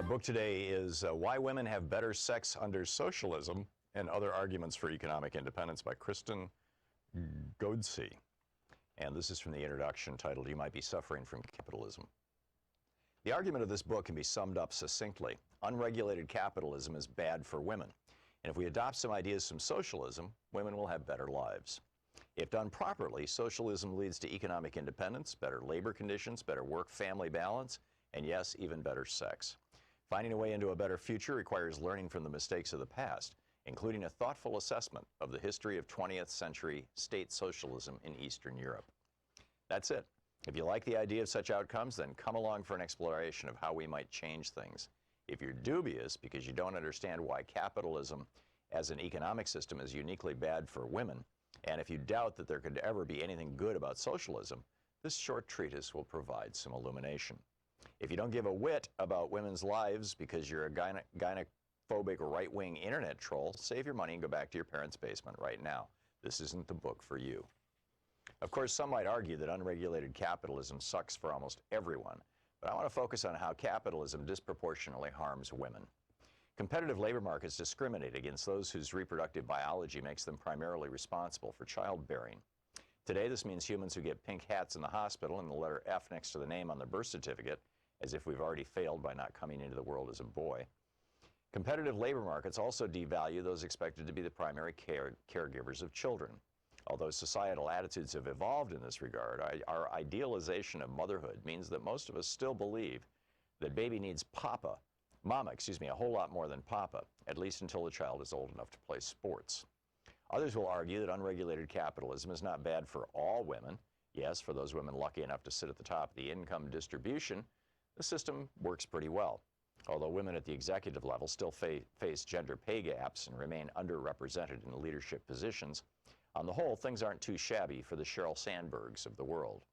book today is Why Women Have Better Sex Under Socialism and Other Arguments for Economic Independence by Kristen Godsey. And this is from the introduction titled, You Might Be Suffering from Capitalism. The argument of this book can be summed up succinctly. Unregulated capitalism is bad for women. And if we adopt some ideas from socialism, women will have better lives. If done properly, socialism leads to economic independence, better labor conditions, better work-family balance, and yes, even better sex. Finding a way into a better future requires learning from the mistakes of the past, including a thoughtful assessment of the history of 20th century state socialism in Eastern Europe. That's it. If you like the idea of such outcomes, then come along for an exploration of how we might change things. If you're dubious because you don't understand why capitalism as an economic system is uniquely bad for women, and if you doubt that there could ever be anything good about socialism, this short treatise will provide some illumination. If you don't give a whit about women's lives because you're a gynophobic right-wing internet troll, save your money and go back to your parents' basement right now. This isn't the book for you. Of course, some might argue that unregulated capitalism sucks for almost everyone, but I want to focus on how capitalism disproportionately harms women. Competitive labor markets discriminate against those whose reproductive biology makes them primarily responsible for childbearing. Today, this means humans who get pink hats in the hospital and the letter F next to the name on their birth certificate, as if we've already failed by not coming into the world as a boy. Competitive labor markets also devalue those expected to be the primary caregivers of children. Although societal attitudes have evolved in this regard, our idealization of motherhood means that most of us still believe that baby needs mama, a whole lot more than papa, at least until the child is old enough to play sports. Others will argue that unregulated capitalism is not bad for all women. Yes, for those women lucky enough to sit at the top of the income distribution, the system works pretty well. Although women at the executive level still face gender pay gaps and remain underrepresented in leadership positions, on the whole, things aren't too shabby for the Sheryl Sandbergs of the world.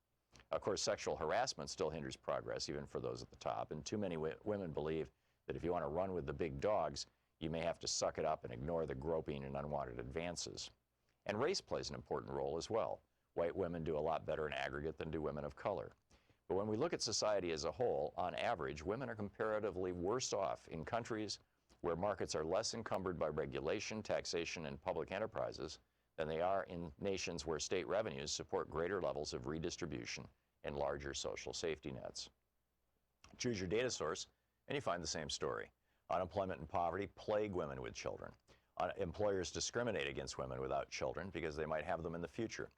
Of course, sexual harassment still hinders progress, even for those at the top, and too many women believe that if you want to run with the big dogs, you may have to suck it up and ignore the groping and unwanted advances. And race plays an important role as well. White women do a lot better in aggregate than do women of color. But when we look at society as a whole, on average, women are comparatively worse off in countries where markets are less encumbered by regulation, taxation, and public enterprises than they are in nations where state revenues support greater levels of redistribution and larger social safety nets. Choose your data source, and you find the same story. Unemployment and poverty plague women with children. Employers discriminate against women without children because they might have them in the future.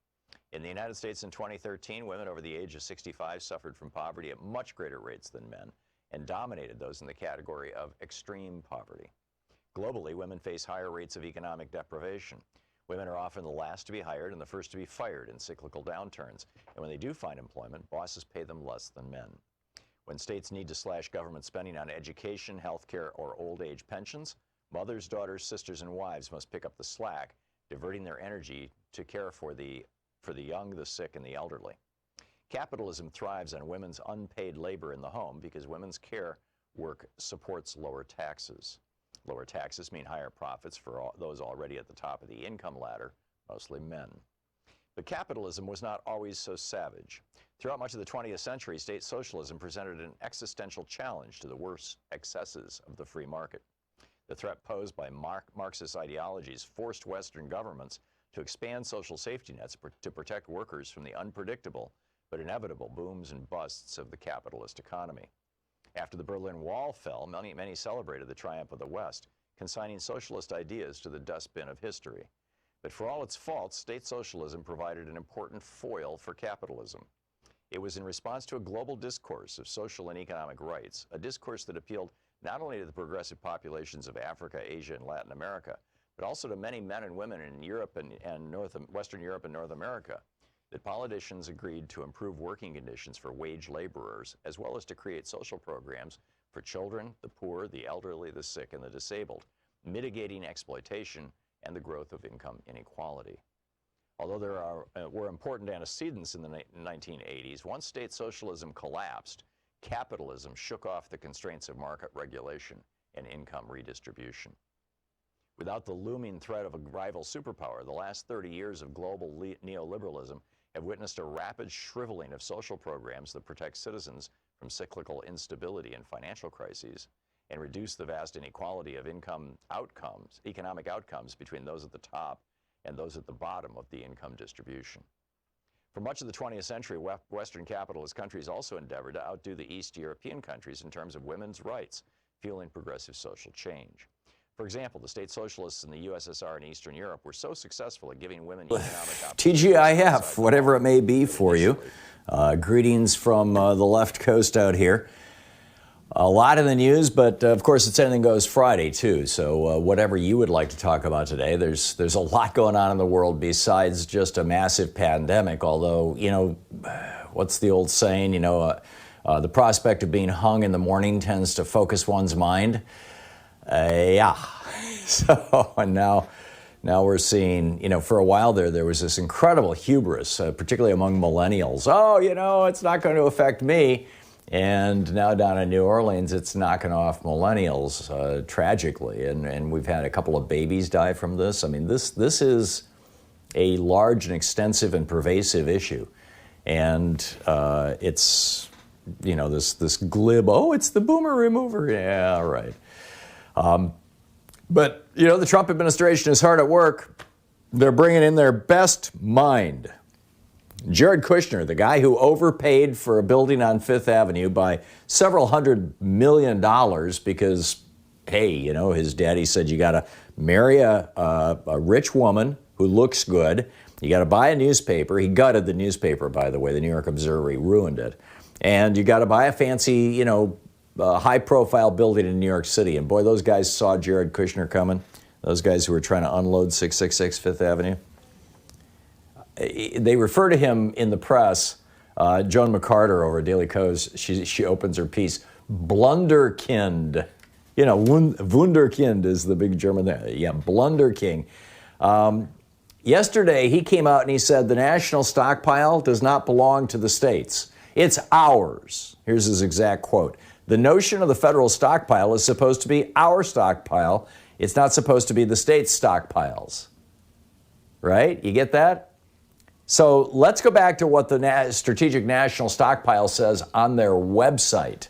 In the United States in 2013, women over the age of 65 suffered from poverty at much greater rates than men and dominated those in the category of extreme poverty. Globally, women face higher rates of economic deprivation. Women are often the last to be hired and the first to be fired in cyclical downturns. And when they do find employment, bosses pay them less than men. When states need to slash government spending on education, health care, or old age pensions, mothers, daughters, sisters, and wives must pick up the slack, diverting their energy to care for the young, the sick, and the elderly. Capitalism thrives on women's unpaid labor in the home because women's care work supports lower taxes. Lower taxes mean higher profits for those already at the top of the income ladder, mostly men. But capitalism was not always so savage. Throughout much of the 20th century, state socialism presented an existential challenge to the worst excesses of the free market. The threat posed by Marxist ideologies forced Western governments to expand social safety nets to protect workers from the unpredictable but inevitable booms and busts of the capitalist economy. After the Berlin Wall fell, many celebrated the triumph of the West, consigning socialist ideas to the dustbin of history. But for all its faults, state socialism provided an important foil for capitalism. It was in response to a global discourse of social and economic rights, a discourse that appealed not only to the progressive populations of Africa, Asia, and Latin America, but also to many men and women in Europe and Western Europe and North America, that politicians agreed to improve working conditions for wage laborers, as well as to create social programs for children, the poor, the elderly, the sick, and the disabled, mitigating exploitation and the growth of income inequality. Although there were important antecedents in the 1980s, once state socialism collapsed, capitalism shook off the constraints of market regulation and income redistribution. Without the looming threat of a rival superpower, the last 30 years of global neoliberalism have witnessed a rapid shriveling of social programs that protect citizens from cyclical instability and financial crises, and reduce the vast inequality of economic outcomes between those at the top and those at the bottom of the income distribution. For much of the 20th century, Western capitalist countries also endeavored to outdo the East European countries in terms of women's rights, fueling progressive social change. For example, the state socialists in the USSR and Eastern Europe were so successful at giving women economic opportunities. TGIF, whatever it may be for you. Greetings from the left coast out here. A lot in the news, but of course it's Anything Goes Friday too. So whatever you would like to talk about today, there's a lot going on in the world besides just a massive pandemic. Although, you know, what's the old saying? You know, the prospect of being hung in the morning tends to focus one's mind. Yeah. So and now we're seeing, you know, for a while there was this incredible hubris, particularly among millennials. Oh, you know, it's not going to affect me. And now down in New Orleans, it's knocking off millennials tragically. And we've had a couple of babies die from this. I mean, this is a large and extensive and pervasive issue. And it's, you know, this glib, oh, it's the boomer remover. Yeah, right. But, you know, the Trump administration is hard at work. They're bringing in their best mind. Jared Kushner, the guy who overpaid for a building on Fifth Avenue by several $100 million because, hey, you know, his daddy said you got to marry a rich woman who looks good. You got to buy a newspaper. He gutted the newspaper, by the way. The New York Observer, he ruined it. And you got to buy a fancy, you know, high-profile building in New York City. And boy, those guys saw Jared Kushner coming. Those guys who were trying to unload 666 Fifth Avenue. They refer to him in the press, Joan McCarter over at Daily Kos, she opens her piece, Blunderkind. You know, Wunderkind is the big German there. Yeah, Blunderking. Yesterday, he came out and he said the national stockpile does not belong to the states. It's ours. Here's his exact quote. The notion of the federal stockpile is supposed to be our stockpile. It's not supposed to be the state's stockpiles. Right? You get that? So let's go back to what the Strategic National Stockpile says on their website.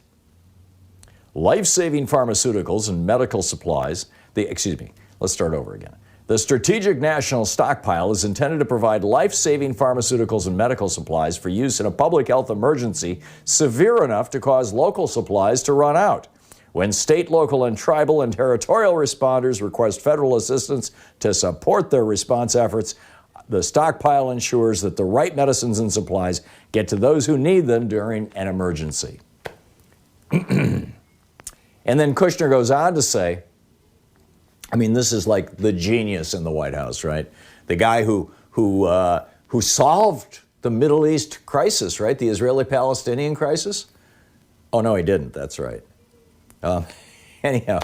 Life-saving pharmaceuticals and medical supplies. Let's start over again. The Strategic National Stockpile is intended to provide life-saving pharmaceuticals and medical supplies for use in a public health emergency severe enough to cause local supplies to run out. When state, local, and tribal and territorial responders request federal assistance to support their response efforts, the stockpile ensures that the right medicines and supplies get to those who need them during an emergency. And then Kushner goes on to say, I mean, this is like the genius in the White House, right? The guy who solved the Middle East crisis, right? The Israeli-Palestinian crisis. Oh, no, he didn't. That's right. Anyhow,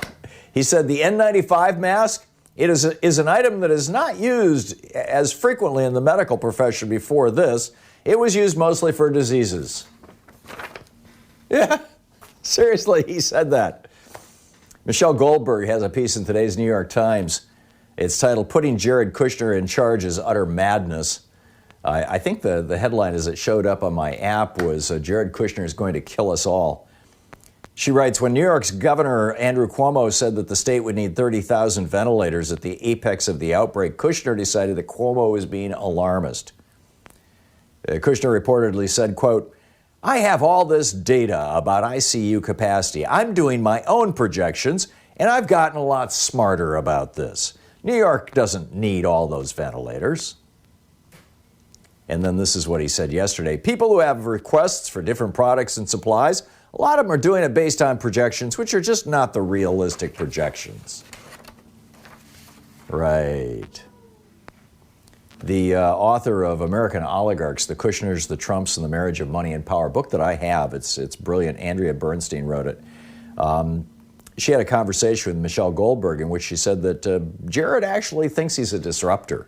he said the N95 mask, it is an item that is not used as frequently in the medical profession before this. It was used mostly for diseases. Yeah, seriously, he said that. Michelle Goldberg has a piece in today's New York Times. It's titled, Putting Jared Kushner in Charge is Utter Madness. I think the headline as it showed up on my app was, Jared Kushner is going to kill us all. She writes, when New York's Governor Andrew Cuomo said that the state would need 30,000 ventilators at the apex of the outbreak, Kushner decided that Cuomo was being alarmist. Kushner reportedly said, quote, I have all this data about ICU capacity. I'm doing my own projections, and I've gotten a lot smarter about this. New York doesn't need all those ventilators. And then this is what he said yesterday. People who have requests for different products and supplies, a lot of them are doing it based on projections, which are just not the realistic projections. Right. The author of American Oligarchs, The Kushners, the Trumps, and the Marriage of Money and Power, book that I have, it's brilliant. Andrea Bernstein wrote it. She had a conversation with Michelle Goldberg in which she said that Jared actually thinks he's a disruptor,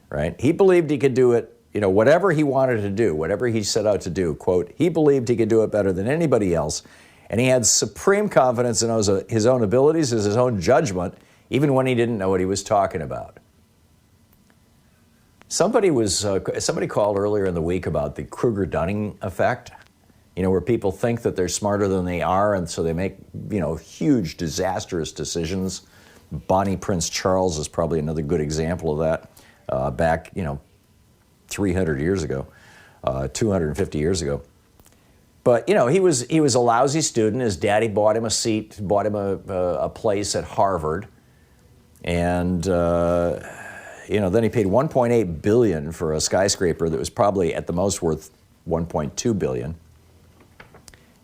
right? He believed he could do it, you know, whatever he wanted to do, whatever he set out to do, quote, he believed he could do it better than anybody else, and he had supreme confidence in his own abilities, his own judgment, even when he didn't know what he was talking about. Somebody called earlier in the week about the Kruger-Dunning effect. where people think that they're smarter than they are, and so they make, huge, disastrous decisions. Bonnie Prince Charles is probably another good example of that. Back, 300 years ago, 250 years ago. But, he was a lousy student. His daddy bought him a seat, bought him a place at Harvard. And, then he paid $1.8 billion for a skyscraper that was probably at the most worth $1.2 billion.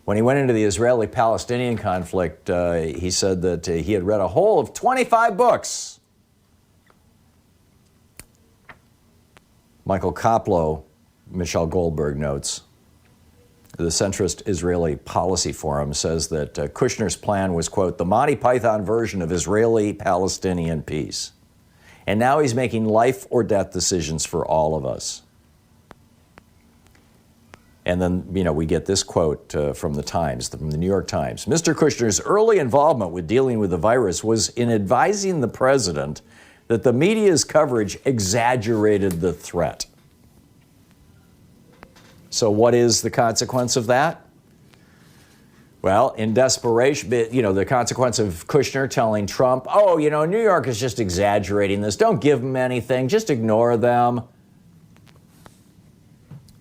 When he went into the Israeli-Palestinian conflict, he said that he had read a whole of 25 books. Michael Koplow, Michelle Goldberg notes, the centrist Israeli Policy Forum says that Kushner's plan was, quote, the Monty Python version of Israeli-Palestinian peace. And now he's making life or death decisions for all of us. And then, we get this quote from the New York Times. Mr. Kushner's early involvement with dealing with the virus was in advising the president that the media's coverage exaggerated the threat. So what is the consequence of that? Well, in desperation, the consequence of Kushner telling Trump, New York is just exaggerating this. Don't give them anything. Just ignore them.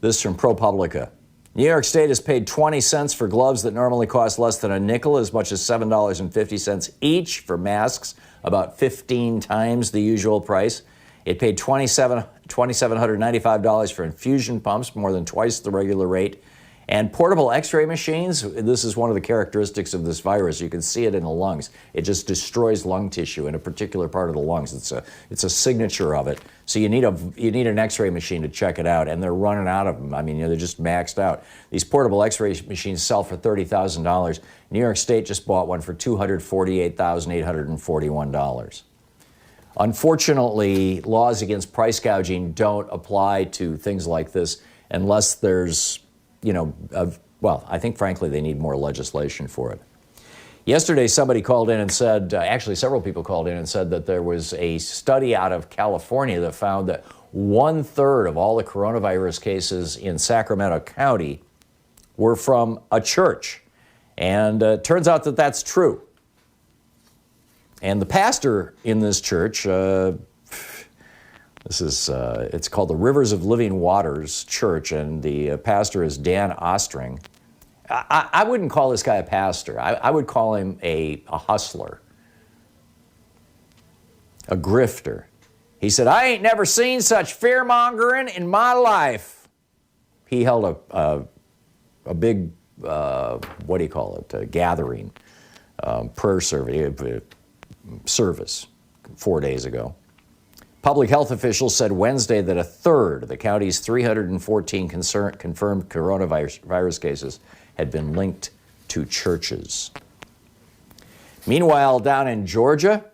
This from ProPublica. New York State has paid 20 cents for gloves that normally cost less than a nickel, as much as $7.50 each for masks, about 15 times the usual price. It paid $2,795 for infusion pumps, more than twice the regular rate. And portable x-ray machines, this is one of the characteristics of this virus. You can see it in the lungs. It just destroys lung tissue in a particular part of the lungs. It's a signature of it. So you need an x-ray machine to check it out, and they're running out of them. They're just maxed out. These portable x-ray machines sell for $30,000. New York State just bought one for $248,841. Unfortunately, laws against price gouging don't apply to things like this unless there's I think, frankly, they need more legislation for it. Yesterday, somebody called in and said, actually several people called in and said that there was a study out of California that found that 1/3 of all the coronavirus cases in Sacramento County were from a church. And it turns out that that's true. And the pastor in this church, it's called the Rivers of Living Waters Church, and the pastor is Dan Ostring. I wouldn't call this guy a pastor. I would call him a hustler, a grifter. He said, I ain't never seen such fear-mongering in my life. He held a big, a gathering, prayer service 4 days ago. Public health officials said Wednesday that 1/3 of the county's 314 confirmed coronavirus cases had been linked to churches. Meanwhile, down in Georgia,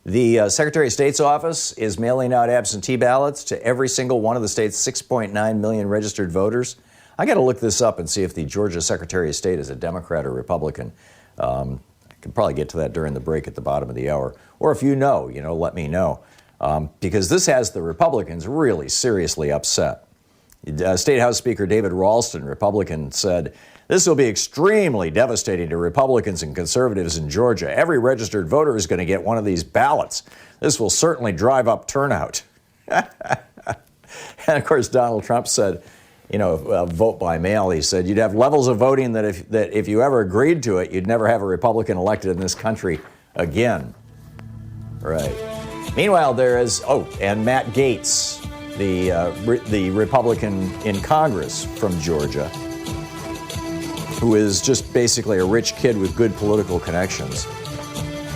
the Secretary of State's office is mailing out absentee ballots to every single one of the state's 6.9 million registered voters. I got to look this up and see if the Georgia Secretary of State is a Democrat or Republican. I can probably get to that during the break at the bottom of the hour. Or if you know, let me know. Because this has the Republicans really seriously upset. State House Speaker David Ralston, Republican, said, this will be extremely devastating to Republicans and conservatives in Georgia. Every registered voter is going to get one of these ballots. This will certainly drive up turnout. And of course, Donald Trump said, vote by mail. He said you'd have levels of voting that if you ever agreed to it, you'd never have a Republican elected in this country again. Right. Meanwhile, there is, and Matt Gaetz, the Republican in Congress from Georgia, who is just basically a rich kid with good political connections.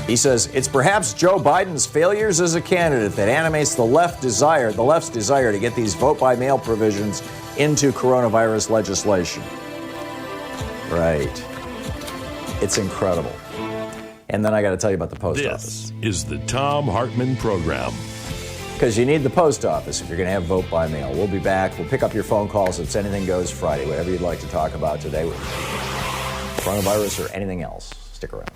He says, it's perhaps Joe Biden's failures as a candidate that animates the left's desire to get these vote-by-mail provisions into coronavirus legislation. Right. It's incredible. And then I got to tell you about the post office. This is the Thom Hartmann Program. Because you need the post office if you're going to have vote by mail. We'll be back. We'll pick up your phone calls. It's Anything Goes Friday. Whatever you'd like to talk about today with coronavirus or anything else. Stick around.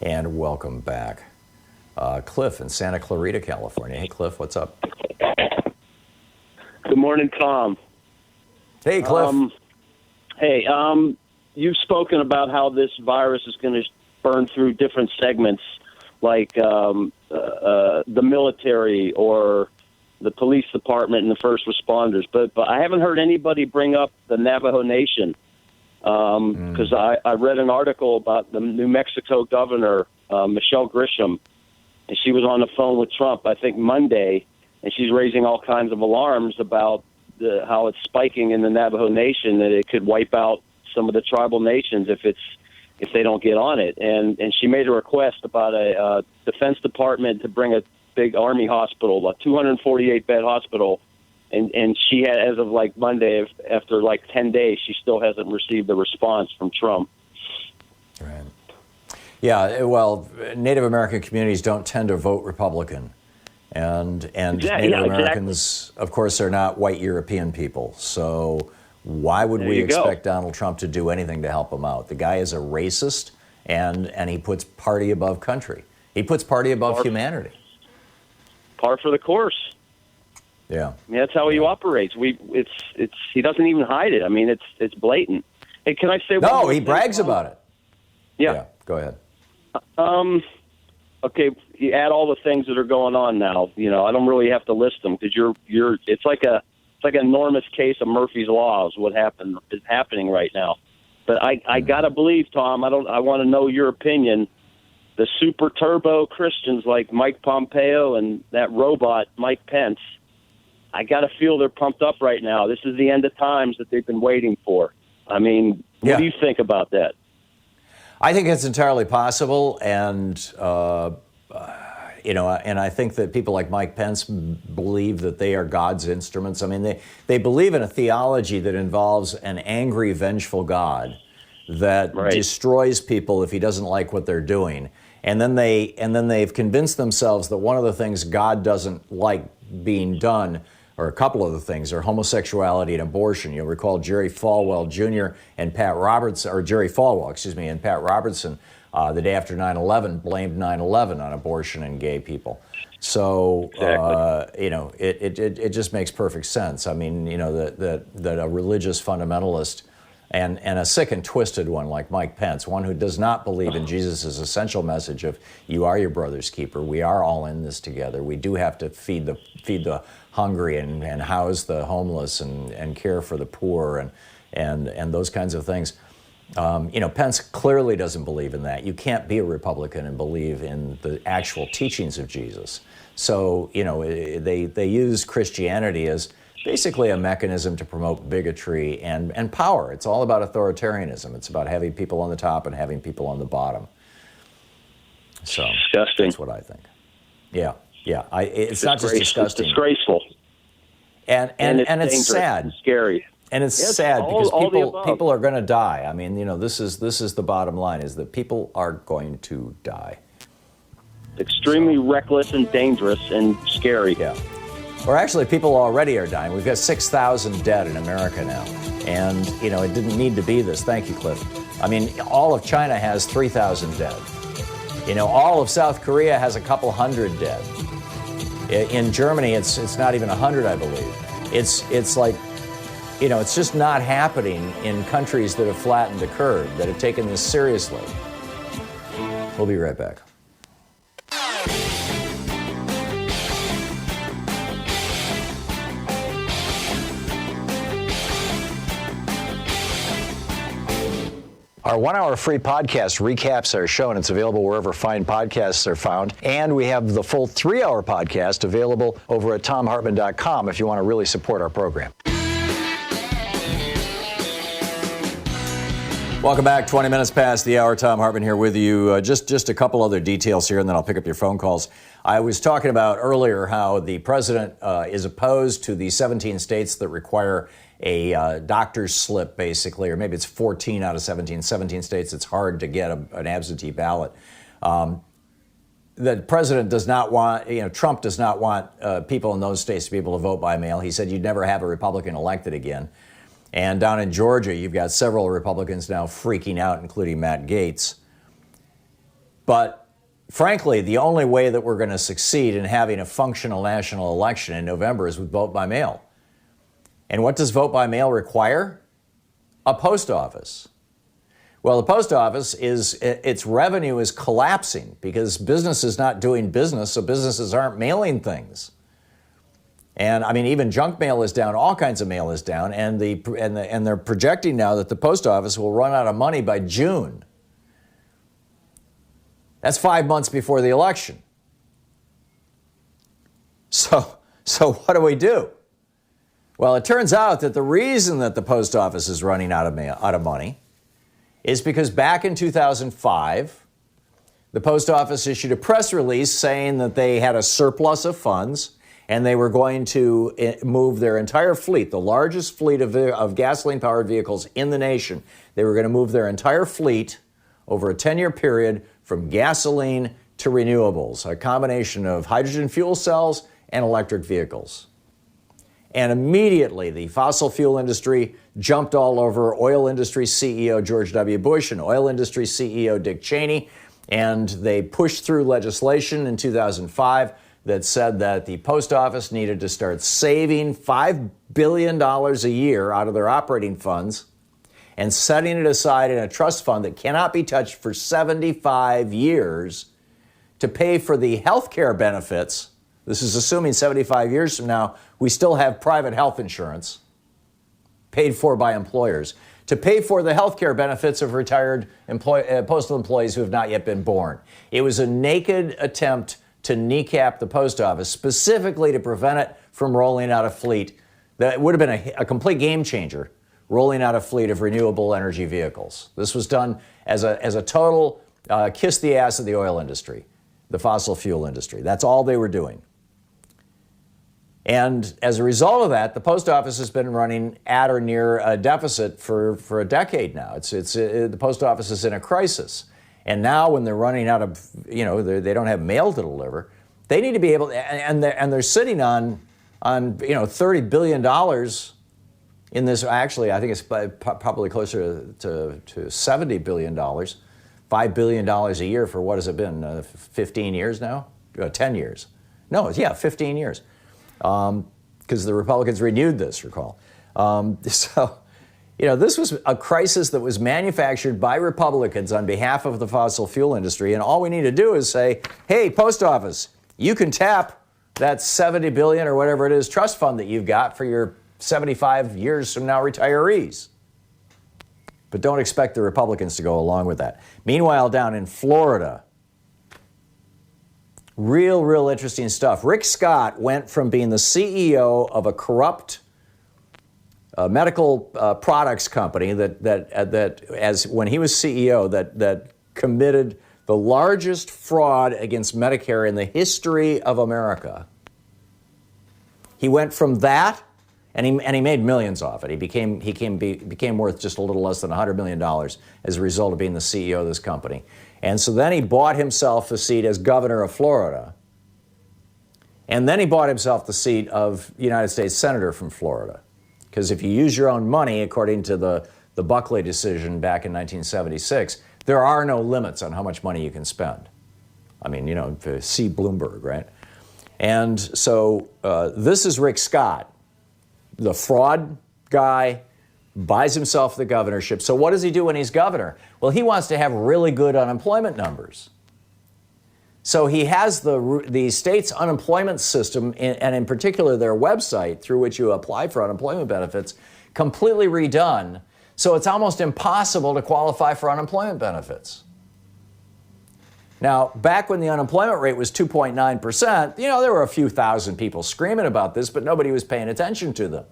And welcome back. Cliff in Santa Clarita, California. Hey, Cliff, what's up? Good morning, Tom. Hey, Cliff. You've spoken about how this virus is going to burn through different segments, like the military or the police department and the first responders. But I haven't heard anybody bring up the Navajo Nation, because I read an article about the New Mexico governor, Michelle Grisham, and she was on the phone with Trump, I think Monday, and she's raising all kinds of alarms about how it's spiking in the Navajo Nation, that it could wipe out some of the tribal nations if they don't get on it. And she made a request about a Defense Department to bring a big Army hospital, a 248-bed hospital, and she had, as of like Monday, after like 10 days, she still hasn't received a response from Trump. Right. Yeah, well, Native American communities don't tend to vote Republican. And Native Americans, of course, are not white European people. So why would we expect Donald Trump to do anything to help him out? The guy is a racist, and he puts party above country. He puts party above humanity. Par for the course. Yeah. I mean, that's how he operates. He doesn't even hide it. I mean, it's blatant. Hey, can I say one more he thing, brags Tom? about it. Yeah, go ahead. Okay, you add all the things that are going on now. You know, I don't really have to list them because it's like an enormous case of Murphy's Law is what is happening right now. But I gotta believe, Tom. I want to know your opinion. The super turbo Christians like Mike Pompeo and that robot Mike Pence, I gotta feel they're pumped up right now. This is the end of times that they've been waiting for. I mean, what do you think about that? I think it's entirely possible, and and I think that people like Mike Pence believe that they are God's instruments. I mean, they believe in a theology that involves an angry, vengeful God that destroys people if he doesn't like what they're doing, and then they've convinced themselves that one of the things God doesn't like being done, or a couple of the things, are homosexuality and abortion. You'll recall Jerry Falwell Jr. and Pat Robertson, or Jerry Falwell, excuse me, and Pat Robertson, the day after 9/11, blamed 9/11 on abortion and gay people. So, it just makes perfect sense. I mean, that a religious fundamentalist and a sick and twisted one like Mike Pence, one who does not believe in Jesus' essential message of "you are your brother's keeper. We are all in this together. We do have to feed the hungry and house the homeless and care for the poor and those kinds of things." Pence clearly doesn't believe in that. You can't be a Republican and believe in the actual teachings of Jesus. So, they use Christianity as basically a mechanism to promote bigotry and power. It's all about authoritarianism. It's about having people on the top and having people on the bottom. So disgusting. That's what I think. Yeah. It's not just disgusting. It's disgraceful. And it's sad. And scary. And it's sad because people are going to die. I mean, this is the bottom line, is that people are going to die. Extremely reckless and dangerous and scary. Yeah. Or actually, people already are dying. We've got 6,000 dead in America now. And, it didn't need to be this. Thank you, Cliff. I mean, all of China has 3,000 dead. All of South Korea has a couple hundred dead. In Germany, it's not even 100, I believe. It's like, it's just not happening in countries that have flattened the curve, that have taken this seriously. We'll be right back. Our 1-hour free podcast recaps our show, and it's available wherever fine podcasts are found. And we have the full 3-hour podcast available over at thomhartmann.com if you want to really support our program. Welcome back. 20 minutes past the hour. Thom Hartmann here with you. Just a couple other details here, and then I'll pick up your phone calls. I was talking about earlier how the president is opposed to the 17 states that require a doctor's slip, basically, or maybe it's 14 out of 17 states. It's hard to get an absentee ballot. The president does not want, Trump does not want people in those states to be able to vote by mail. He said you'd never have a Republican elected again. And down in Georgia, you've got several Republicans now freaking out, including Matt Gaetz. But frankly, the only way that we're going to succeed in having a functional national election in November is with vote by mail. And what does vote by mail require? A post office. Well, the post office its revenue is collapsing because business is not doing business, so businesses aren't mailing things. And I mean, even junk mail is down, all kinds of mail is down, and they're projecting now that the post office will run out of money by June. That's 5 months before the election. So what do we do? Well, it turns out that the reason that the post office is running out of money is because back in 2005, the post office issued a press release saying that they had a surplus of funds and they were going to move their entire fleet, the largest fleet of gasoline-powered vehicles in the nation. They were going to move their entire fleet over a 10-year period from gasoline to renewables, a combination of hydrogen fuel cells and electric vehicles. And immediately, the fossil fuel industry jumped all over oil industry CEO George W. Bush and oil industry CEO Dick Cheney, and they pushed through legislation in 2005 that said that the post office needed to start saving $5 billion a year out of their operating funds and setting it aside in a trust fund that cannot be touched for 75 years to pay for the health care benefits. This is assuming 75 years from now, we still have private health insurance paid for by employers to pay for the health care benefits of retired postal employees who have not yet been born. It was a naked attempt to kneecap the post office, specifically to prevent it from rolling out a fleet that would have been a complete game changer, rolling out a fleet of renewable energy vehicles. This was done as a total kiss the ass of the oil industry, the fossil fuel industry. That's all they were doing. And as a result of that, the post office has been running at or near a deficit for a decade now. The post office is in a crisis. And now when they're running out of, they don't have mail to deliver, they need to be able, and they're sitting on $30 billion in this. Actually, I think it's probably closer to $70 billion, $5 billion a year for what has it been, 15 years now? 10 years. No, 15 years. Because the Republicans renewed this, recall. This was a crisis that was manufactured by Republicans on behalf of the fossil fuel industry, and all we need to do is say, hey, post office, you can tap that $70 billion or whatever it is trust fund that you've got for your 75 years from now retirees. But don't expect the Republicans to go along with that. Meanwhile, down in Florida, real interesting stuff. Rick Scott went from being the CEO of a corrupt medical products company that as when he was CEO that committed the largest fraud against Medicare in the history of America. He went from that, and he made millions off it. He became worth just a little less than $100 million as a result of being the CEO of this company. And so then he bought himself a seat as governor of Florida. And then he bought himself the seat of United States Senator from Florida. Because if you use your own money, according to the Buckley decision back in 1976, there are no limits on how much money you can spend. I mean, see Bloomberg, right? And so this is Rick Scott, the fraud guy, buys himself the governorship. So what does he do when he's governor? Well, he wants to have really good unemployment numbers. So he has the state's unemployment system, and in particular their website through which you apply for unemployment benefits, completely redone. So it's almost impossible to qualify for unemployment benefits. Now, back when the unemployment rate was 2.9%, there were a few thousand people screaming about this, but nobody was paying attention to them.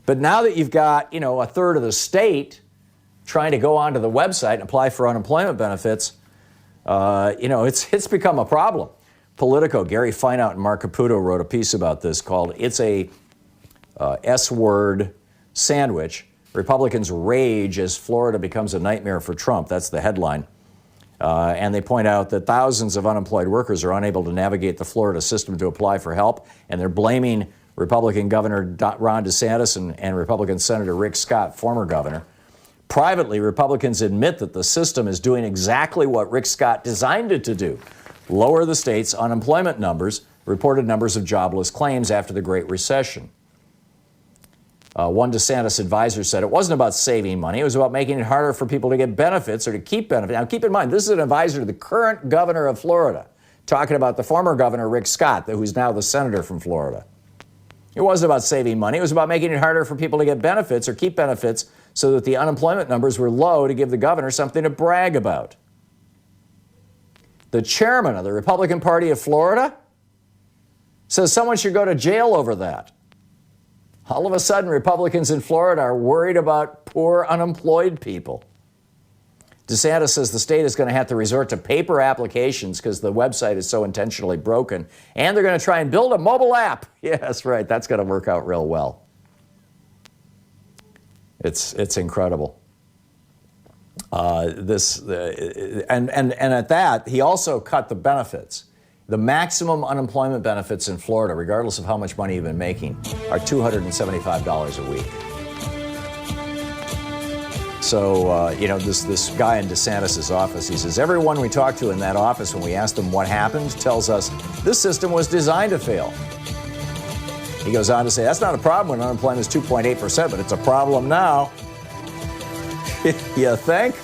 But now that you've got, a third of the state trying to go onto the website and apply for unemployment benefits, it's become a problem. Politico, Gary Fineout and Mark Caputo wrote a piece about this called "It's a S-Word Sandwich. Republicans Rage as Florida Becomes a Nightmare for Trump." That's the headline. And they point out that thousands of unemployed workers are unable to navigate the Florida system to apply for help, and they're blaming Republican Governor Ron DeSantis and Republican Senator Rick Scott, former governor. Privately, Republicans admit that the system is doing exactly what Rick Scott designed it to do: lower the state's unemployment numbers, reported numbers of jobless claims after the Great Recession. One DeSantis advisor said it wasn't about saving money, it was about making it harder for people to get benefits or to keep benefits. Now, keep in mind, this is an advisor to the current governor of Florida, talking about the former governor, Rick Scott, who's now the senator from Florida. It wasn't about saving money. It was about making it harder for people to get benefits or keep benefits so that the unemployment numbers were low to give the governor something to brag about. The chairman of the Republican Party of Florida says someone should go to jail over that. All of a sudden, Republicans in Florida are worried about poor unemployed people. DeSantis says the state is going to have to resort to paper applications because the website is so intentionally broken, and they're going to try and build a mobile app. Yeah, that's right. That's going to work out real well. It's incredible. And at that, he also cut the benefits. The maximum unemployment benefits in Florida, regardless of how much money you've been making, are $275 a week. So, this guy in DeSantis' office, he says, everyone we talk to in that office when we ask them what happened tells us this system was designed to fail. He goes on to say, that's not a problem when unemployment is 2.8%, but it's a problem now. You think?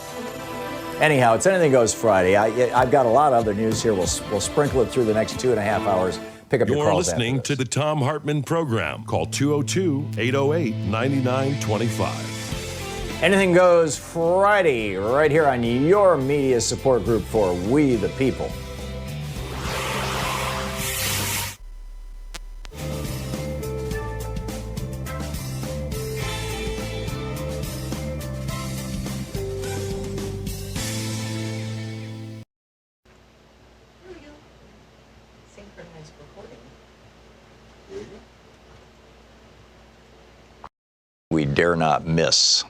Anyhow, it's Anything Goes Friday. I've got a lot of other news here. We'll sprinkle it through the next 2.5 hours. Pick up your calls. You're listening to the Thom Hartmann Program. Call 202-808-9925. Anything Goes Friday, right here on your media support group for We the People. We dare not miss.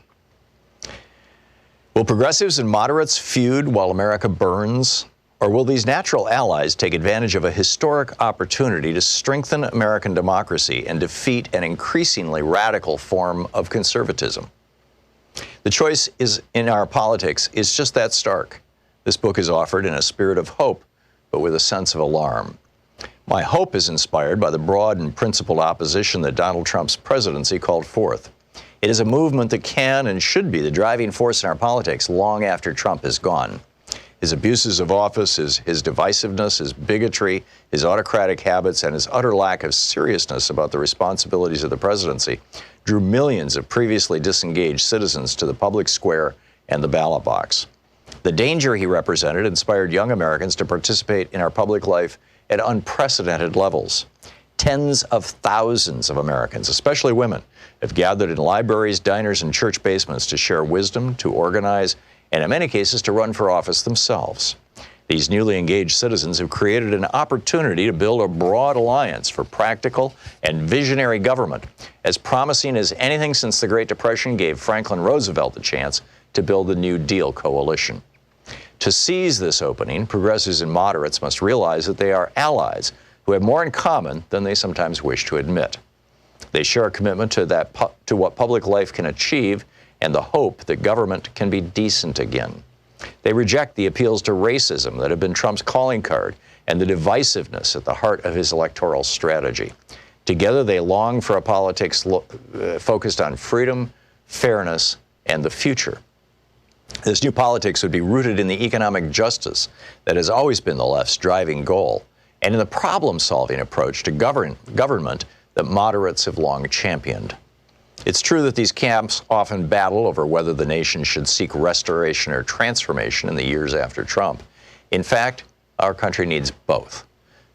Will progressives and moderates feud while America burns? Or will these natural allies take advantage of a historic opportunity to strengthen American democracy and defeat an increasingly radical form of conservatism? The choice in our politics is just that stark. This book is offered in a spirit of hope, but with a sense of alarm. My hope is inspired by the broad and principled opposition that Donald Trump's presidency called forth. It is a movement that can and should be the driving force in our politics long after Trump is gone. His abuses of office, his divisiveness, his bigotry, his autocratic habits, and his utter lack of seriousness about the responsibilities of the presidency drew millions of previously disengaged citizens to the public square and the ballot box. The danger he represented inspired young Americans to participate in our public life at unprecedented levels. Tens of thousands of Americans, especially women, have gathered in libraries, diners, and church basements to share wisdom, to organize, and in many cases to run for office themselves. These newly engaged citizens have created an opportunity to build a broad alliance for practical and visionary government, as promising as anything since the Great Depression gave Franklin Roosevelt the chance to build the New Deal coalition. To seize this opening, progressives and moderates must realize that they are allies who have more in common than they sometimes wish to admit. They share a commitment to what public life can achieve and the hope that government can be decent again. They reject the appeals to racism that have been Trump's calling card and the divisiveness at the heart of his electoral strategy. Together, they long for a politics focused on freedom, fairness, and the future. This new politics would be rooted in the economic justice that has always been the left's driving goal, and in the problem-solving approach to government that moderates have long championed. It's true that these camps often battle over whether the nation should seek restoration or transformation in the years after Trump. In fact, our country needs both.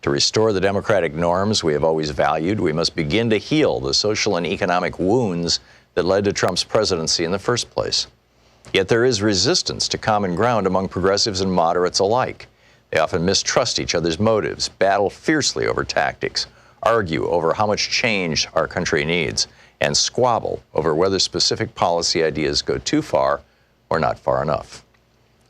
To restore the democratic norms we have always valued, we must begin to heal the social and economic wounds that led to Trump's presidency in the first place. Yet there is resistance to common ground among progressives and moderates alike. They often mistrust each other's motives, battle fiercely over tactics, argue over how much change our country needs, and squabble over whether specific policy ideas go too far or not far enough.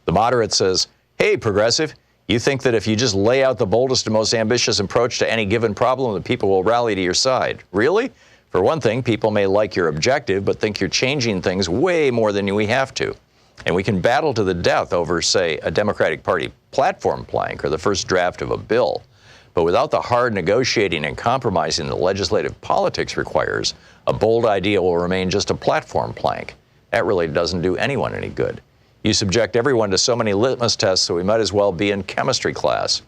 The moderate says, hey, progressive, you think that if you just lay out the boldest and most ambitious approach to any given problem, the people will rally to your side. Really? For one thing, people may like your objective, but think you're changing things way more than we have to. And we can battle to the death over, say, a Democratic Party platform plank or the first draft of a bill. But without the hard negotiating and compromising that legislative politics requires, a bold idea will remain just a platform plank. That really doesn't do anyone any good. You subject everyone to so many litmus tests, so we might as well be in chemistry class.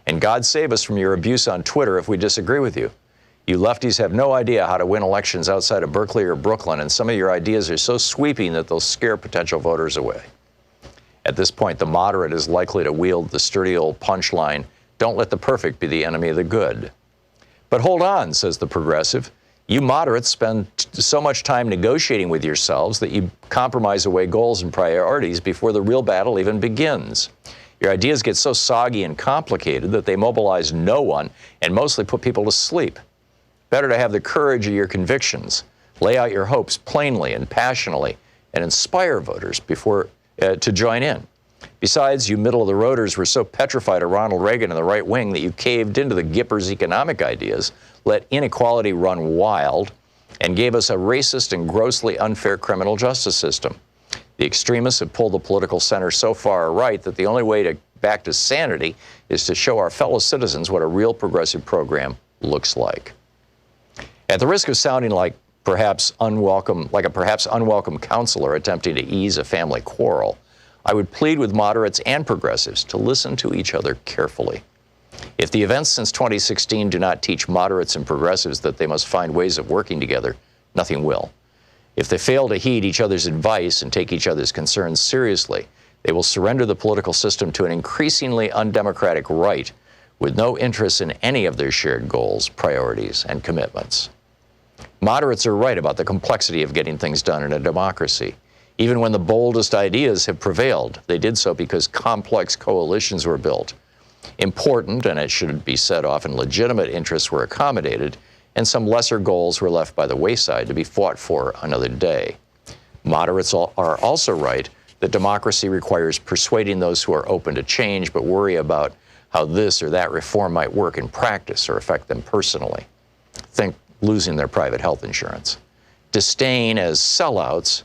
And God save us from your abuse on Twitter if we disagree with you. You lefties have no idea how to win elections outside of Berkeley or Brooklyn, and some of your ideas are so sweeping that they'll scare potential voters away. At this point, the moderate is likely to wield the sturdy old punchline, "Don't let the perfect be the enemy of the good." But hold on, says the progressive. You moderates spend so much time negotiating with yourselves that you compromise away goals and priorities before the real battle even begins. Your ideas get so soggy and complicated that they mobilize no one and mostly put people to sleep. Better to have the courage of your convictions, lay out your hopes plainly and passionately, and inspire voters before to join in. Besides, you middle-of-the-roaders were so petrified of Ronald Reagan and the right wing that you caved into the Gipper's economic ideas, let inequality run wild, and gave us a racist and grossly unfair criminal justice system. The extremists have pulled the political center so far right that the only way back to sanity is to show our fellow citizens what a real progressive program looks like. At the risk of sounding like a perhaps unwelcome counselor attempting to ease a family quarrel, I would plead with moderates and progressives to listen to each other carefully. If the events since 2016 do not teach moderates and progressives that they must find ways of working together, nothing will. If they fail to heed each other's advice and take each other's concerns seriously, they will surrender the political system to an increasingly undemocratic right with no interest in any of their shared goals, priorities, and commitments. Moderates are right about the complexity of getting things done in a democracy. Even when the boldest ideas have prevailed, they did so because complex coalitions were built. Important, and it should be said often legitimate interests were accommodated, and some lesser goals were left by the wayside to be fought for another day. Moderates are also right that democracy requires persuading those who are open to change but worry about how this or that reform might work in practice or affect them personally. Think losing their private health insurance. Disdaining as sellouts,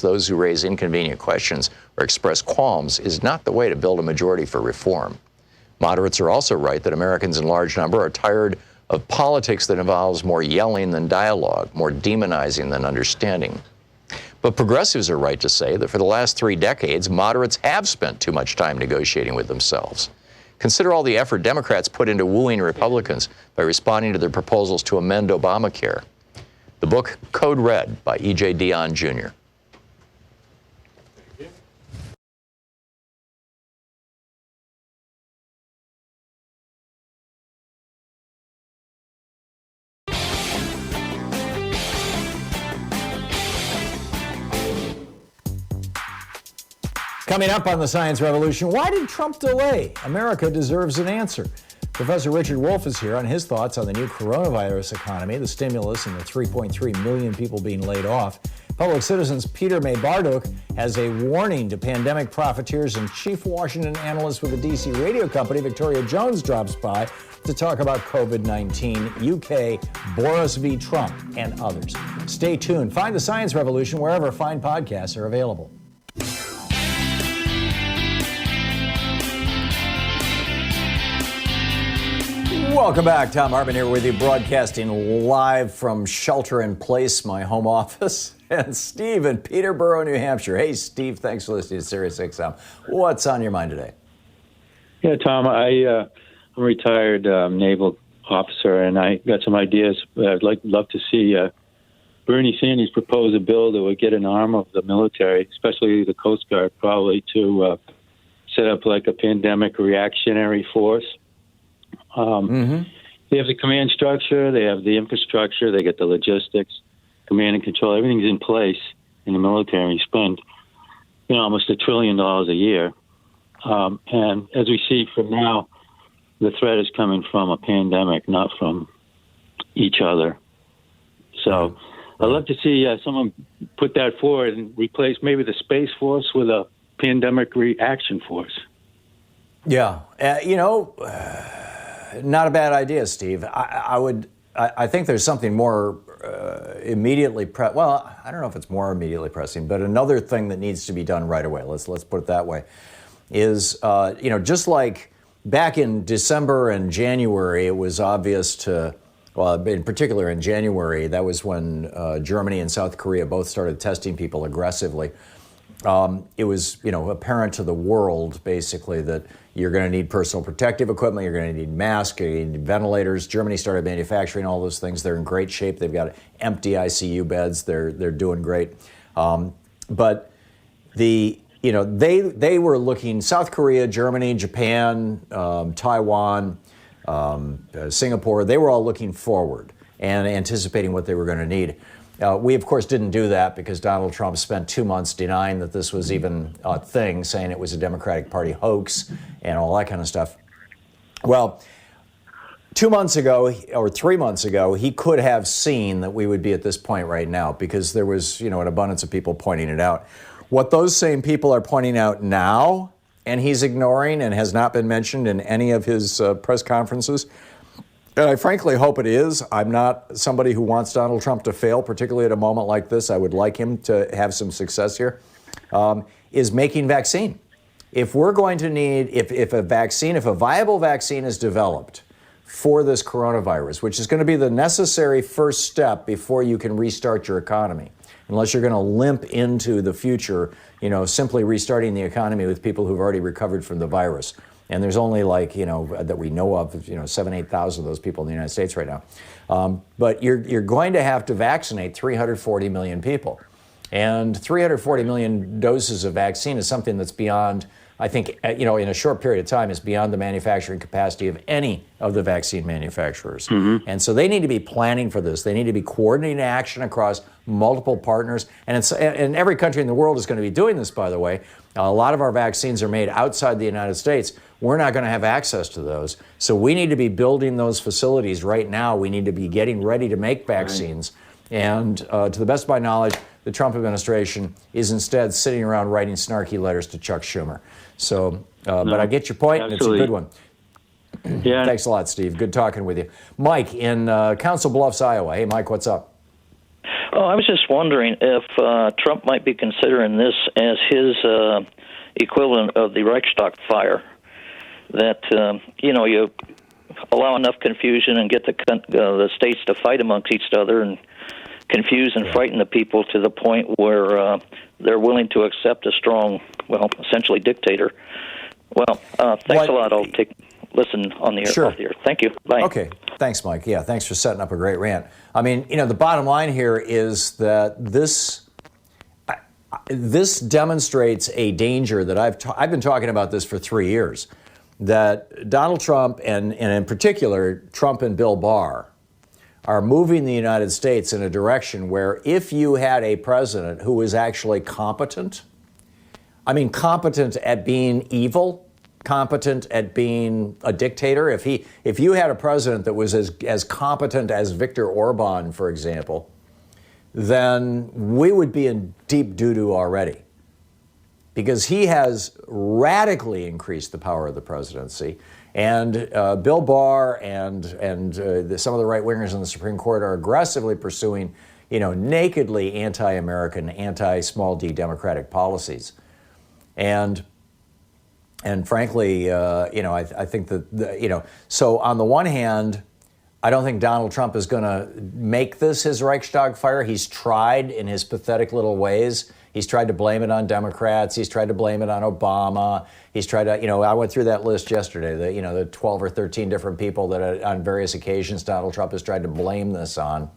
those who raise inconvenient questions or express qualms, is not the way to build a majority for reform. Moderates are also right that Americans in large number are tired of politics that involves more yelling than dialogue, more demonizing than understanding. But progressives are right to say that for the last 3 decades, moderates have spent too much time negotiating with themselves. Consider all the effort Democrats put into wooing Republicans by responding to their proposals to amend Obamacare. The book Code Red by E.J. Dionne Jr. Coming up on the Science Revolution, why did Trump delay? America deserves an answer. Professor Richard Wolff is here on his thoughts on the new coronavirus economy, the stimulus, and the 3.3 million people being laid off. Public Citizen's Peter May-Barduk has a warning to pandemic profiteers, and chief Washington analyst with the D.C. radio company, Victoria Jones, drops by to talk about COVID-19, UK, Boris v. Trump, and others. Stay tuned. Find the Science Revolution wherever fine podcasts are available. Welcome back. Thom Hartmann here with you, broadcasting live from Shelter in Place, my home office, and Steve in Peterborough, New Hampshire. Hey, Steve, thanks for listening to Sirius XM. What's on your mind today? Yeah, Tom, I'm a retired naval officer, and I got some ideas. I'd love to see Bernie Sanders propose a bill that would get an arm of the military, especially the Coast Guard, probably to set up like a pandemic reactionary force. They have the command structure, they have the infrastructure, they get the logistics, command and control. Everything's in place in the military. You spend, almost $1 trillion a year. And as we see from now, the threat is coming from a pandemic, not from each other. So I'd love to see someone put that forward and replace maybe the Space Force with a pandemic reaction force. Yeah. Not a bad idea, Steve. I would I think there's something more immediately well, I don't know if it's more immediately pressing, but another thing that needs to be done right away, let's put it that way, is just like back in December and January, it was obvious to, well, in particular in January, that was when Germany and South Korea both started testing people aggressively. It was, apparent to the world, basically, that you're going to need personal protective equipment, you're going to need masks, you're going to need ventilators. Germany started manufacturing all those things. They're in great shape. They've got empty ICU beds. They're doing great. But they were looking, South Korea, Germany, Japan, Taiwan, Singapore, they were all looking forward and anticipating what they were going to need. We, of course, didn't do that because Donald Trump spent 2 months denying that this was even a thing, saying it was a Democratic Party hoax and all that kind of stuff. Well, 2 months ago or 3 months ago, he could have seen that we would be at this point right now because there was, an abundance of people pointing it out. What those same people are pointing out now, and he's ignoring and has not been mentioned in any of his press conferences, and I frankly hope it is. I'm not somebody who wants Donald Trump to fail, particularly at a moment like this. I would like him to have some success here, is making vaccine. If we're going to need, if a viable vaccine is developed for this coronavirus, which is going to be the necessary first step before you can restart your economy, unless you're going to limp into the future, simply restarting the economy with people who've already recovered from the virus. And there's only that we know of, 7,000, 8,000 of those people in the United States right now. But you're going to have to vaccinate 340 million people. And 340 million doses of vaccine is something that's beyond, I think, in a short period of time, is beyond the manufacturing capacity of any of the vaccine manufacturers. Mm-hmm. And so they need to be planning for this. They need to be coordinating action across multiple partners. And every country in the world is going to be doing this, by the way. A lot of our vaccines are made outside the United States. We're not going to have access to those. So we need to be building those facilities right now. We need to be getting ready to make vaccines. Right. And to the best of my knowledge, the Trump administration is instead sitting around writing snarky letters to Chuck Schumer. So, but I get your point, absolutely. And it's a good one. Yeah. Thanks a lot, Steve. Good talking with you. Mike in Council Bluffs, Iowa. Hey, Mike, what's up? Oh, I was just wondering if Trump might be considering this as his equivalent of the Reichstag fire, that, you allow enough confusion and get the states to fight amongst each other and confuse and frighten the people to the point where they're willing to accept a strong, essentially dictator. Well, thanks a lot. I'll listen on the air. Sure. Off the air. Thank you. Bye. Okay. Thanks, Mike. Yeah, thanks for setting up a great rant. I mean, the bottom line here is that this demonstrates a danger that I've been talking about this for 3 years, that Donald Trump and in particular Trump and Bill Barr are moving the United States in a direction where if you had a president who was actually competent at being evil, competent at being a dictator, if you had a president that was as competent as Viktor Orban, for example, then we would be in deep doo-doo already. Because he has radically increased the power of the presidency. And Bill Barr and some of the right-wingers in the Supreme Court are aggressively pursuing, nakedly anti-American, anti-small d Democratic policies. And frankly, I think that, so on the one hand, I don't think Donald Trump is going to make this his Reichstag fire. He's tried in his pathetic little ways. He's tried to blame it on Democrats. He's tried to blame it on Obama. He's tried to, I went through that list yesterday, the 12 or 13 different people that on various occasions Donald Trump has tried to blame this on.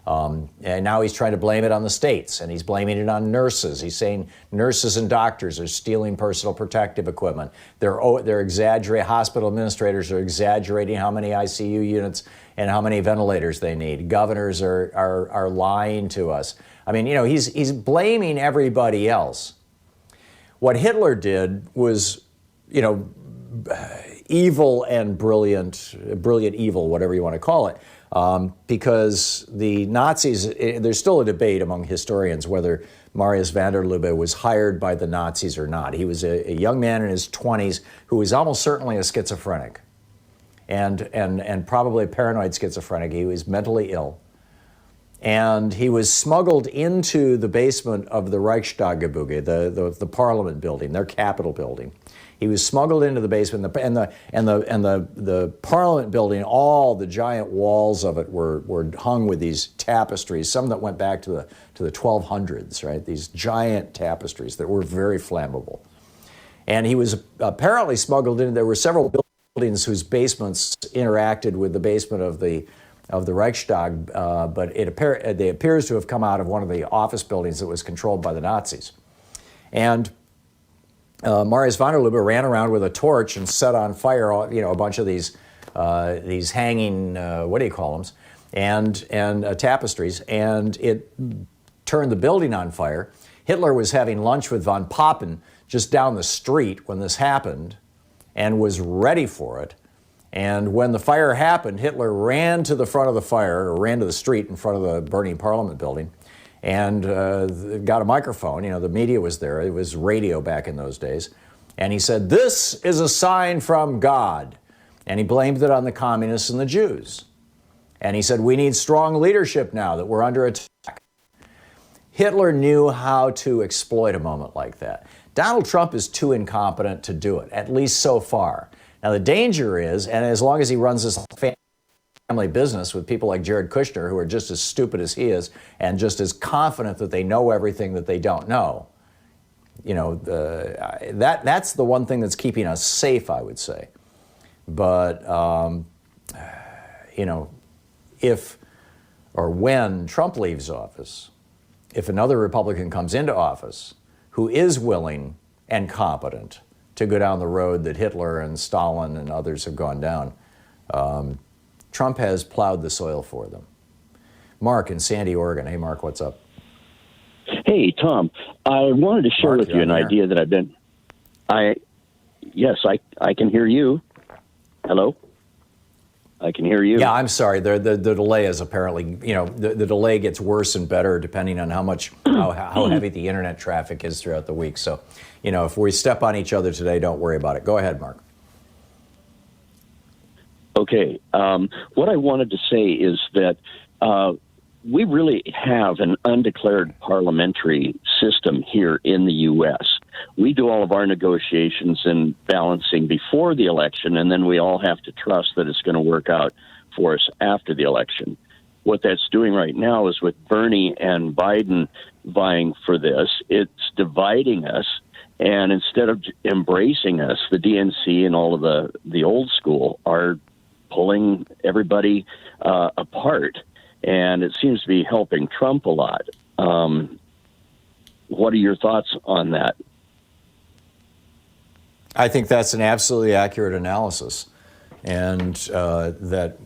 And now he's trying to blame it on the states, and he's blaming it on nurses. He's saying nurses and doctors are stealing personal protective equipment. They're exaggerating. Hospital administrators are exaggerating how many ICU units and how many ventilators they need. Governors are lying to us. I mean, he's blaming everybody else. What Hitler did was, evil and brilliant evil, whatever you want to call it. Because the Nazis, there's still a debate among historians whether Marius van der Lubbe was hired by the Nazis or not. He was a young man in his 20s who was almost certainly a schizophrenic. and probably paranoid schizophrenic. He was mentally ill. And he was smuggled into the basement of the Reichstaggebäude, the Parliament building, their Capitol building. He was smuggled into the basement, and the Parliament building. All the giant walls of it were hung with these tapestries, some that went back to the 1200s, right? These giant tapestries that were very flammable. And he was apparently smuggled in. There were several buildings whose basements interacted with the basement of the Reichstag, but they appears to have come out of one of the office buildings that was controlled by the Nazis. And Marius von der Lubbe ran around with a torch and set on fire, a bunch of these hanging, what do you call them, and tapestries, and it turned the building on fire. Hitler was having lunch with von Papen just down the street when this happened, and was ready for it. And when the fire happened, Hitler ran to the front of the fire, or ran to the street in front of the burning Parliament building, and got a microphone. The media was there. It was radio back in those days. And he said, "This is a sign from God." And he blamed it on the communists and the Jews. And he said, "We need strong leadership now that we're under attack." Hitler knew how to exploit a moment like that. Donald Trump is too incompetent to do it, at least so far. Now, the danger is, and as long as he runs this family business with people like Jared Kushner, who are just as stupid as he is, and just as confident that they know everything that they don't know, that's the one thing that's keeping us safe, I would say. But, if or when Trump leaves office, if another Republican comes into office who is willing and competent to go down the road that Hitler and Stalin and others have gone down, Trump has plowed the soil for them. Mark in Sandy, Oregon. Hey, Mark, what's up? Hey, Tom. I wanted to share with you an idea that I've been... Yes, I can hear you. Hello? I can hear you. Yeah, I'm sorry. The delay is apparently, the delay gets worse and better depending on how heavy the internet traffic is throughout the week. So, if we step on each other today, don't worry about it. Go ahead, Mark. Okay. What I wanted to say is that we really have an undeclared parliamentary system here in the U.S. We do all of our negotiations and balancing before the election, and then we all have to trust that it's going to work out for us after the election. What that's doing right now is with Bernie and Biden vying for this, it's dividing us. And instead of embracing us, the DNC and all of the old school are pulling everybody apart. And it seems to be helping Trump a lot. What are your thoughts on that? I think that's an absolutely accurate analysis. And that,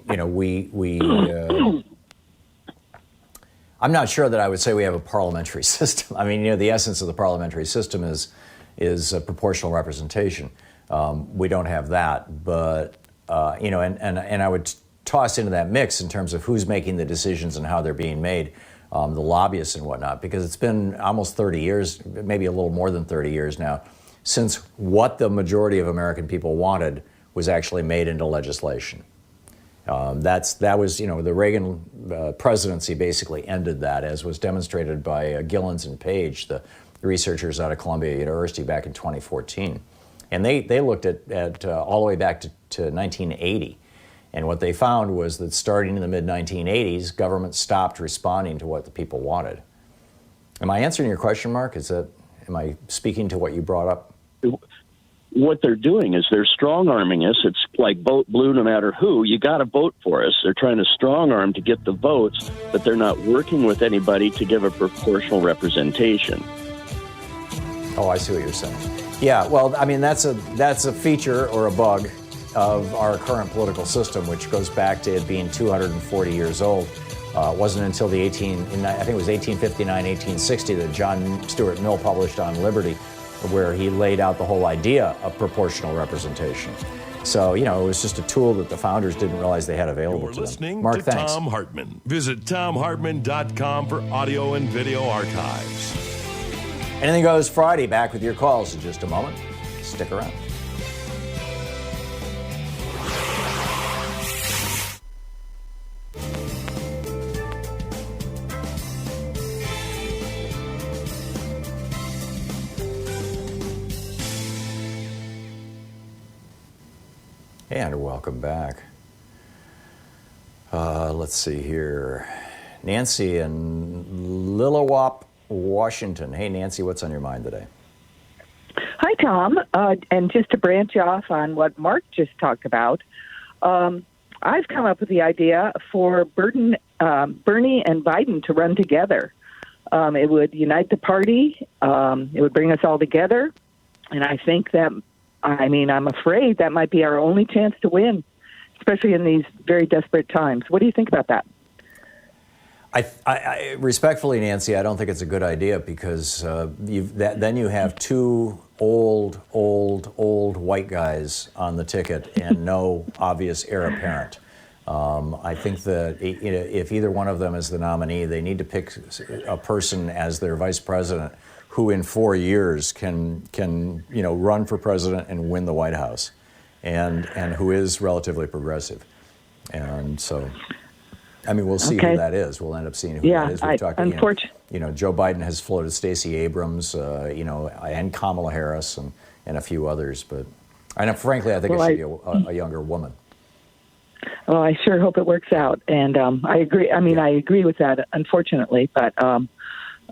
I'm not sure that I would say we have a parliamentary system. I mean, the essence of the parliamentary system is proportional representation. We don't have that, but and I would toss into that mix in terms of who's making the decisions and how they're being made, the lobbyists and whatnot, because it's been almost 30 years, maybe a little more than 30 years now, since what the majority of American people wanted was actually made into legislation. That was, the Reagan presidency basically ended that, as was demonstrated by Gillens and Page, the researchers out of Columbia University back in 2014. And they looked at all the way back to 1980. And what they found was that starting in the mid-1980s, government stopped responding to what the people wanted. Am I answering your question, Mark? Am I speaking to what you brought up? What they're doing is they're strong-arming us. It's like vote blue no matter who. You got to vote for us. They're trying to strong-arm to get the votes, but they're not working with anybody to give a proportional representation. Oh, I see what you're saying. Yeah, well, I mean, that's a feature or a bug of our current political system, which goes back to it being 240 years old. It wasn't until I think it was 1859, 1860 that John Stuart Mill published On Liberty, where he laid out the whole idea of proportional representation. So, it was just a tool that the founders didn't realize they had available to them. You're listening Mark, to thanks. Thom Hartmann. Visit ThomHartmann.com for audio and video archives. Anything Goes Friday, back with your calls in just a moment. Stick around. And welcome back. Let's see here. Nancy in Lillowop, Washington. Hey, Nancy, what's on your mind today? Hi, Tom. And just to branch off on what Mark just talked about, I've come up with the idea for Bernie and Biden to run together. It would unite the party. It would bring us all together. And I think that, I'm afraid that might be our only chance to win, especially in these very desperate times. What do you think about that? I respectfully, Nancy, I don't think it's a good idea because then you have two old white guys on the ticket and no obvious heir apparent. I think that if either one of them is the nominee, they need to pick a person as their vice president who in 4 years can run for president and win the White House, and who is relatively progressive. And so, we'll see who that is. We'll end up seeing who that is. We've talked, Joe Biden has floated Stacey Abrams, and Kamala Harris, and a few others. But frankly, I think it should be a younger woman. Well, I sure hope it works out, and I agree. I agree with that, unfortunately, but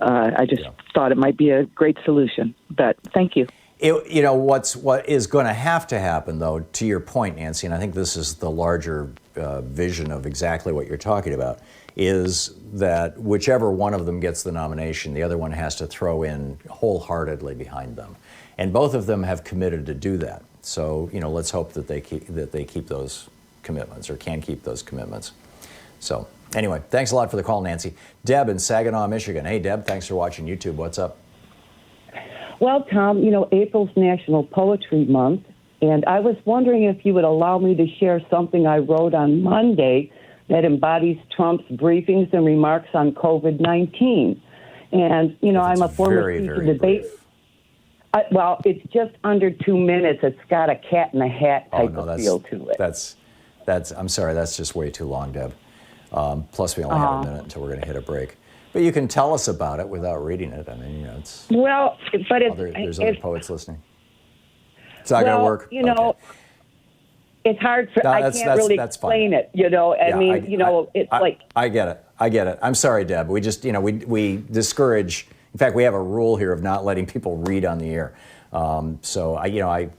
I just thought it might be a great solution. But thank you. What is going to have to happen, though, to your point, Nancy, and I think this is the larger vision of exactly what you're talking about, is that whichever one of them gets the nomination, the other one has to throw in wholeheartedly behind them, and both of them have committed to do that. So, let's hope that they keep those commitments, or can keep those commitments. So, anyway, thanks a lot for the call, Nancy. Deb in Saginaw, Michigan. Hey, Deb, thanks for watching YouTube. What's up? Well, Tom, April's National Poetry Month, and I was wondering if you would allow me to share something I wrote on Monday that embodies Trump's briefings and remarks on COVID-19. And, I'm a former speech and debate. Well, it's just under 2 minutes. It's got a cat in the hat type of feel to it. I'm sorry, that's just way too long, Deb. Plus, we only have a minute until we're going to hit a break. But you can tell us about it without reading it. It's there's other poets listening. It's not going to work. Okay. It's hard for I can't really explain it. It's like I get it. I'm sorry, Deb. We just we discourage. In fact, we have a rule here of not letting people read on the air. So I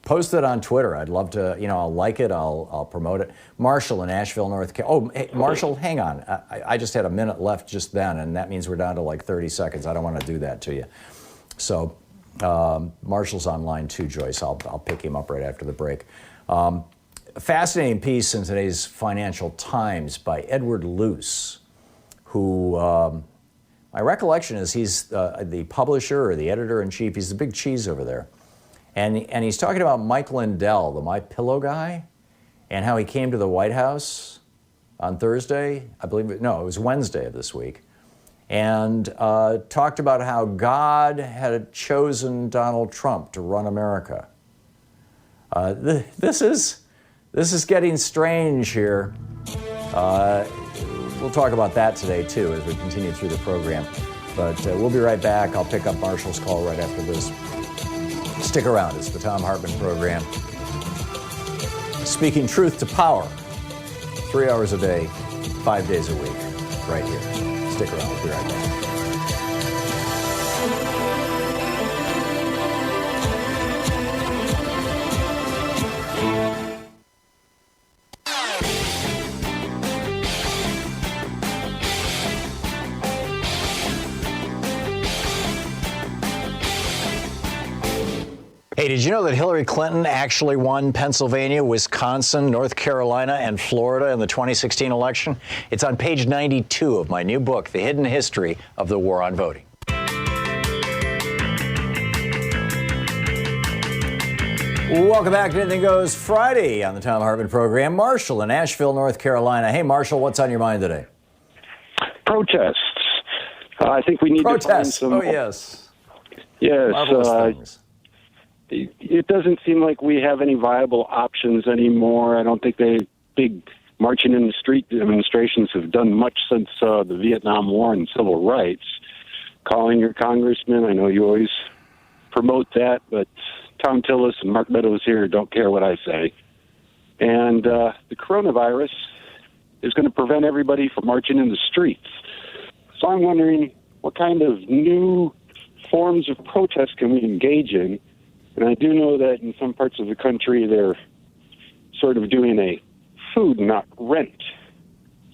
post it on Twitter. I'd love to, I'll like it, I'll promote it. Marshall in Asheville, North Carolina. Oh, hey, Marshall, hang on. I just had a minute left just then, and that means we're down to like 30 seconds. I don't want to do that to you. So Marshall's on line too, Joyce. I'll pick him up right after the break. A fascinating piece in today's Financial Times by Edward Luce, who my recollection is he's the publisher or the editor-in-chief. He's the big cheese over there. And he's talking about Mike Lindell, the MyPillow guy, and how he came to the White House on Thursday, it was Wednesday of this week, and talked about how God had chosen Donald Trump to run America. This is getting strange here. We'll talk about that today, too, as we continue through the program. But we'll be right back. I'll pick up Marshall's call right after this. Stick around. It's the Thom Hartmann Program. Speaking truth to power. 3 hours a day, 5 days a week, right here. Stick around. We'll be right back. Hey, did you know that Hillary Clinton actually won Pennsylvania, Wisconsin, North Carolina, and Florida in the 2016 election? It's on page 92 of my new book, The Hidden History of the War on Voting. Welcome back to Anything Goes Friday on the Thom Hartmann Program. Marshall in Asheville, North Carolina. Hey, Marshall, what's on your mind today? Protests. I think we need to find some... Oh, yes. Yes. Marvelous things. It doesn't seem like we have any viable options anymore. I don't think big marching in the street demonstrations have done much since the Vietnam War and civil rights. Calling your congressman, I know you always promote that, but Tom Tillis and Mark Meadows here don't care what I say. and the coronavirus is going to prevent everybody from marching in the streets. So I'm wondering what kind of new forms of protest can we engage in? And I do know that in some parts of the country they're sort of doing a food, not rent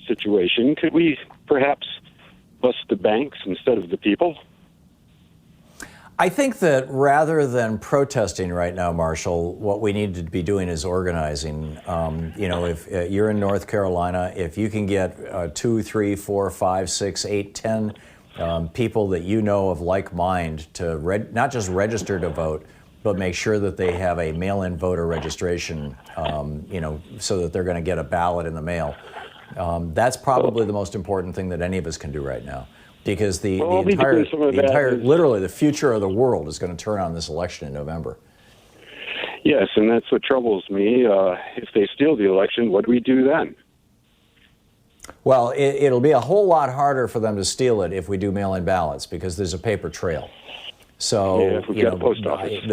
situation. Could we perhaps bust the banks instead of the people? I think that rather than protesting right now, Marshall, what we need to be doing is organizing. If you're in North Carolina, if you can get 2, 3, 4, 5, 6, 8, 10 people that you know of like mind to not just register to vote, but make sure that they have a mail-in voter registration, so that they're going to get a ballot in the mail. That's probably the most important thing that any of us can do right now. Because the future of the world is going to turn on this election in November. Yes, and that's what troubles me. If they steal the election, what do we do then? Well, it'll be a whole lot harder for them to steal it if we do mail-in ballots, because there's a paper trail. So, if we get a post office.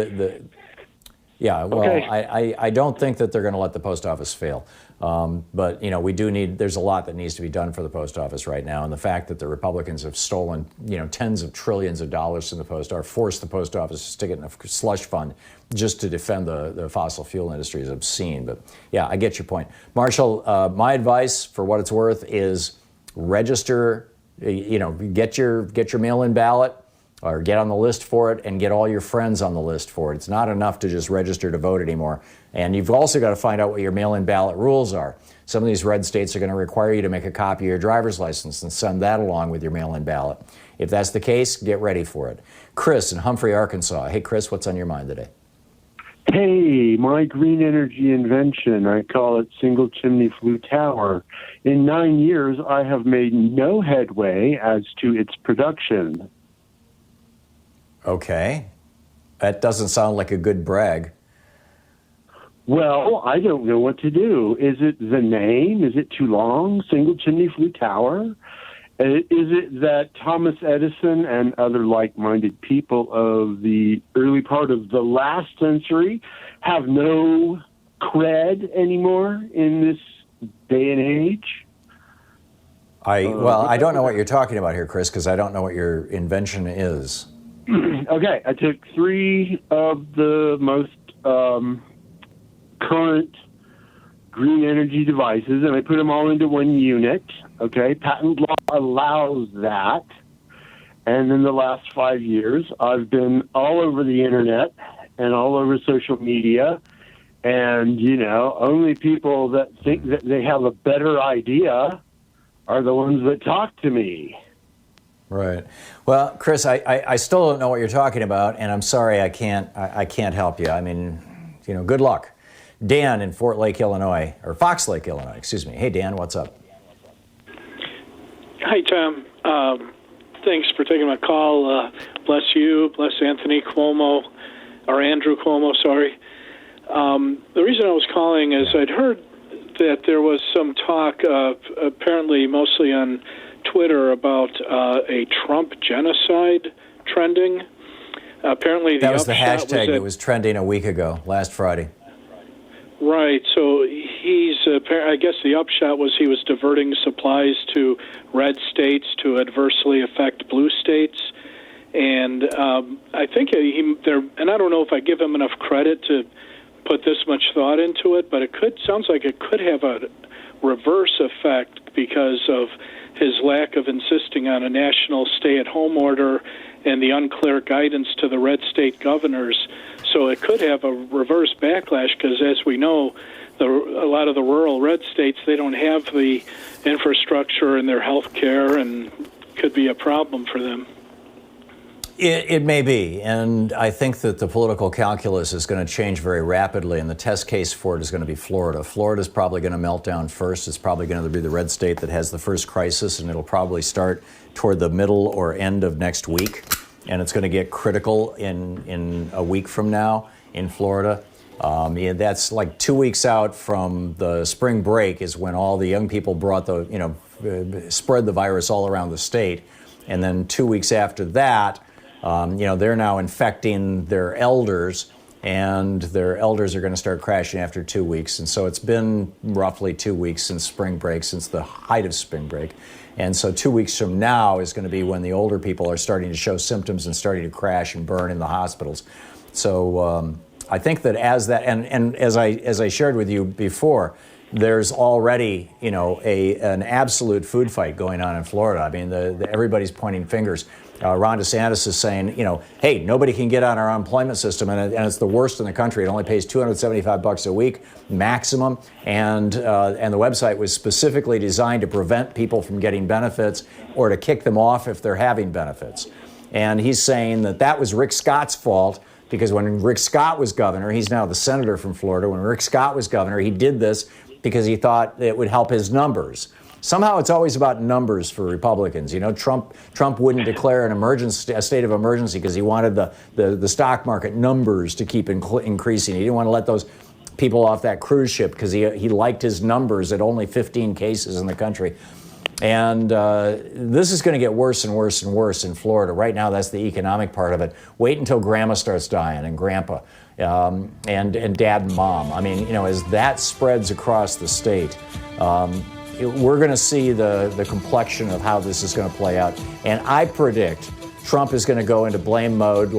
Okay. I don't think that they're going to let the post office fail. But there's a lot that needs to be done for the post office right now. And the fact that the Republicans have stolen, tens of trillions of dollars from the post office, forced the post office to stick it in a slush fund just to defend the fossil fuel industry is obscene. But yeah, I get your point. Marshall, my advice for what it's worth is register, get your mail-in ballot, or get on the list for it and get all your friends on the list for it. It's not enough to just register to vote anymore. And you've also got to find out what your mail-in ballot rules are. Some of these red states are going to require you to make a copy of your driver's license and send that along with your mail-in ballot. If that's the case, get ready for it. Chris in Humphrey, Arkansas. Hey, Chris, what's on your mind today? Hey, my green energy invention, I call it single chimney flue tower. In 9 years, I have made no headway as to its production. Okay. That doesn't sound like a good brag. Well, I don't know what to do. Is it the name? Is it too long? Single chimney flue tower? Is it that Thomas Edison and other like-minded people of the early part of the last century have no cred anymore in this day and age? I don't know what you're talking about here, Chris, because I don't know what your invention is. Okay, I took 3 of the most current green energy devices, and I put them all into one unit. Okay, patent law allows that. And in the last 5 years, I've been all over the internet and all over social media. And, only people that think that they have a better idea are the ones that talk to me. Right. Well, Chris, I still don't know what you're talking about, and I'm sorry I can't help you. I mean, good luck. Dan in Fox Lake, Illinois. Excuse me. Hey, Dan, what's up? Hi, Tom. Thanks for taking my call. Bless you. Bless Anthony Cuomo, or Andrew Cuomo, sorry. The reason I was calling is I'd heard that there was some talk, apparently mostly on Twitter, about a Trump genocide trending. Apparently, that was the hashtag that was trending a week ago, last Friday. Right. So he's, I guess the upshot was he was diverting supplies to red states to adversely affect blue states. And I think and I don't know if I give him enough credit to put this much thought into it, but sounds like it could have a reverse effect because of his lack of insisting on a national stay-at-home order and the unclear guidance to the red state governors. So it could have a reverse backlash because, as we know, a lot of the rural red states, they don't have the infrastructure in their health care, and could be a problem for them. It may be, and I think that the political calculus is going to change very rapidly, and the test case for it is going to be Florida. Florida's probably going to melt down first. It's probably going to be the red state that has the first crisis, and it'll probably start toward the middle or end of next week, and it's going to get critical in a week from now in Florida. That's like 2 weeks out from the spring break is when all the young people brought spread the virus all around the state, and then 2 weeks after that, they're now infecting their elders, and their elders are going to start crashing after 2 weeks. And so it's been roughly 2 weeks since spring break, since the height of spring break. And so 2 weeks from now is going to be when the older people are starting to show symptoms and starting to crash and burn in the hospitals. So I think that and as I shared with you before, there's already, an absolute food fight going on in Florida. I mean, everybody's pointing fingers. Ron DeSantis is saying, hey, nobody can get on our unemployment system, and it's the worst in the country. It only pays $275 a week maximum, and the website was specifically designed to prevent people from getting benefits or to kick them off if they're having benefits. And he's saying that was Rick Scott's fault, because when Rick Scott was governor, he's now the senator from Florida, when Rick Scott was governor, he did this because he thought it would help his numbers. Somehow it's always about numbers for Republicans. Trump wouldn't declare a state of emergency because he wanted the stock market numbers to keep increasing. He didn't want to let those people off that cruise ship because he liked his numbers at only 15 cases in the country. And this is going to get worse and worse and worse in Florida. Right now, that's the economic part of it. Wait until grandma starts dying and grandpa and dad and mom. I mean, as that spreads across the state, we're going to see the complexion of how this is going to play out. And I predict Trump is going to go into blame mode,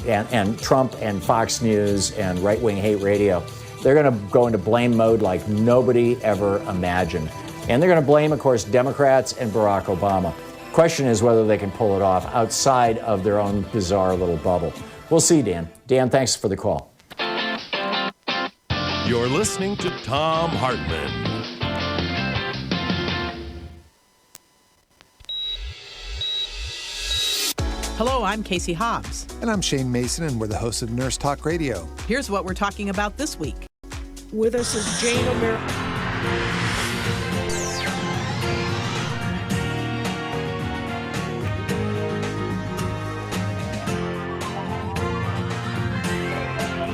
and Trump and Fox News and right-wing hate radio, they're going to go into blame mode like nobody ever imagined. And they're going to blame, of course, Democrats and Barack Obama. Question is whether they can pull it off outside of their own bizarre little bubble. We'll see, Dan. Dan, thanks for the call. You're listening to Thom Hartmann. Hello, I'm Casey Hobbs. And I'm Shane Mason, and we're the hosts of Nurse Talk Radio. Here's what we're talking about this week. With us is Jane O'Meara.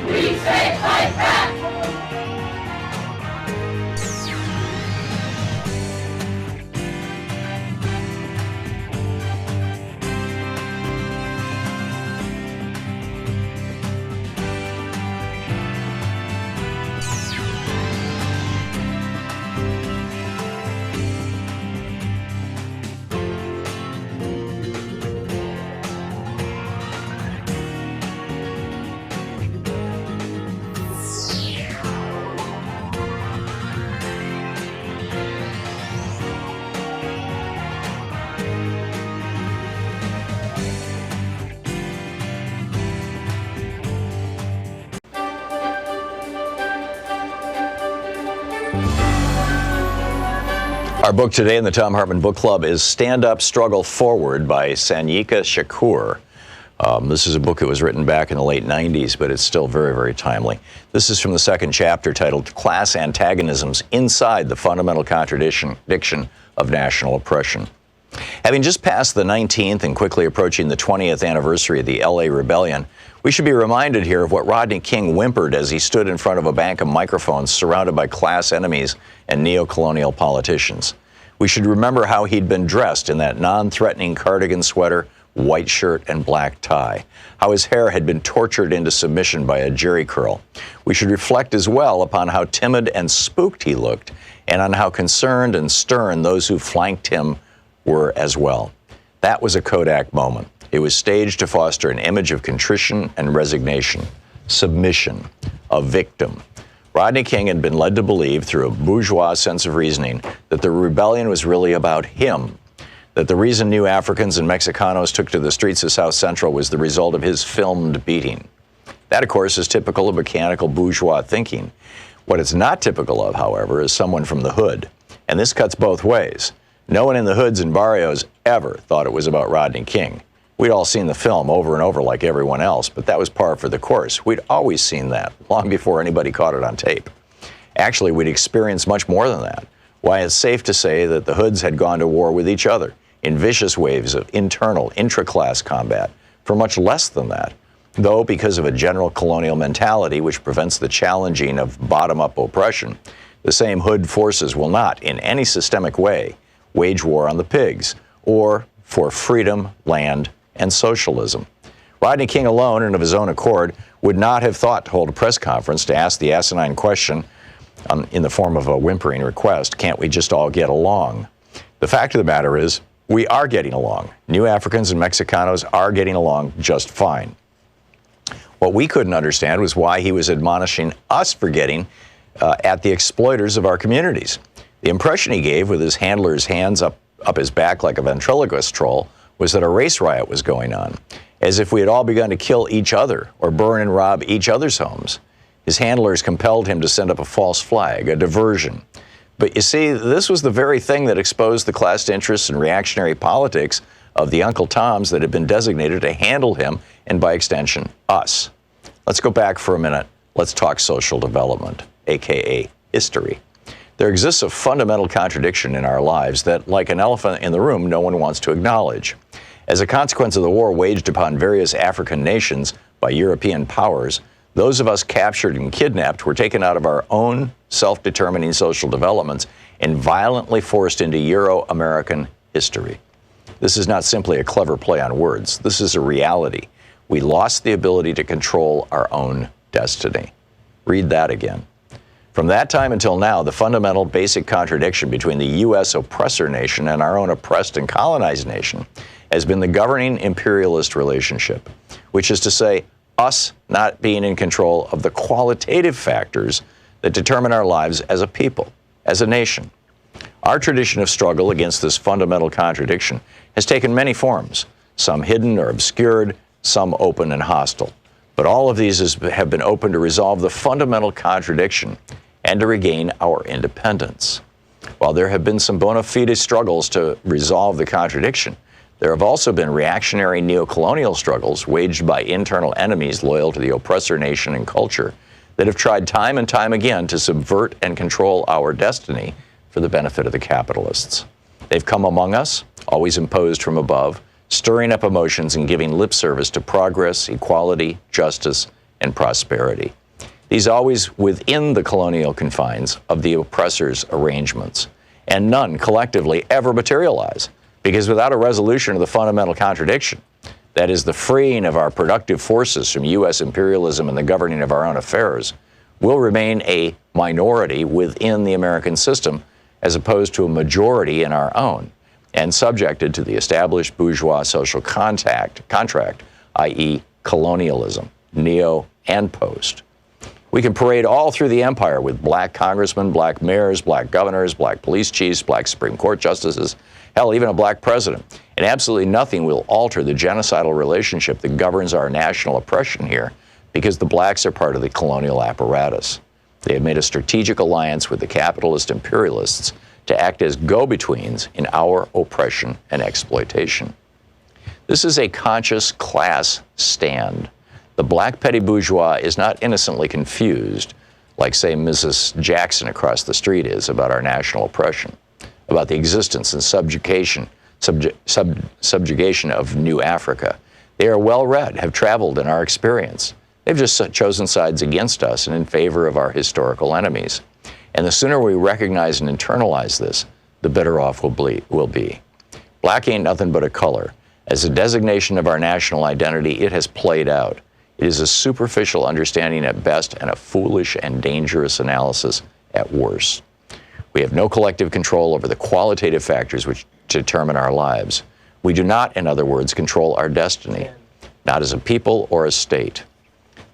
We say fight back! Our book today in the Thom Hartmann Book Club is Stand Up, Struggle Forward by Sanyika Shakur. This is a book that was written back in the late 90s, but it's still very, very timely. This is from the second chapter titled Class Antagonisms Inside the Fundamental Contradiction of National Oppression. Having just passed the 19th and quickly approaching the 20th anniversary of the LA Rebellion, we should be reminded here of what Rodney King whimpered as he stood in front of a bank of microphones surrounded by class enemies and neo-colonial politicians. We should remember how he'd been dressed in that non-threatening cardigan sweater, white shirt, and black tie, how his hair had been tortured into submission by a jerry curl. We should reflect as well upon how timid and spooked he looked, and on how concerned and stern those who flanked him were as well. That was a Kodak moment. It was staged to foster an image of contrition and resignation, submission, a victim. Rodney King had been led to believe, through a bourgeois sense of reasoning, that the rebellion was really about him, that the reason new Africans and Mexicanos took to the streets of South Central was the result of his filmed beating. That, of course, is typical of mechanical bourgeois thinking. What it's not typical of, however, is someone from the hood. And this cuts both ways. No one in the hoods and barrios ever thought it was about Rodney King. We'd all seen the film over and over like everyone else, but that was par for the course. We'd always seen that, long before anybody caught it on tape. Actually, we'd experienced much more than that. Why, it's safe to say that the hoods had gone to war with each other in vicious waves of internal, intra-class combat for much less than that, though because of a general colonial mentality which prevents the challenging of bottom-up oppression, the same hood forces will not, in any systemic way, wage war on the pigs, or for freedom, land, and socialism. Rodney King alone and of his own accord would not have thought to hold a press conference to ask the asinine question in the form of a whimpering request, can't we just all get along? The fact of the matter is, we are getting along. New Africans and Mexicanos are getting along just fine. What we couldn't understand was why he was admonishing us for getting at the exploiters of our communities. The impression he gave with his handler's hands up his back like a ventriloquist troll was that a race riot was going on, as if we had all begun to kill each other or burn and rob each other's homes. His handlers compelled him to send up a false flag, a diversion. But you see, this was the very thing that exposed the class interests and reactionary politics of the Uncle Toms that had been designated to handle him, and by extension, us. Let's go back for a minute. Let's talk social development, aka history. There exists a fundamental contradiction in our lives that, like an elephant in the room, no one wants to acknowledge. As a consequence of the war waged upon various African nations by European powers, those of us captured and kidnapped were taken out of our own self-determining social developments and violently forced into Euro-American history. This is not simply a clever play on words. This is a reality. We lost the ability to control our own destiny. Read that again. From that time until now, the fundamental basic contradiction between the U.S. oppressor nation and our own oppressed and colonized nation has been the governing imperialist relationship, which is to say, us not being in control of the qualitative factors that determine our lives as a people, as a nation. Our tradition of struggle against this fundamental contradiction has taken many forms, some hidden or obscured, some open and hostile. But all of these have been open to resolve the fundamental contradiction and to regain our independence. While there have been some bona fide struggles to resolve the contradiction, there have also been reactionary neocolonial struggles waged by internal enemies loyal to the oppressor nation and culture that have tried time and time again to subvert and control our destiny for the benefit of the capitalists. They've come among us, always imposed from above, stirring up emotions and giving lip service to progress, equality, justice, and prosperity. These always within the colonial confines of the oppressor's arrangements, and none collectively ever materialize. Because without a resolution of the fundamental contradiction, that is the freeing of our productive forces from U.S. imperialism and the governing of our own affairs, we'll remain a minority within the American system as opposed to a majority in our own, and subjected to the established bourgeois social contract, i.e. colonialism, neo and post. We can parade all through the empire with black congressmen, black mayors, black governors, black police chiefs, black Supreme Court justices, hell, even a black president. And absolutely nothing will alter the genocidal relationship that governs our national oppression here, because the blacks are part of the colonial apparatus. They have made a strategic alliance with the capitalist imperialists to act as go-betweens in our oppression and exploitation. This is a conscious class stand. The black petty bourgeois is not innocently confused, like, say, Mrs. Jackson across the street is, about our national oppression, about the existence and subjugation of New Africa. They are well-read, have traveled in our experience. They've just chosen sides against us and in favor of our historical enemies. And the sooner we recognize and internalize this, the better off we'll be. Black ain't nothing but a color. As a designation of our national identity, it has played out. It is a superficial understanding at best and a foolish and dangerous analysis at worst. We have no collective control over the qualitative factors which determine our lives. We do not, in other words, control our destiny, not as a people or a state.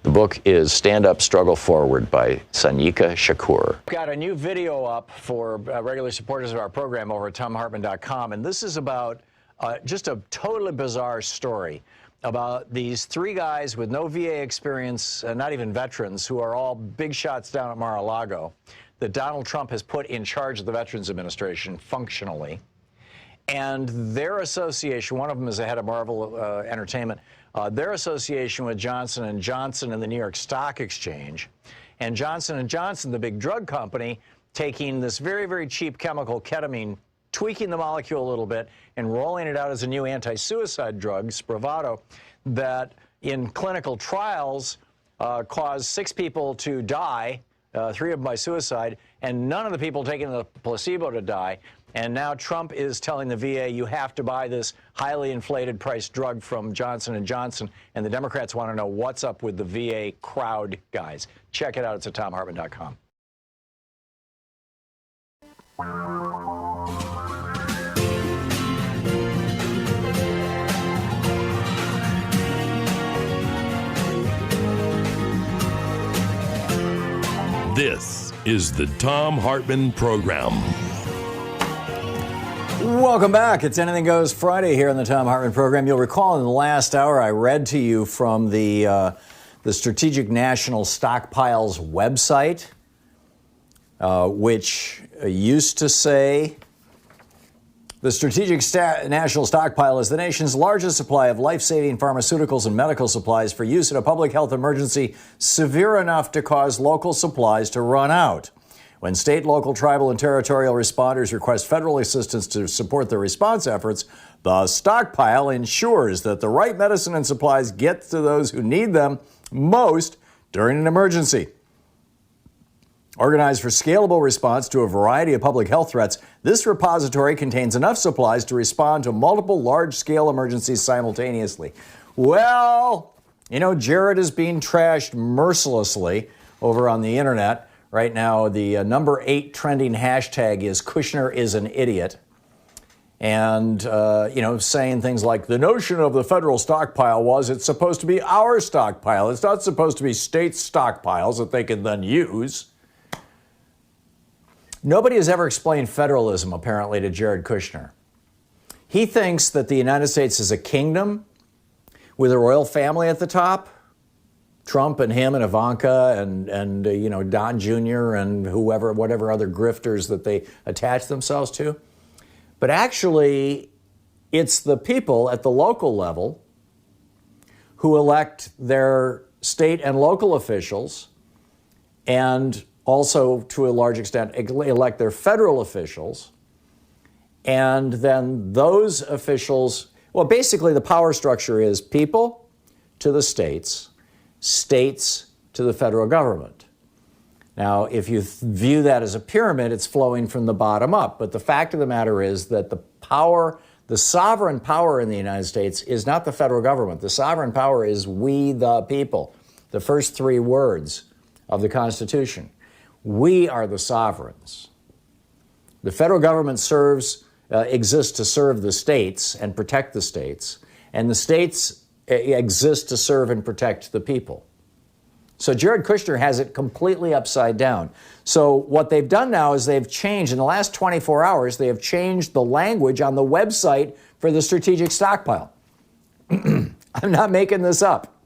The book is Stand Up, Struggle Forward by Sanyika Shakur. We've got a new video up for regular supporters of our program over at ThomHartmann.com, and this is about just a totally bizarre story about these three guys with no VA experience, not even veterans, who are all big shots down at Mar-a-Lago, that Donald Trump has put in charge of the Veterans Administration functionally. And their association, one of them is the head of Marvel Entertainment, their association with Johnson & Johnson and the New York Stock Exchange, and Johnson & Johnson, the big drug company, taking this very, very cheap chemical, ketamine, tweaking the molecule a little bit and rolling it out as a new anti-suicide drug, Spravato, that in clinical trials caused 6 people to die, 3 of them by suicide, and none of the people taking the placebo to die. And now Trump is telling the VA, you have to buy this highly inflated price drug from Johnson & Johnson. And the Democrats want to know what's up with the VA crowd guys. Check it out. It's at ThomHartmann.com. This is the Thom Hartmann Program. Welcome back. It's Anything Goes Friday here on the Thom Hartmann Program. You'll recall in the last hour I read to you from the Strategic National Stockpiles website, which used to say, the Strategic National Stockpile is the nation's largest supply of life-saving pharmaceuticals and medical supplies for use in a public health emergency severe enough to cause local supplies to run out. When state, local, tribal, and territorial responders request federal assistance to support their response efforts, the stockpile ensures that the right medicine and supplies get to those who need them most during an emergency. Organized for scalable response to a variety of public health threats, this repository contains enough supplies to respond to multiple large-scale emergencies simultaneously. Well, you know, Jared is being trashed mercilessly over on the internet. Right now, the number 8 trending hashtag is Kushner is an idiot. And, saying things like, the notion of the federal stockpile was it's supposed to be our stockpile. It's not supposed to be state stockpiles that they can then use. Nobody has ever explained federalism, apparently, to Jared Kushner. He thinks that the United States is a kingdom with a royal family at the top. Trump and him and Ivanka and Don Jr. and whatever other grifters that they attach themselves to. But actually, it's the people at the local level who elect their state and local officials and also, to a large extent, elect their federal officials. And then those officials, well, basically the power structure is people to the states, states to the federal government. Now, if you view that as a pyramid, it's flowing from the bottom up. But the fact of the matter is that the sovereign power in the United States is not the federal government. The sovereign power is we the people, the first 3 words of the Constitution. We are the sovereigns. The federal government exists to serve the states and protect the states, and the states exist to serve and protect the people. So Jared Kushner has it completely upside down. So what they've done now is they've changed, in the last 24 hours, they have changed the language on the website for the strategic stockpile. I'm not making this up.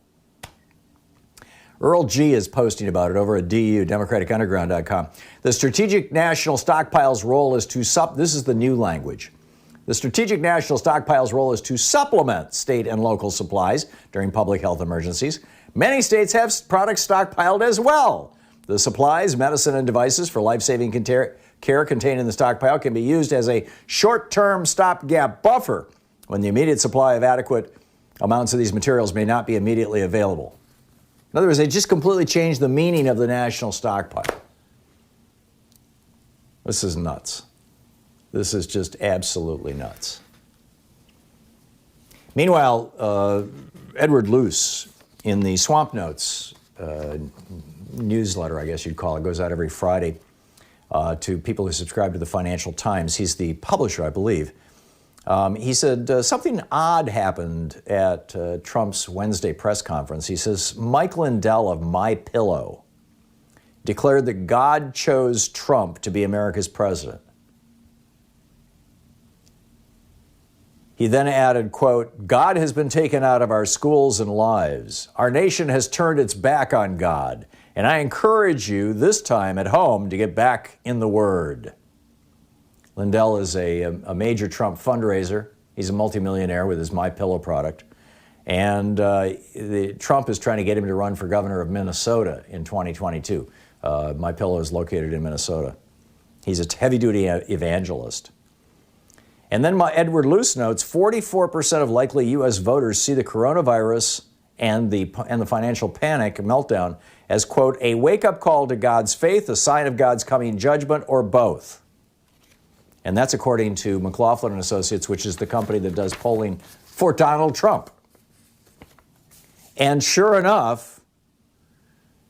Earl G. is posting about it over at DU, DemocraticUnderground.com. The Strategic National Stockpile's role is to this is the new language. The Strategic National Stockpile's role is to supplement state and local supplies during public health emergencies. Many states have products stockpiled as well. The supplies, medicine, and devices for life-saving care contained in the stockpile can be used as a short-term stopgap buffer when the immediate supply of adequate amounts of these materials may not be immediately available. In other words, they just completely changed the meaning of the national stockpile. This is nuts. This is just absolutely nuts. Meanwhile, Edward Luce, in the Swamp Notes newsletter, I guess you'd call it, goes out every Friday to people who subscribe to the Financial Times. He's the publisher, I believe. He said something odd happened at Trump's Wednesday press conference. He says Mike Lindell of MyPillow declared that God chose Trump to be America's president. He then added, quote, God has been taken out of our schools and lives. Our nation has turned its back on God. And I encourage you this time at home to get back in the Word. Lindell is a major Trump fundraiser. He's a multimillionaire with his MyPillow product. And Trump is trying to get him to run for governor of Minnesota in 2022. MyPillow is located in Minnesota. He's a heavy-duty evangelist. And then Edward Luce notes, 44% of likely U.S. voters see the coronavirus and the financial panic meltdown as, quote, a wake-up call to God's faith, a sign of God's coming judgment, or both. And that's according to McLaughlin & Associates, which is the company that does polling for Donald Trump. And sure enough,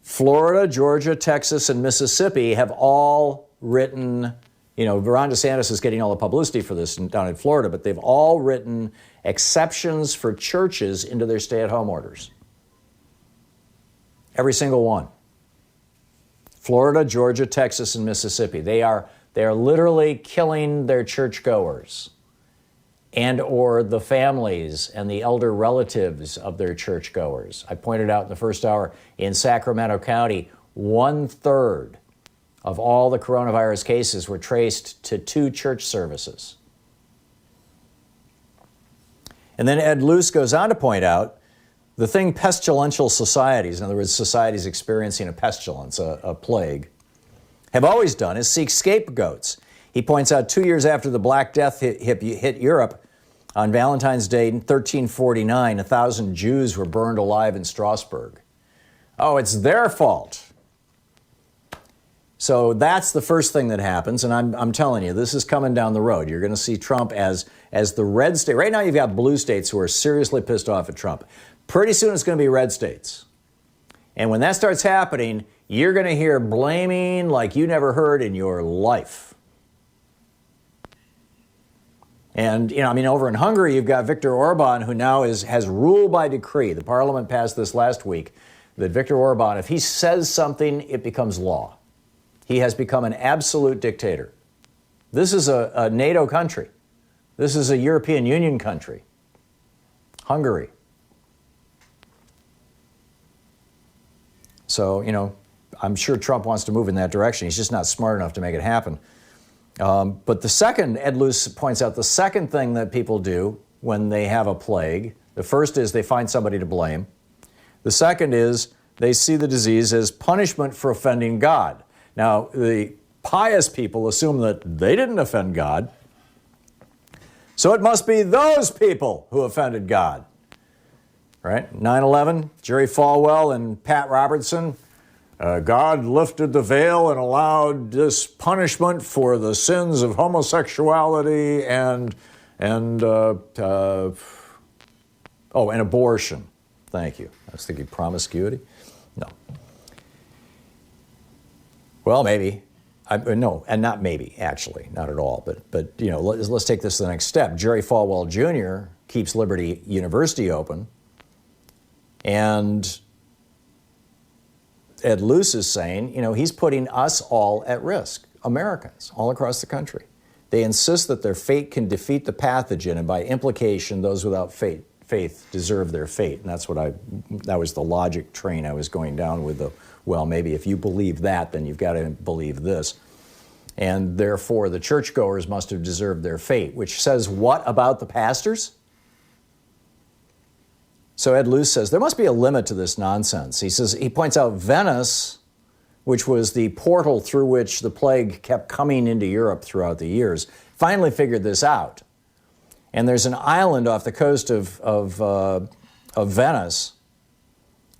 Florida, Georgia, Texas, and Mississippi have all written, Ron DeSantis is getting all the publicity for this down in Florida, but they've all written exceptions for churches into their stay-at-home orders. Every single one. Florida, Georgia, Texas, and Mississippi. They are literally killing their churchgoers and or the families and the elder relatives of their churchgoers. I pointed out in the first hour, in Sacramento County, 1/3 of all the coronavirus cases were traced to 2 church services. And then Ed Luce goes on to point out the thing pestilential societies, in other words, societies experiencing a pestilence, a plague, have always done is seek scapegoats. He points out 2 years after the Black Death hit Europe, on Valentine's Day in 1349, 1,000 Jews were burned alive in Strasbourg. Oh, it's their fault. So that's the first thing that happens, and I'm telling you, this is coming down the road. You're going to see Trump as the red state. Right now you've got blue states who are seriously pissed off at Trump. Pretty soon it's going to be red states. And when that starts happening, you're going to hear blaming like you never heard in your life. And, over in Hungary, you've got Viktor Orban, who now has rule by decree. The parliament passed this last week, that Viktor Orban, if he says something, it becomes law. He has become an absolute dictator. This is a NATO country. This is a European Union country. Hungary. So, I'm sure Trump wants to move in that direction. He's just not smart enough to make it happen. But the second, Ed Luce points out, the second thing that people do when they have a plague, the first is they find somebody to blame. The second is they see the disease as punishment for offending God. Now, the pious people assume that they didn't offend God, so it must be those people who offended God. Right? 9/11, Jerry Falwell and Pat Robertson. God lifted the veil and allowed this punishment for the sins of homosexuality and abortion. Thank you. I was thinking promiscuity. No. Well, maybe. No, and not maybe, actually, not at all. But let's take this to the next step. Jerry Falwell Jr. keeps Liberty University open, and Ed Luce is saying, he's putting us all at risk, Americans, all across the country. They insist that their fate can defeat the pathogen, and by implication, those without faith deserve their fate. And that was the logic train I was going down with well, maybe if you believe that, then you've got to believe this. And therefore, the churchgoers must have deserved their fate, which says what about the pastors? So Ed Luce says there must be a limit to this nonsense. He points out Venice, which was the portal through which the plague kept coming into Europe throughout the years, finally figured this out. And there's an island off the coast of Venice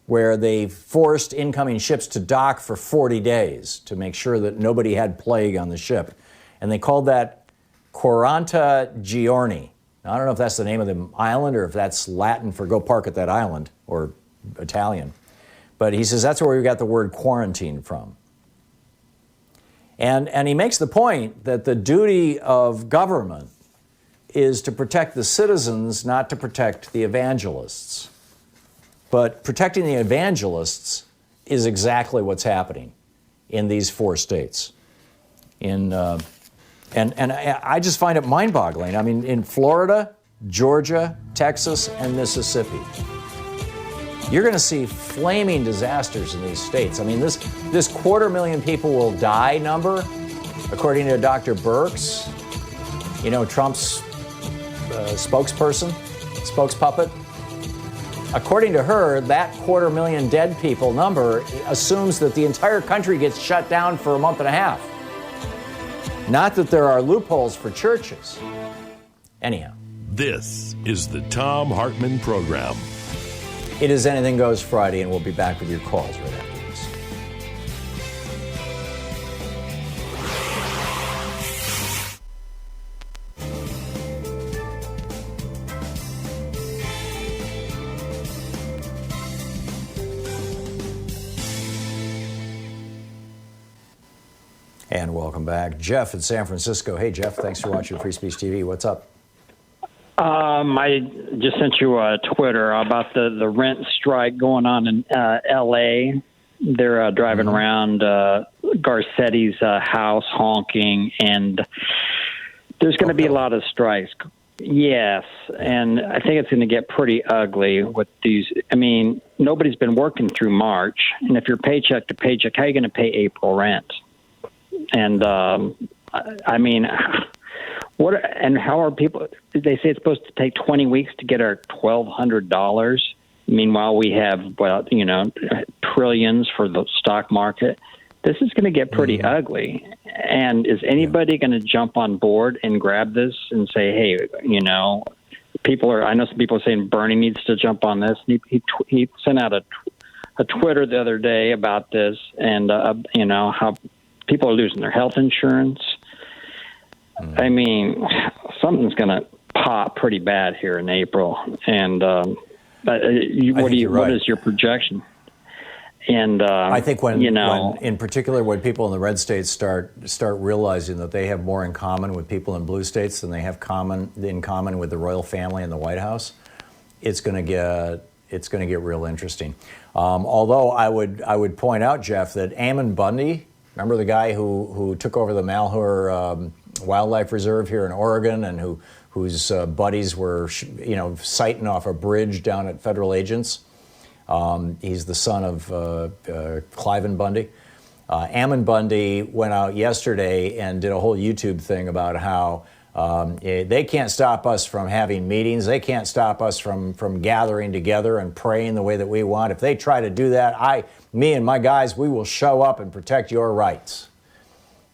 where they forced incoming ships to dock for 40 days to make sure that nobody had plague on the ship. And they called that 40 Giorni. Now, I don't know if that's the name of the island or if that's Latin for go park at that island, or Italian. But he says that's where we got the word quarantine from. And he makes the point that the duty of government is to protect the citizens, not to protect the evangelists. But protecting the evangelists is exactly what's happening in these 4 states. And I just find it mind-boggling. I mean, in Florida, Georgia, Texas, and Mississippi, you're going to see flaming disasters in these states. I mean, this 250,000 people will die number, according to Dr. Birx, Trump's spokespuppet. According to her, that 250,000 dead people number assumes that the entire country gets shut down for a month and a half. Not that there are loopholes for churches. Anyhow. This is the Thom Hartmann Program. It is Anything Goes Friday, and we'll be back with your calls right after this. And welcome back. Jeff in San Francisco. Hey, Jeff, thanks for watching Free Speech TV. What's up? I just sent you a Twitter about the rent strike going on in L.A. They're driving around Garcetti's house honking, and there's going to be a lot of strikes. Yes, and I think it's going to get pretty ugly with these. I mean, nobody's been working through March, and if you're paycheck to paycheck, how are you going to pay April rent? And I mean, what? And how are people? They say it's supposed to take 20 weeks to get our $1,200. Meanwhile, we have trillions for the stock market. This is going to get pretty ugly. And is anybody going to jump on board and grab this and say, hey, people are? I know some people are saying Bernie needs to jump on this. He sent out a Twitter the other day about this, and how people are losing their health insurance. I mean, something's going to pop pretty bad here in April. And what is your projection? And I think when in particular, when people in the red states start realizing that they have more in common with people in blue states than they have in common with the royal family and the White House, it's going to get real interesting. Although I would point out, Jeff, that Ammon Bundy, remember the guy who took over the Malheur Wildlife Reserve here in Oregon, and whose buddies were sighting off a bridge down at federal agents. He's the son of Cliven Bundy. Ammon Bundy went out yesterday and did a whole YouTube thing about how they can't stop us from having meetings. They can't stop us from gathering together and praying the way that we want. If they try to do that, me and my guys, we will show up and protect your rights.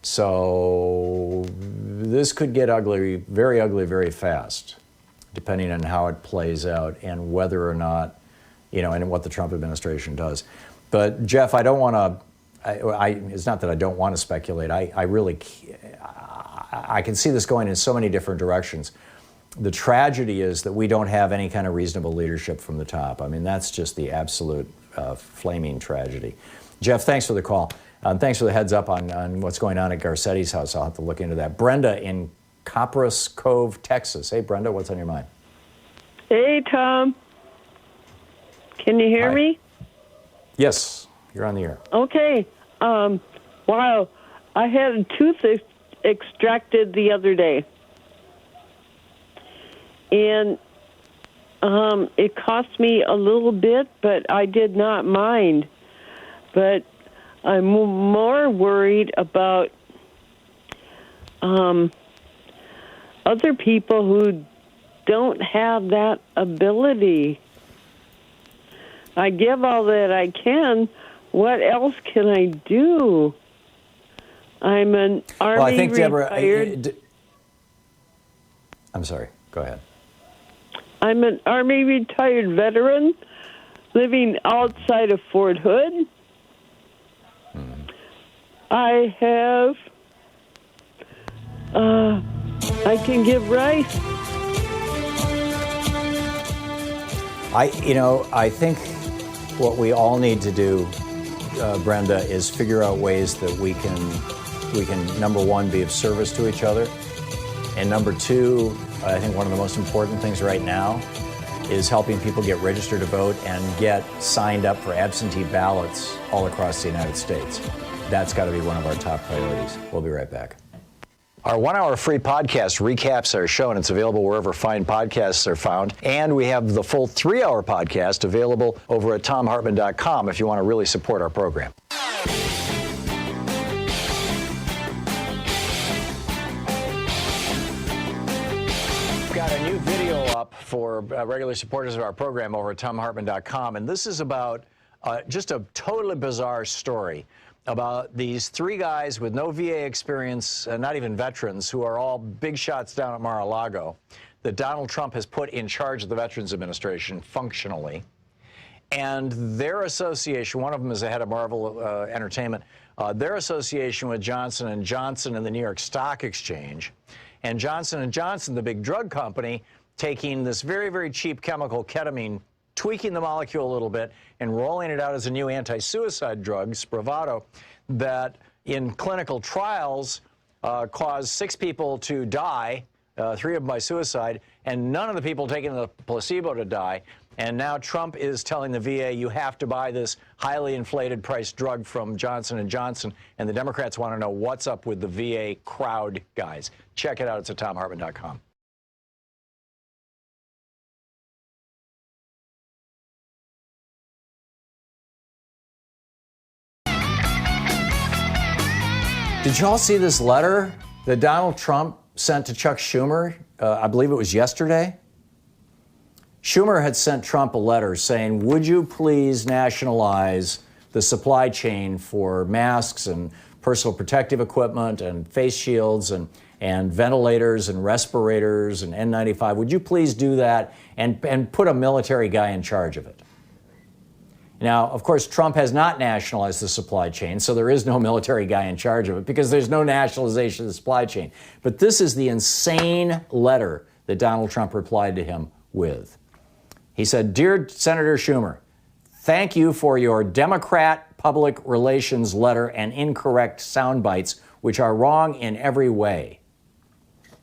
So this could get ugly, very fast, depending on how it plays out and whether or not, and what the Trump administration does. But Jeff, I don't want to, it's not that I don't want to speculate. I can see this going in so many different directions. The tragedy is that we don't have any kind of reasonable leadership from the top. I mean, that's just the absolute flaming tragedy. Jeff, thanks for the call. Thanks for the heads up on what's going on at Garcetti's house. I'll have to look into that. Brenda in Copperas Cove, Texas. Hey, Brenda, what's on your mind? Hey, Tom. Can you hear me? Yes, you're on the air. Okay. Wow. I had a tooth extracted the other day. And it cost me a little bit, but I did not mind. But I'm more worried about other people who don't have that ability. I give all that I can. What else can I do? I'm an Army retired. I'm sorry. Go ahead. I'm an Army retired veteran living outside of Fort Hood. I have, I can give rice. I think what we all need to do, Brenda, is figure out ways that we can, number one, be of service to each other. And number two, I think one of the most important things right now is helping people get registered to vote and get signed up for absentee ballots all across the United States. That's got to be one of our top priorities. We'll be right back. Our 1 hour free podcast recaps our show, and it's available wherever fine podcasts are found. And we have the full 3 hour podcast available over at thomhartmann.com if you want to really support our program. We've got a new video up for regular supporters of our program over at thomhartmann.com, and this is about just a totally bizarre story about these 3 guys with no VA experience, not even veterans, who are all big shots down at Mar-a-Lago, that Donald Trump has put in charge of the Veterans Administration functionally. And their association, one of them is the head of Marvel Entertainment, their association with Johnson & Johnson and the New York Stock Exchange, and Johnson & Johnson, the big drug company, taking this very, very cheap chemical, ketamine, tweaking the molecule a little bit, and rolling it out as a new anti-suicide drug, Spravato, that in clinical trials caused 6 people to die, 3 of them by suicide, and none of the people taking the placebo to die. And now Trump is telling the VA, you have to buy this highly inflated price drug from Johnson & Johnson, and the Democrats want to know what's up with the VA crowd guys. Check it out. It's at ThomHartmann.com. Did you all see this letter that Donald Trump sent to Chuck Schumer? I believe it was yesterday. Schumer had sent Trump a letter saying, would you please nationalize the supply chain for masks and personal protective equipment and face shields and ventilators and respirators and N95. Would you please do that and put a military guy in charge of it? Now, of course, Trump has not nationalized the supply chain, so there is no military guy in charge of it because there's no nationalization of the supply chain. But this is the insane letter that Donald Trump replied to him with. He said, Dear Senator Schumer, thank you for your Democrat public relations letter and incorrect sound bites, which are wrong in every way.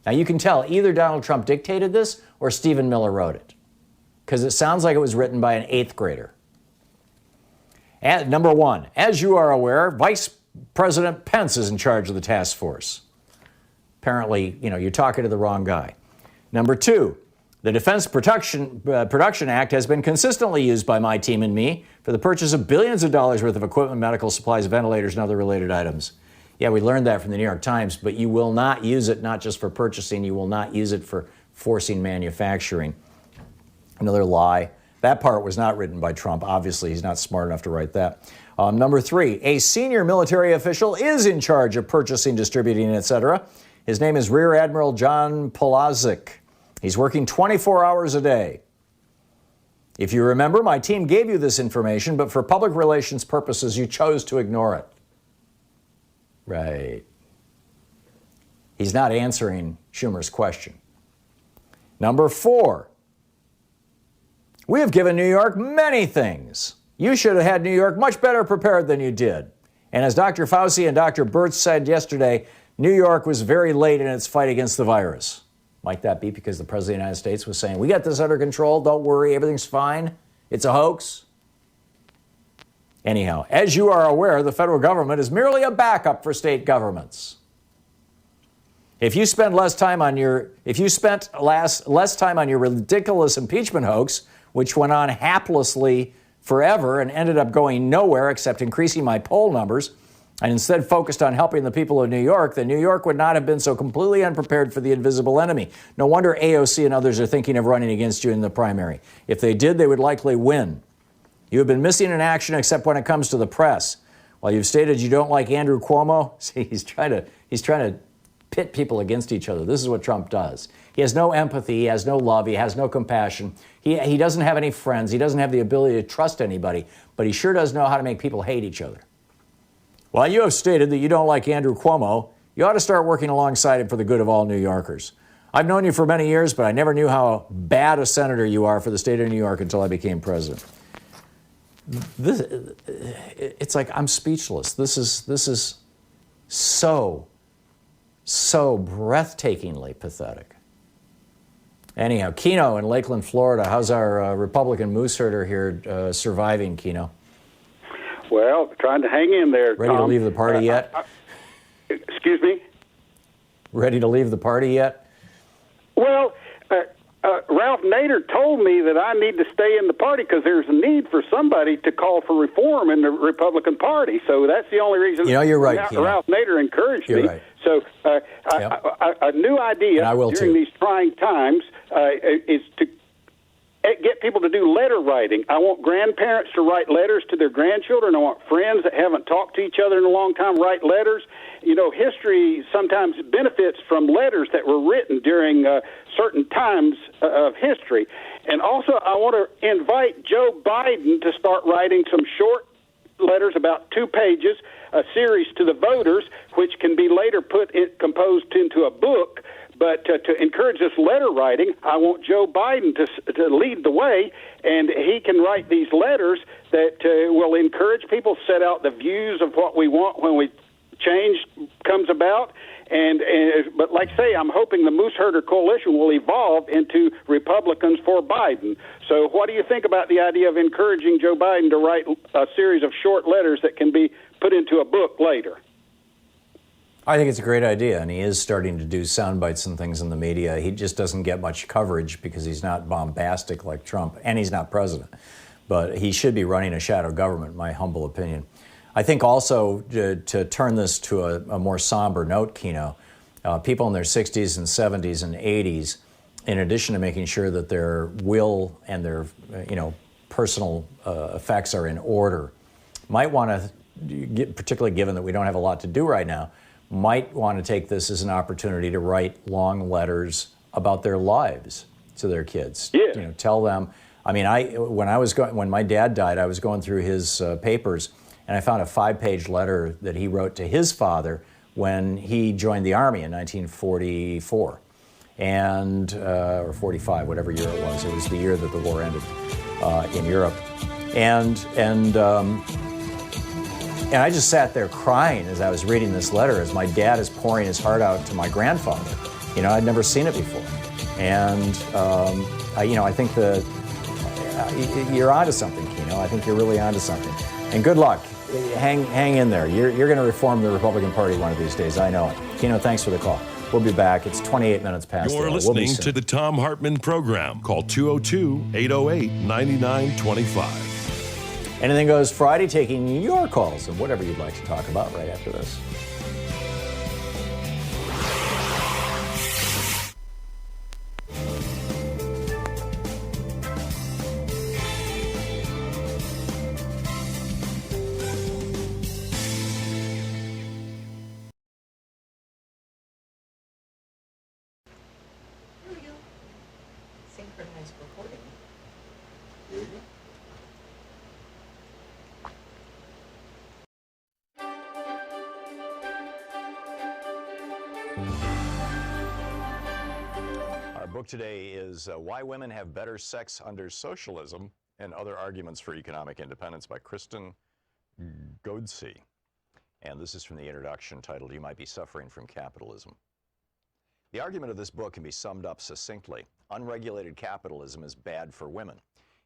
Now, you can tell either Donald Trump dictated this or Stephen Miller wrote it, because it sounds like it was written by an 8th grader. And number 1, as you are aware, Vice President Pence is in charge of the task force. Apparently, you're talking to the wrong guy. Number 2, the Defense Production Act has been consistently used by my team and me for the purchase of billions of dollars worth of equipment, medical supplies, ventilators, and other related items. Yeah, we learned that from the New York Times, but you will not use it not just for purchasing, you will not use it for forcing manufacturing. Another lie. That part was not written by Trump. Obviously, he's not smart enough to write that. Number 3, a senior military official is in charge of purchasing, distributing, etc. His name is Rear Admiral John Polazik. He's working 24 hours a day. If you remember, my team gave you this information, but for public relations purposes, you chose to ignore it. Right. He's not answering Schumer's question. Number 4, we have given New York many things. You should have had New York much better prepared than you did. And as Dr. Fauci and Dr. Birx said yesterday, New York was very late in its fight against the virus. Might that be because the President of the United States was saying, we got this under control, don't worry, everything's fine, it's a hoax? Anyhow, as you are aware, the federal government is merely a backup for state governments. If you spent less time on your ridiculous impeachment hoax, which went on haplessly forever and ended up going nowhere except increasing my poll numbers, and instead focused on helping the people of New York, then New York would not have been so completely unprepared for the invisible enemy. No wonder AOC and others are thinking of running against you in the primary. If they did, they would likely win. You have been missing in action except when it comes to the press. While you've stated you don't like Andrew Cuomo, see, he's trying to pit people against each other. This is what Trump does. He has no empathy, he has no love, he has no compassion. He doesn't have any friends, he doesn't have the ability to trust anybody, but he sure does know how to make people hate each other. While you have stated that you don't like Andrew Cuomo, you ought to start working alongside him for the good of all New Yorkers. I've known you for many years, but I never knew how bad a senator you are for the state of New York until I became president. It's like I'm speechless. This is so breathtakingly pathetic. Anyhow, Keno in Lakeland, Florida. How's our Republican moose herder here surviving, Keno? Well, trying to hang in there, Ready Tom. to leave the party yet? Excuse me? Ready to leave the party yet? Well, Ralph Nader told me that I need to stay in the party because there's a need for somebody to call for reform in the Republican Party. So that's the only reason. You're right, Keno. Ralph Nader encouraged me. Right. So a new idea during these trying times is to get people to do letter writing. I want grandparents to write letters to their grandchildren. I want friends that haven't talked to each other in a long time write letters. You know, history sometimes benefits from letters that were written during certain times of history. And also, I want to invite Joe Biden to start writing some short letters, about 2 pages, a series to the voters, which can be later composed into a book. But to encourage this letter writing, I want Joe Biden to lead the way, and he can write these letters that will encourage people, set out the views of what we want when change comes about. But like I say, I'm hoping the Moose Herder Coalition will evolve into Republicans for Biden. So what do you think about the idea of encouraging Joe Biden to write a series of short letters that can be put into a book later? I think it's a great idea, and he is starting to do sound bites and things in the media. He just doesn't get much coverage because he's not bombastic like Trump, and he's not president. But he should be running a shadow government, in my humble opinion. I think also to turn this to a more somber note, Kino, people in their 60s and 70s and 80s, in addition to making sure that their will and their personal effects are in order, might want to, particularly given that we don't have a lot to do right now, might want to take this as an opportunity to write long letters about their lives to their kids. Yeah. Tell them. I mean, when my dad died, I was going through his papers, and I found a 5-page letter that he wrote to his father when he joined the Army in 1944, and or 45, whatever year it was. It was the year that the war ended in Europe, and I just sat there crying as I was reading this letter, as my dad is pouring his heart out to my grandfather. I'd never seen it before, and I think you're onto something, Kino. I think you're really onto something. And good luck. Hang in there. You're going to reform the Republican Party one of these days. I know it. Kino, thanks for the call. We'll be back. It's 28 minutes past. You're listening to the Thom Hartmann Program. Call 202-808-9925. Anything Goes Friday, taking your calls and whatever you'd like to talk about right after this. Synchronized recording. Our book today is Why Women Have Better Sex Under Socialism and Other Arguments for Economic Independence by Kristen Godsey. And this is from the introduction titled, You Might Be Suffering from Capitalism. The argument of this book can be summed up succinctly. Unregulated capitalism is bad for women.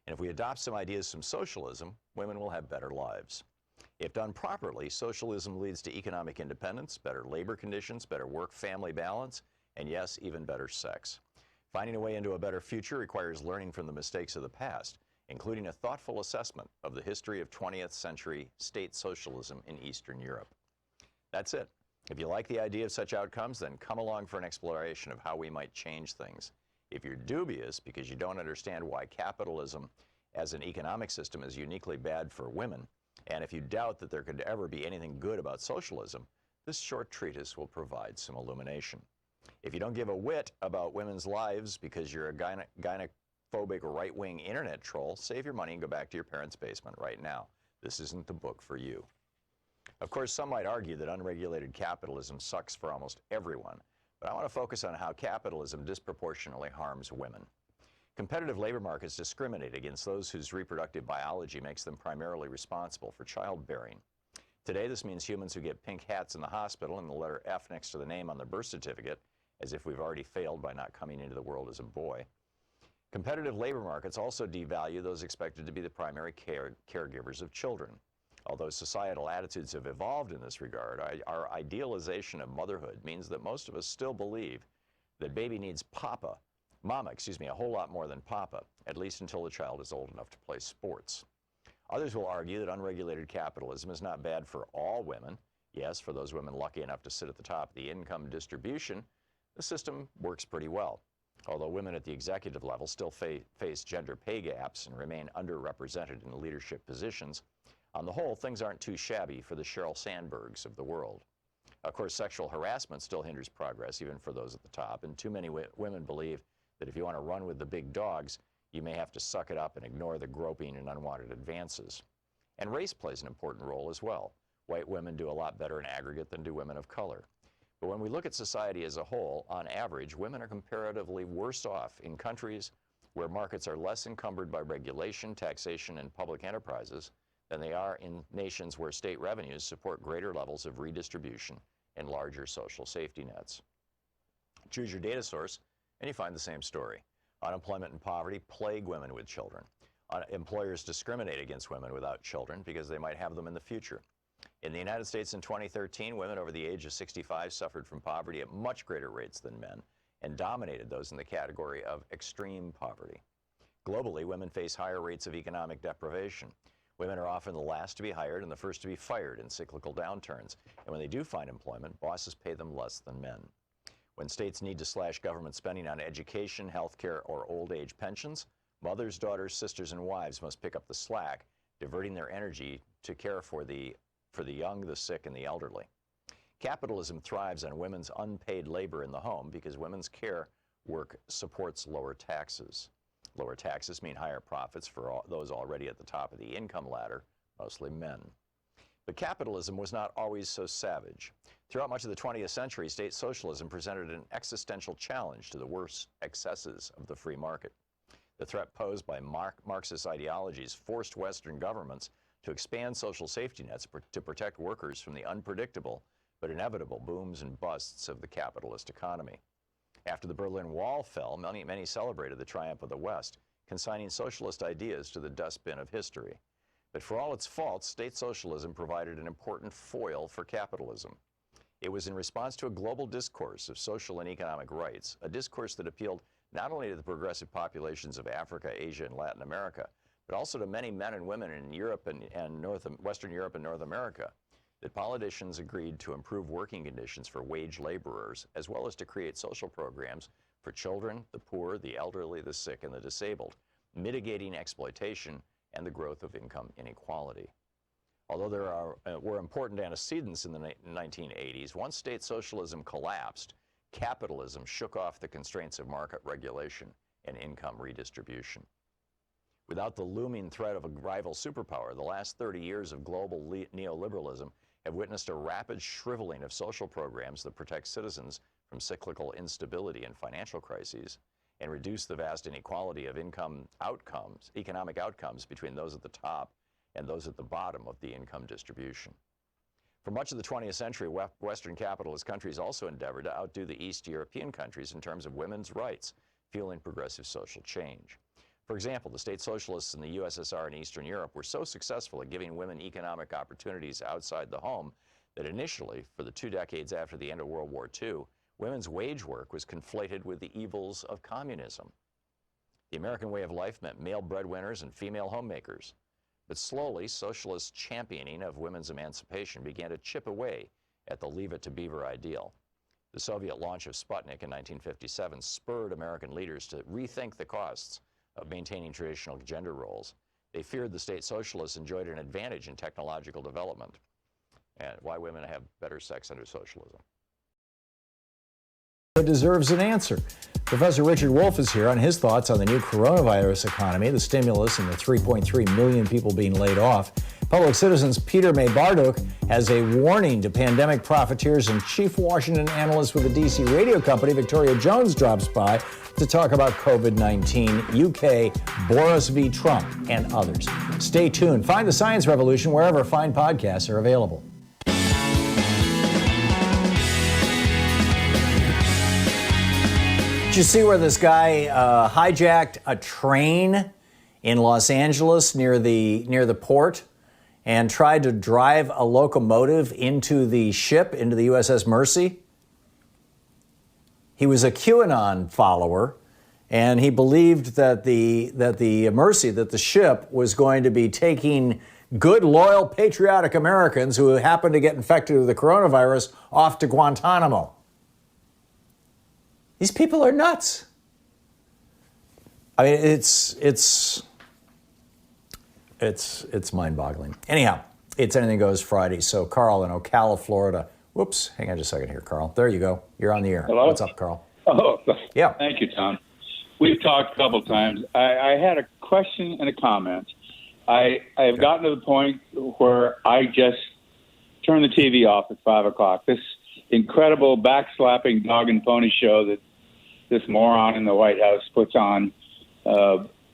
And if we adopt some ideas from socialism, women will have better lives. If done properly, socialism leads to economic independence, better labor conditions, better work-family balance, and yes, even better sex. Finding a way into a better future requires learning from the mistakes of the past, including a thoughtful assessment of the history of 20th century state socialism in Eastern Europe. That's it. If you like the idea of such outcomes, then come along for an exploration of how we might change things. If you're dubious because you don't understand why capitalism as an economic system is uniquely bad for women, and if you doubt that there could ever be anything good about socialism, this short treatise will provide some illumination. If you don't give a whit about women's lives because you're a gynophobic right-wing internet troll, save your money and go back to your parents' basement right now. This isn't the book for you. Of course, some might argue that unregulated capitalism sucks for almost everyone, but I want to focus on how capitalism disproportionately harms women. Competitive labor markets discriminate against those whose reproductive biology makes them primarily responsible for childbearing. Today, this means humans who get pink hats in the hospital and the letter F next to the name on the birth certificate, as if we've already failed by not coming into the world as a boy. Competitive labor markets also devalue those expected to be the primary caregivers of children. Although societal attitudes have evolved in this regard, our idealization of motherhood means that most of us still believe that baby needs mama, a whole lot more than papa, at least until the child is old enough to play sports. Others will argue that unregulated capitalism is not bad for all women. Yes, for those women lucky enough to sit at the top of the income distribution, the system works pretty well. Although women at the executive level still face gender pay gaps and remain underrepresented in leadership positions, on the whole, things aren't too shabby for the Sheryl Sandbergs of the world. Of course, sexual harassment still hinders progress, even for those at the top, and too many women believe that if you want to run with the big dogs, you may have to suck it up and ignore the groping and unwanted advances. And race plays an important role as well. White women do a lot better in aggregate than do women of color. But when we look at society as a whole, on average, women are comparatively worse off in countries where markets are less encumbered by regulation, taxation, and public enterprises than they are in nations where state revenues support greater levels of redistribution and larger social safety nets. Choose your data source, and you find the same story. Unemployment and poverty plague women with children. Employers discriminate against women without children because they might have them in the future. In the United States in 2013, women over the age of 65 suffered from poverty at much greater rates than men and dominated those in the category of extreme poverty. Globally, women face higher rates of economic deprivation. Women are often the last to be hired and the first to be fired in cyclical downturns. And when they do find employment, bosses pay them less than men. When states need to slash government spending on education, health care, or old age pensions, mothers, daughters, sisters, and wives must pick up the slack, diverting their energy to care for the young, the sick, and the elderly. Capitalism thrives on women's unpaid labor in the home because women's care work supports lower taxes. Lower taxes mean higher profits for those already at the top of the income ladder, mostly men. But capitalism was not always so savage. Throughout much of the 20th century, state socialism presented an existential challenge to the worst excesses of the free market. The threat posed by Marxist ideologies forced Western governments to expand social safety nets to protect workers from the unpredictable but inevitable booms and busts of the capitalist economy. After the Berlin Wall fell, many celebrated the triumph of the West, consigning socialist ideas to the dustbin of history. But for all its faults, state socialism provided an important foil for capitalism. It was in response to a global discourse of social and economic rights, a discourse that appealed not only to the progressive populations of Africa, Asia, and Latin America, but also to many men and women in Europe and Western Europe and North America, that politicians agreed to improve working conditions for wage laborers, as well as to create social programs for children, the poor, the elderly, the sick, and the disabled, mitigating exploitation and the growth of income inequality. Although there were important antecedents in the 1980s, once state socialism collapsed, capitalism shook off the constraints of market regulation and income redistribution. Without the looming threat of a rival superpower, the last 30 years of global neoliberalism have witnessed a rapid shriveling of social programs that protect citizens from cyclical instability and financial crises and reduce the vast inequality of economic outcomes between those at the top and those at the bottom of the income distribution. For much of the 20th century, Western capitalist countries also endeavored to outdo the East European countries in terms of women's rights, fueling progressive social change. For example, the state socialists in the USSR and Eastern Europe were so successful at giving women economic opportunities outside the home that initially, for the 2 decades after the end of World War II, women's wage work was conflated with the evils of communism. The American way of life meant male breadwinners and female homemakers. But slowly, socialist championing of women's emancipation began to chip away at the Leave It to Beaver ideal. The Soviet launch of Sputnik in 1957 spurred American leaders to rethink the costs of maintaining traditional gender roles. They feared the state socialists enjoyed an advantage in technological development, and why women have better sex under socialism. It deserves an answer. Professor Richard Wolff is here on his thoughts on the new coronavirus economy, the stimulus, and the 3.3 million people being laid off. Public Citizen's Peter May-Barduk has a warning to pandemic profiteers, and chief Washington analyst with the DC radio company, Victoria Jones, drops by to talk about COVID-19, UK, Boris v. Trump, and others. Stay tuned. Find The Science Revolution wherever fine podcasts are available. Did you see where this guy hijacked a train in Los Angeles near the port and tried to drive a locomotive into the ship, into the USS Mercy? He was a QAnon follower, and he believed that the Mercy, that the ship was going to be taking good, loyal, patriotic Americans who happened to get infected with the coronavirus off to Guantanamo. These people are nuts. I mean, it's mind-boggling. Anyhow, it's Anything Goes Friday. So Carl in Ocala, Florida. Whoops, hang on just a second here, Carl. There you go. You're on the air. Hello? What's up, Carl? Oh, yeah. Thank you, Tom. We've talked a couple times. I had a question and a comment. I've gotten to the point where I just turn the TV off at 5 o'clock. This incredible backslapping dog and pony show that this moron in the White House puts on,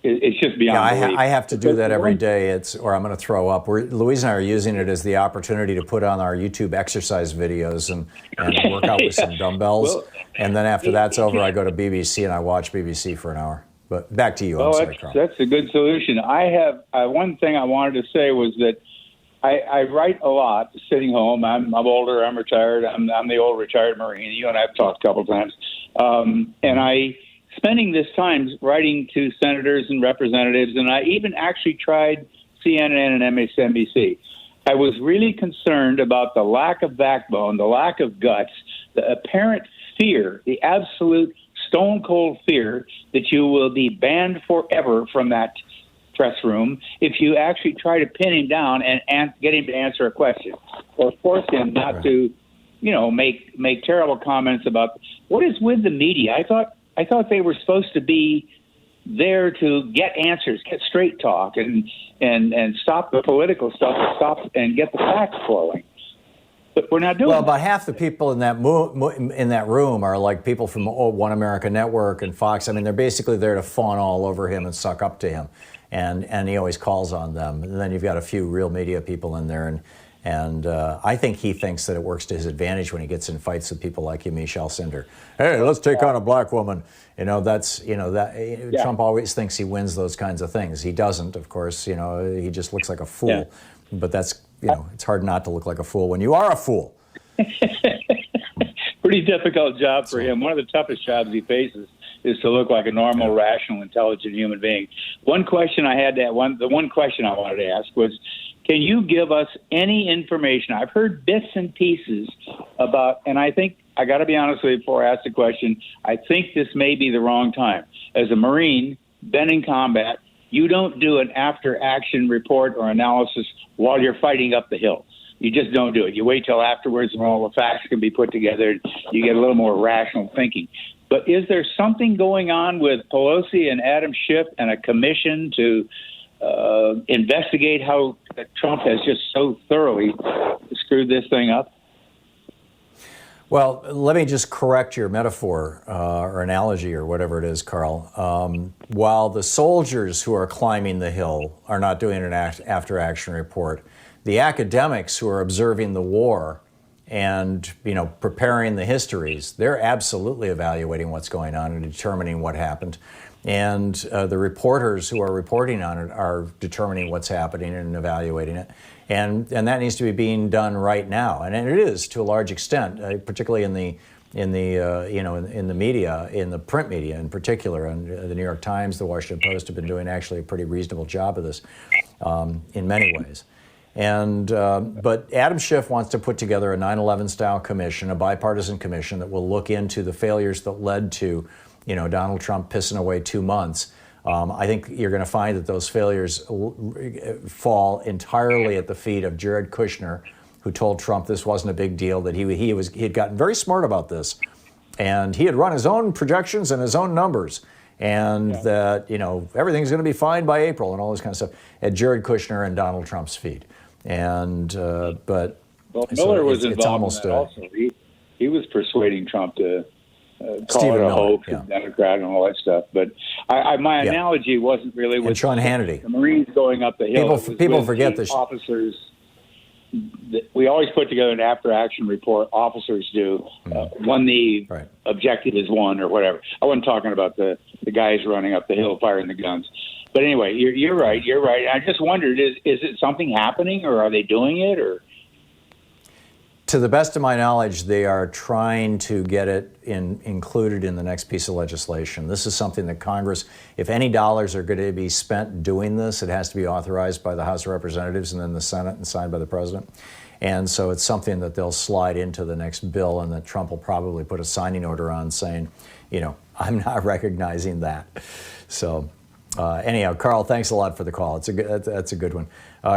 it's just beyond belief. I have to do that every day, or I'm going to throw up. Louise and I are using it as the opportunity to put on our YouTube exercise videos and work out with some dumbbells. Well, and then after that's over, I go to BBC and I watch BBC for an hour. But back to you. I'm sorry, Carl. That's a good solution. I have one thing I wanted to say was that I write a lot sitting home. I'm older. I'm retired. I'm the old retired Marine. You and I have talked a couple of times. And spending this time writing to senators and representatives, and I even actually tried CNN and MSNBC. I was really concerned about the lack of backbone, the lack of guts, the apparent fear, the absolute stone-cold fear that you will be banned forever from that press room if you actually try to pin him down and get him to answer a question, or force him not to, make terrible comments about what is with the media. I thought they were supposed to be there to get answers, get straight talk, and stop the political stuff, and get the facts flowing. But we're not doing. Well, about half the people in that room are like people from One America Network and Fox. I mean, they're basically there to fawn all over him and suck up to him, and he always calls on them. And then you've got a few real media people in there, and I think he thinks that it works to his advantage when he gets in fights with people like Michelle Cinder. Hey, let's take on a black woman. Trump always thinks he wins those kinds of things. He doesn't, of course. He just looks like a fool. Yeah. But that's. It's hard not to look like a fool when you are a fool. Pretty difficult job for him. One of the toughest jobs he faces is to look like a normal, rational, intelligent human being. The one question I wanted to ask was, can you give us any information? I've heard bits and pieces about, and I think, I got to be honest with you before I ask the question, I think this may be the wrong time. As a Marine, been in combat, you don't do an after-action report or analysis while you're fighting up the hill. You just don't do it. You wait till afterwards when all the facts can be put together. You get a little more rational thinking. But is there something going on with Pelosi and Adam Schiff and a commission to investigate how Trump has just so thoroughly screwed this thing up? Well, let me just correct your metaphor or analogy or whatever it is, Carl. While the soldiers who are climbing the hill are not doing an after-action report, the academics who are observing the war and preparing the histories, they're absolutely evaluating what's going on and determining what happened. And the reporters who are reporting on it are determining what's happening and evaluating it. And that needs to be being done right now, and it is to a large extent, particularly in the media, in the print media in particular. And the New York Times, the Washington Post have been doing actually a pretty reasonable job of this in many ways. And but Adam Schiff wants to put together a 9/11 style commission, a bipartisan commission that will look into the failures that led to Donald Trump pissing away 2 months. I think you're going to find that those failures fall entirely at the feet of Jared Kushner, who told Trump this wasn't a big deal, that he had gotten very smart about this, and he had run his own projections and his own numbers, and that everything's going to be fine by April and all this kind of stuff at Jared Kushner and Donald Trump's feet. And but Miller was involved in that also. He was persuading Trump to call it a hoax, Democrat, and all that stuff. But my analogy wasn't really with Sean Hannity. The Marines going up the hill. People forget this. Officers. We always put together an after-action report. Officers do when the objective is won or whatever. I wasn't talking about the guys running up the hill firing the guns. But anyway, you're right. You're right. I just wondered: is it something happening, or are they doing it, or? To the best of my knowledge, they are trying to get it included in the next piece of legislation. This is something that Congress, if any dollars are going to be spent doing this, it has to be authorized by the House of Representatives and then the Senate and signed by the President. And so it's something that they'll slide into the next bill, and that Trump will probably put a signing order on saying, I'm not recognizing that. So Anyhow, Carl, thanks a lot for the call. That's a good one.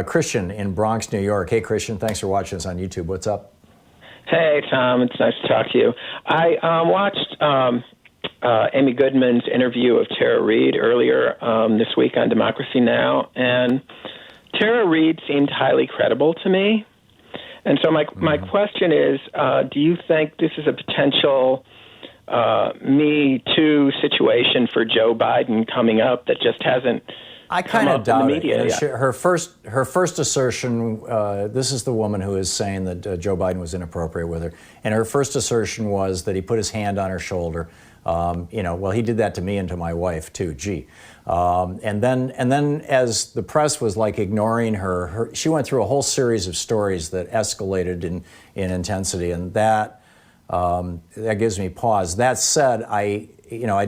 Christian in Bronx, New York. Hey, Christian, thanks for watching us on YouTube. What's up? Hey, Tom. It's nice to talk to you. I watched Amy Goodman's interview of Tara Reid earlier this week on Democracy Now!, and Tara Reid seemed highly credible to me. And so my question is, do you think this is a potential Me Too situation for Joe Biden coming up that just hasn't I kind of doubt it. Yet? Her first assertion, this is the woman who is saying that Joe Biden was inappropriate with her, and her first assertion was that he put his hand on her shoulder. Well, he did that to me and to my wife too. Gee, and then as the press was like ignoring her, she went through a whole series of stories that escalated in intensity, and that gives me pause. That said, I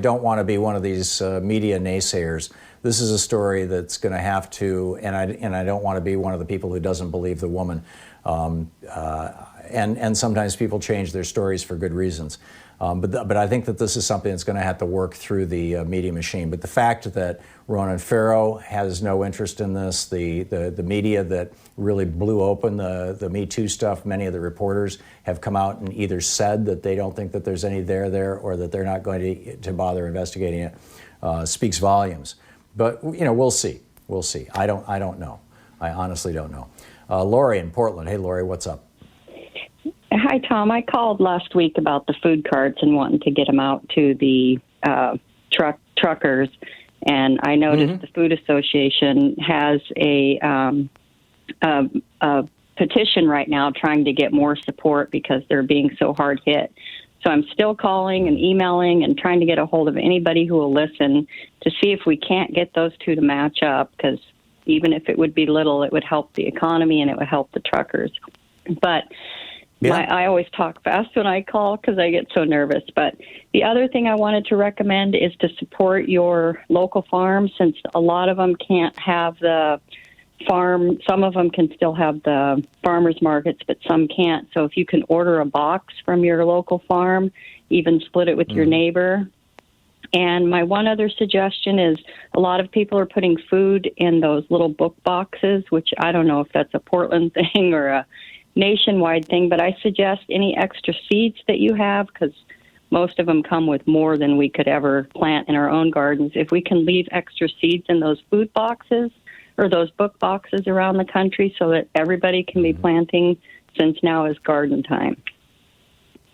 don't want to be one of these media naysayers. This is a story that's going to have to, and I don't want to be one of the people who doesn't believe the woman. And sometimes people change their stories for good reasons. But I think that this is something that's going to have to work through the media machine. But the fact that Ronan Farrow has no interest in this, the media that really blew open the Me Too stuff, many of the reporters have come out and either said that they don't think that there's any there, or that they're not going to bother investigating it, speaks volumes. But we'll see. We'll see. I don't know. I honestly don't know. Lori in Portland. Hey, Lori, what's up? Hi, Tom. I called last week about the food carts and wanting to get them out to the truckers, and I noticed the Food Association has a petition right now trying to get more support because they're being so hard hit. So I'm still calling and emailing and trying to get a hold of anybody who will listen to see if we can't get those two to match up, because even if it would be little, it would help the economy and it would help the truckers. But I always talk fast when I call because I get so nervous. But the other thing I wanted to recommend is to support your local farms, since a lot of them can't have the farm. Some of them can still have the farmers markets, but some can't. So if you can order a box from your local farm, even split it with your neighbor. And my one other suggestion is a lot of people are putting food in those little book boxes, which I don't know if that's a Portland thing or a nationwide thing, but I suggest any extra seeds that you have, because most of them come with more than we could ever plant in our own gardens. If we can leave extra seeds in those food boxes or those book boxes around the country so that everybody can be planting, since now is garden time.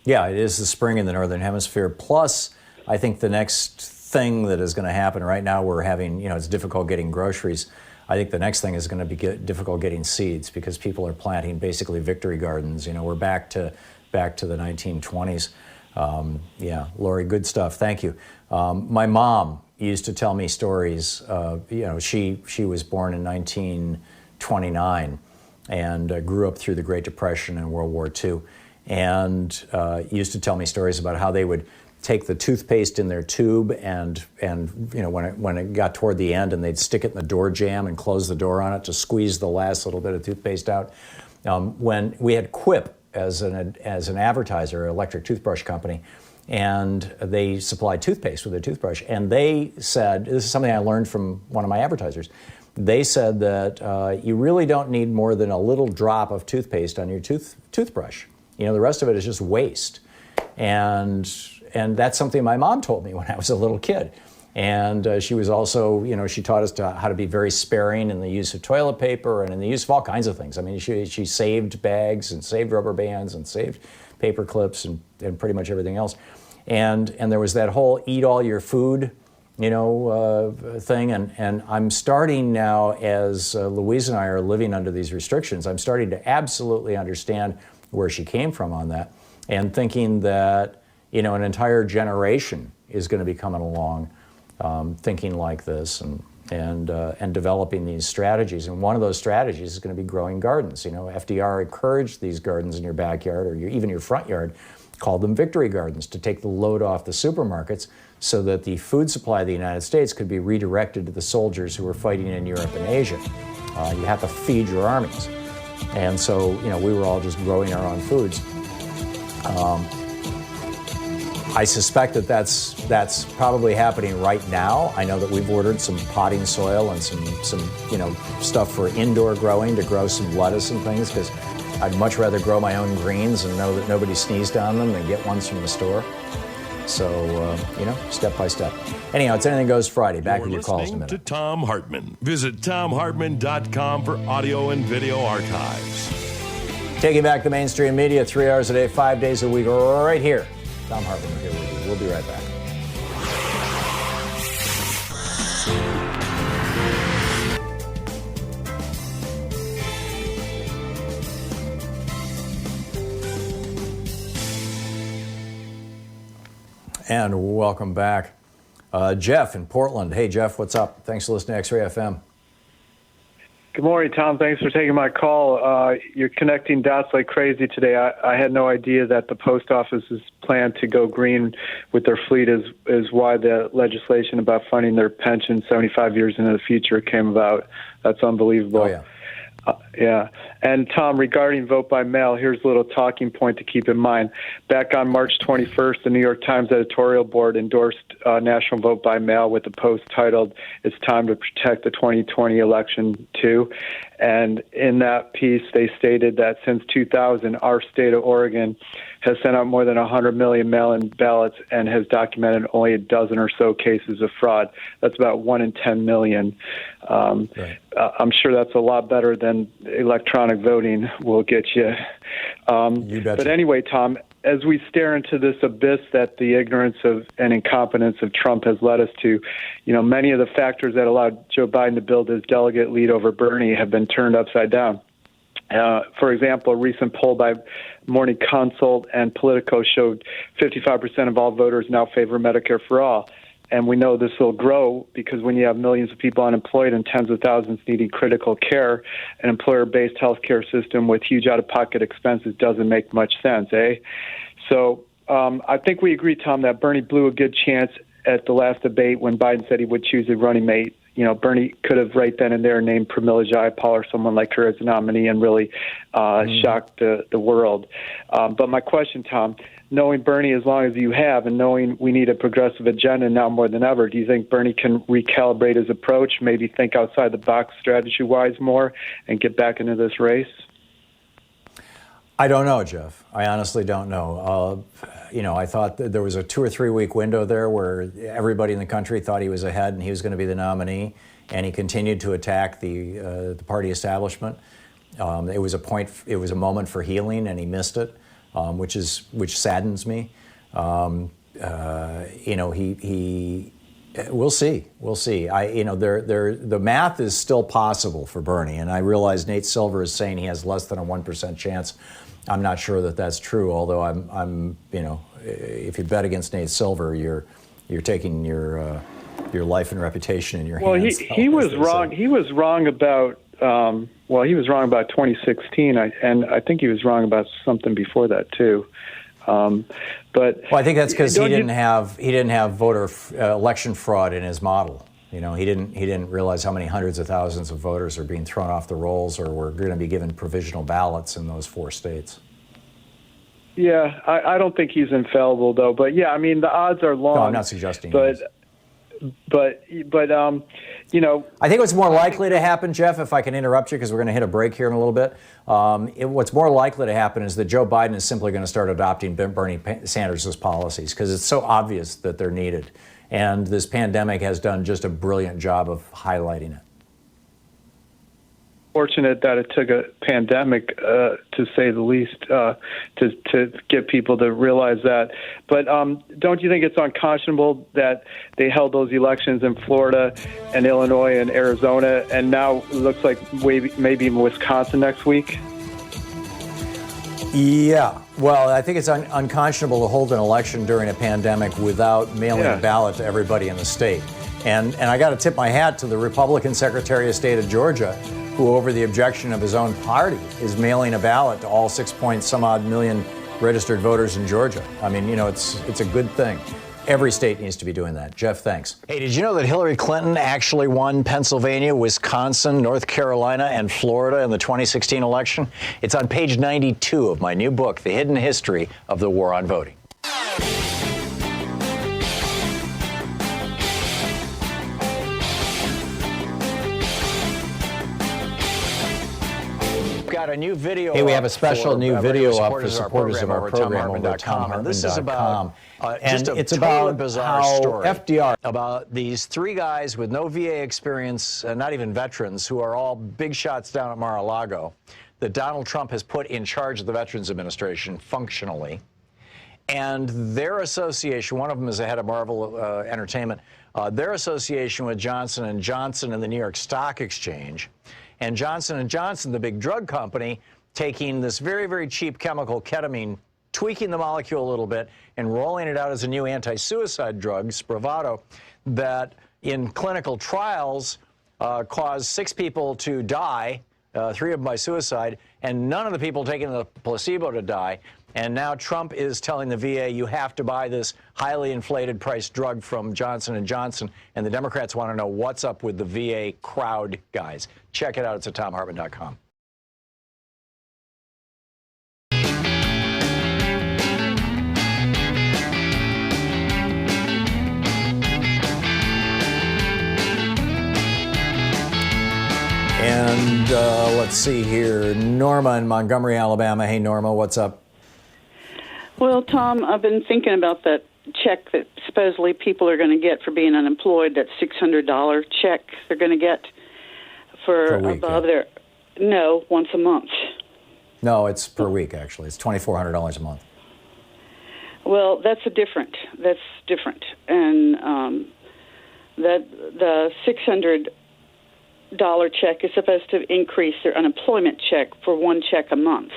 Yeah, it is the spring in the Northern Hemisphere. Plus, I think the next thing that is going to happen right now, we're having, it's difficult getting groceries. I think the next thing is going to be difficult getting seeds, because people are planting basically victory gardens. We're back to the 1920s. Yeah, Lori, good stuff. Thank you. My mom used to tell me stories. She was born in 1929 and grew up through the Great Depression and World War II, and used to tell me stories about how they would take the toothpaste in their tube and when it got toward the end, and they'd stick it in the door jamb and close the door on it to squeeze the last little bit of toothpaste out. When we had Quip as an advertiser, an electric toothbrush company, and they supplied toothpaste with their toothbrush, and they said, this is something I learned from one of my advertisers, they said that you really don't need more than a little drop of toothpaste on your toothbrush. The rest of it is just waste. And that's something my mom told me when I was a little kid. And she was also, she taught us how to be very sparing in the use of toilet paper and in the use of all kinds of things. I mean, she saved bags and saved rubber bands and saved paper clips and pretty much everything else. And there was that whole eat all your food, thing. And I'm starting now, as Louise and I are living under these restrictions, I'm starting to absolutely understand where she came from on that, and thinking that, an entire generation is going to be coming along thinking like this and developing these strategies. And one of those strategies is going to be growing gardens. FDR encouraged these gardens in your backyard or even your front yard, called them victory gardens, to take the load off the supermarkets so that the food supply of the United States could be redirected to the soldiers who were fighting in Europe and Asia. You have to feed your armies. And so, we were all just growing our own foods. I suspect that that's probably happening right now. I know that we've ordered some potting soil and some stuff for indoor growing to grow some lettuce and things, because I'd much rather grow my own greens and know that nobody sneezed on them than get ones from the store. So, step by step. Anyhow, it's Anything Goes Friday. Back with your calls in a minute. To Thom Hartmann. Visit ThomHartmann.com for audio and video archives. Taking back the mainstream media 3 hours a day, 5 days a week, right here. Thom Hartmann here with you. We'll be right back. And welcome back. Jeff in Portland. Hey, Jeff, what's up? Thanks for listening to X-Ray FM. Good morning, Tom. Thanks for taking my call. You're connecting dots like crazy today. I had no idea that the post office's plan to go green with their fleet is why the legislation about funding their pension 75 years into the future came about. That's unbelievable. Oh, yeah. Yeah. And Tom, regarding vote by mail, here's a little talking point to keep in mind. Back on March 21st, the New York Times editorial board endorsed national vote by mail with a post titled, "It's Time to Protect the 2020 Election Too." And in that piece, they stated that since 2000, our state of Oregon has sent out more than 100 million mail-in ballots and has documented only a dozen or so cases of fraud. That's about 1 in 10 million. Right. I'm sure that's a lot better than electronic voting will get you. You betcha. But anyway, Tom, as we stare into this abyss that the ignorance of and incompetence of Trump has led us to, many of the factors that allowed Joe Biden to build his delegate lead over Bernie have been turned upside down. For example, a recent poll by Morning Consult and Politico showed 55% of all voters now favor Medicare for all. And we know this will grow because when you have millions of people unemployed and tens of thousands needing critical care, an employer-based health care system with huge out-of-pocket expenses doesn't make much sense, eh? So I think we agree, Tom, that Bernie blew a good chance at the last debate when Biden said he would choose a running mate. Bernie could have right then and there named Pramila Jayapal or someone like her as a nominee and really shocked the world. But my question, Tom, knowing Bernie as long as you have and knowing we need a progressive agenda now more than ever, do you think Bernie can recalibrate his approach, maybe think outside the box strategy-wise more and get back into this race? I don't know, Jeff. I honestly don't know. I thought that there was a 2 or 3 week window there where everybody in the country thought he was ahead and he was going to be the nominee, and he continued to attack the party establishment. It was a moment for healing, and he missed it, which saddens me. We'll see. The math is still possible for Bernie, and I realize Nate Silver is saying he has less than a 1% chance. I'm not sure that that's true. Although if you bet against Nate Silver, you're taking your life and reputation in your hands. Well, he was wrong. He was wrong about. He was wrong about 2016, and I think he was wrong about something before that too. I think that's because he didn't have voter election fraud in his model. He didn't realize how many hundreds of thousands of voters are being thrown off the rolls or were going to be given provisional ballots in those 4 states. Yeah, I don't think he's infallible though. But yeah, I mean the odds are long. No, I'm not suggesting. But I think what's more likely to happen, Jeff, if I can interrupt you because we're going to hit a break here in a little bit. What's more likely to happen is that Joe Biden is simply going to start adopting Bernie Sanders' policies because it's so obvious that they're needed. And this pandemic has done just a brilliant job of highlighting it. Fortunate that it took a pandemic, to say the least, to get people to realize that. But don't you think it's unconscionable that they held those elections in Florida and Illinois and Arizona, and now it looks like maybe even Wisconsin next week? Yeah. Well, I think it's unconscionable to hold an election during a pandemic without mailing a ballot to everybody in the state. And I got to tip my hat to the Republican Secretary of State of Georgia, who, over the objection of his own party, is mailing a ballot to all 6-point-some-odd million registered voters in Georgia. I mean, it's a good thing. Every state needs to be doing that. Jeff, thanks. Hey, did you know that Hillary Clinton actually won Pennsylvania, Wisconsin, North Carolina, and Florida in the 2016 election? It's on page 92 of my new book, The Hidden History of the War on Voting. got a new video. Hey, we have a special new video up for supporters supporters of our program over at ThomHartmann.com. And this is about just a it's totally about bizarre how story FDR about these three guys with no VA experience, not even veterans, who are all big shots down at Mar-a-Lago, that Donald Trump has put in charge of the Veterans Administration functionally. And their association, one of them is the head of Marvel Entertainment, their association with Johnson & Johnson and the New York Stock Exchange, and Johnson & Johnson, the big drug company, taking this very, very cheap chemical, ketamine, tweaking the molecule a little bit, and rolling it out as a new anti-suicide drug, Spravato, that in clinical trials caused 6 people to die, 3 of them by suicide, and none of the people taking the placebo to die. And now Trump is telling the VA, you have to buy this highly inflated price drug from Johnson & Johnson, and the Democrats want to know what's up with the VA crowd guys. Check it out. It's at ThomHartmann.com. And let's see here, Norma in Montgomery, Alabama. Hey, Norma, what's up? Well, Tom, I've been thinking about that check that supposedly people are going to get for being unemployed, that $600 check they're going to get for above their... No, once a month. No, it's per week, actually. It's $2,400 a month. Well, that's different. And that the $600 check is supposed to increase their unemployment check for 1 check a month.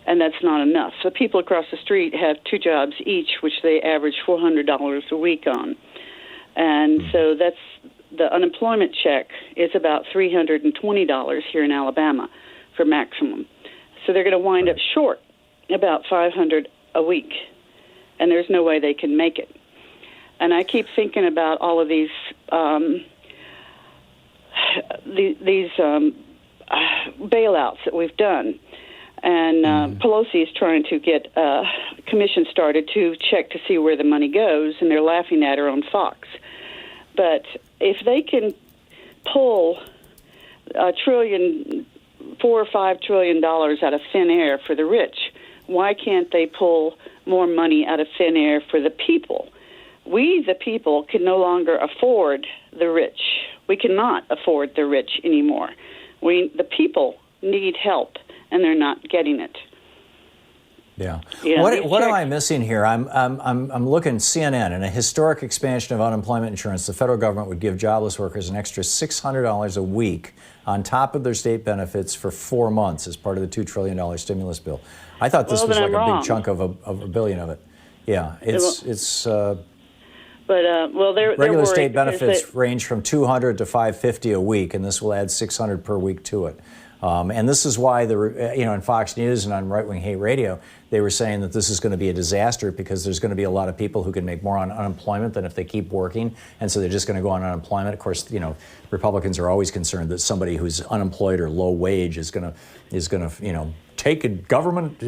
And that's not enough. So people across the street have 2 jobs each, which they average $400 a week on. And so that's the unemployment check is about $320 here in Alabama for maximum. So they're going to wind up short about $500 a week, and there's no way they can make it. And I keep thinking about all of these bailouts that we've done. And Pelosi is trying to get a commission started to check to see where the money goes, and they're laughing at her on Fox. But if they can pull $4 or $5 trillion out of thin air for the rich, why can't they pull more money out of thin air for the people? We, the people, can no longer afford the rich. We cannot afford the rich anymore. The people need help, and they're not getting it. Yeah. What am I missing here? I'm looking at CNN, and a historic expansion of unemployment insurance. The federal government would give jobless workers an extra $600 a week on top of their state benefits for 4 months as part of the $2 trillion stimulus bill. I thought this was like a big chunk of a billion of it. Yeah, regular state benefits range from $200 to $550 a week, and this will add $600 per week to it. And this is why on Fox News and on Right Wing Hate Radio, they were saying that this is going to be a disaster because there's going to be a lot of people who can make more on unemployment than if they keep working, and so they're just going to go on unemployment. Of course, Republicans are always concerned that somebody who's unemployed or low wage is going to take a government,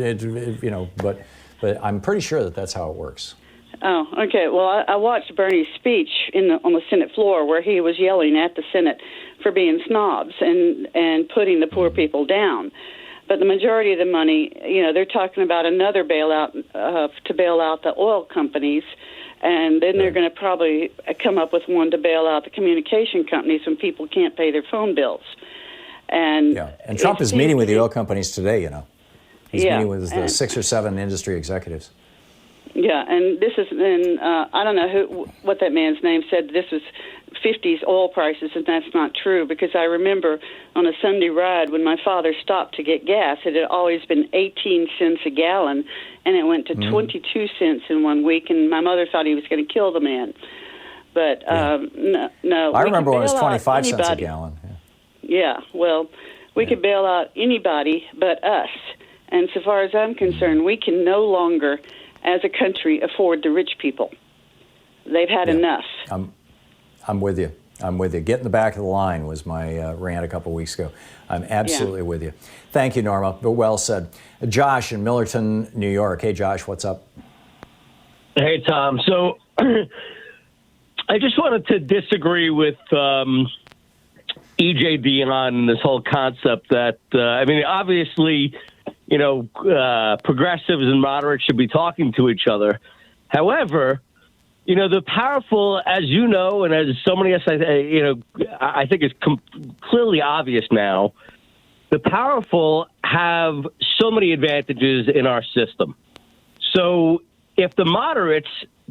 but I'm pretty sure that that's how it works. Oh, okay. Well, I watched Bernie's speech on the Senate floor where he was yelling at the Senate for being snobs and putting the poor people down. But the majority of the money, they're talking about another bailout to bail out the oil companies, and then they're going to probably come up with one to bail out the communication companies when people can't pay their phone bills. And Trump is meeting with the oil companies today, He's meeting with the 6 or 7 industry executives. Yeah, and this is, I don't know what that man's name said. This was 50s oil prices, and that's not true, because I remember on a Sunday ride when my father stopped to get gas, it had always been 18 cents a gallon, and it went to 22 cents in 1 week, and my mother thought he was going to kill the man. But no. I remember when it was 25 cents a gallon. Yeah, well, we could bail out anybody but us. And so far as I'm concerned, we can no longer, as a country, afford the rich people. They've had enough. I'm with you. Get in the back of the line was my rant a couple weeks ago. I'm absolutely with you. Thank you, Norma. Well said. Josh in Millerton, New York. Hey, Josh, what's up? Hey, Tom. So I just wanted to disagree with E.J. Dionne, this whole concept that, obviously, progressives and moderates should be talking to each other. However, the powerful, as you know, and as so many of us, I think is clearly obvious now, the powerful have so many advantages in our system. So if the moderates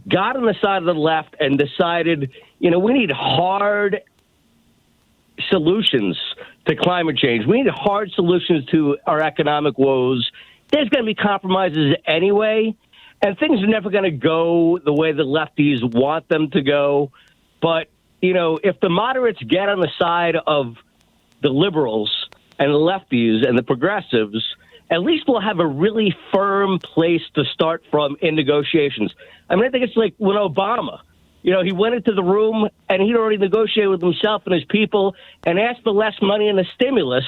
got on the side of the left and decided, we need hard solutions to climate change, we need hard solutions to our economic woes, there's going to be compromises anyway. And things are never going to go the way the lefties want them to go. But, if the moderates get on the side of the liberals and the lefties and the progressives, at least we'll have a really firm place to start from in negotiations. I think it's like when Obama, he went into the room and he'd already negotiated with himself and his people and asked for less money in the stimulus.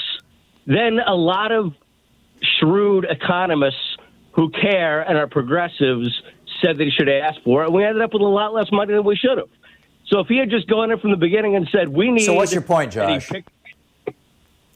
Then a lot of shrewd economists who care and are progressives said that he should ask for it. We ended up with a lot less money than we should have. So if he had just gone in from the beginning and said, we need... So what's your point, Josh?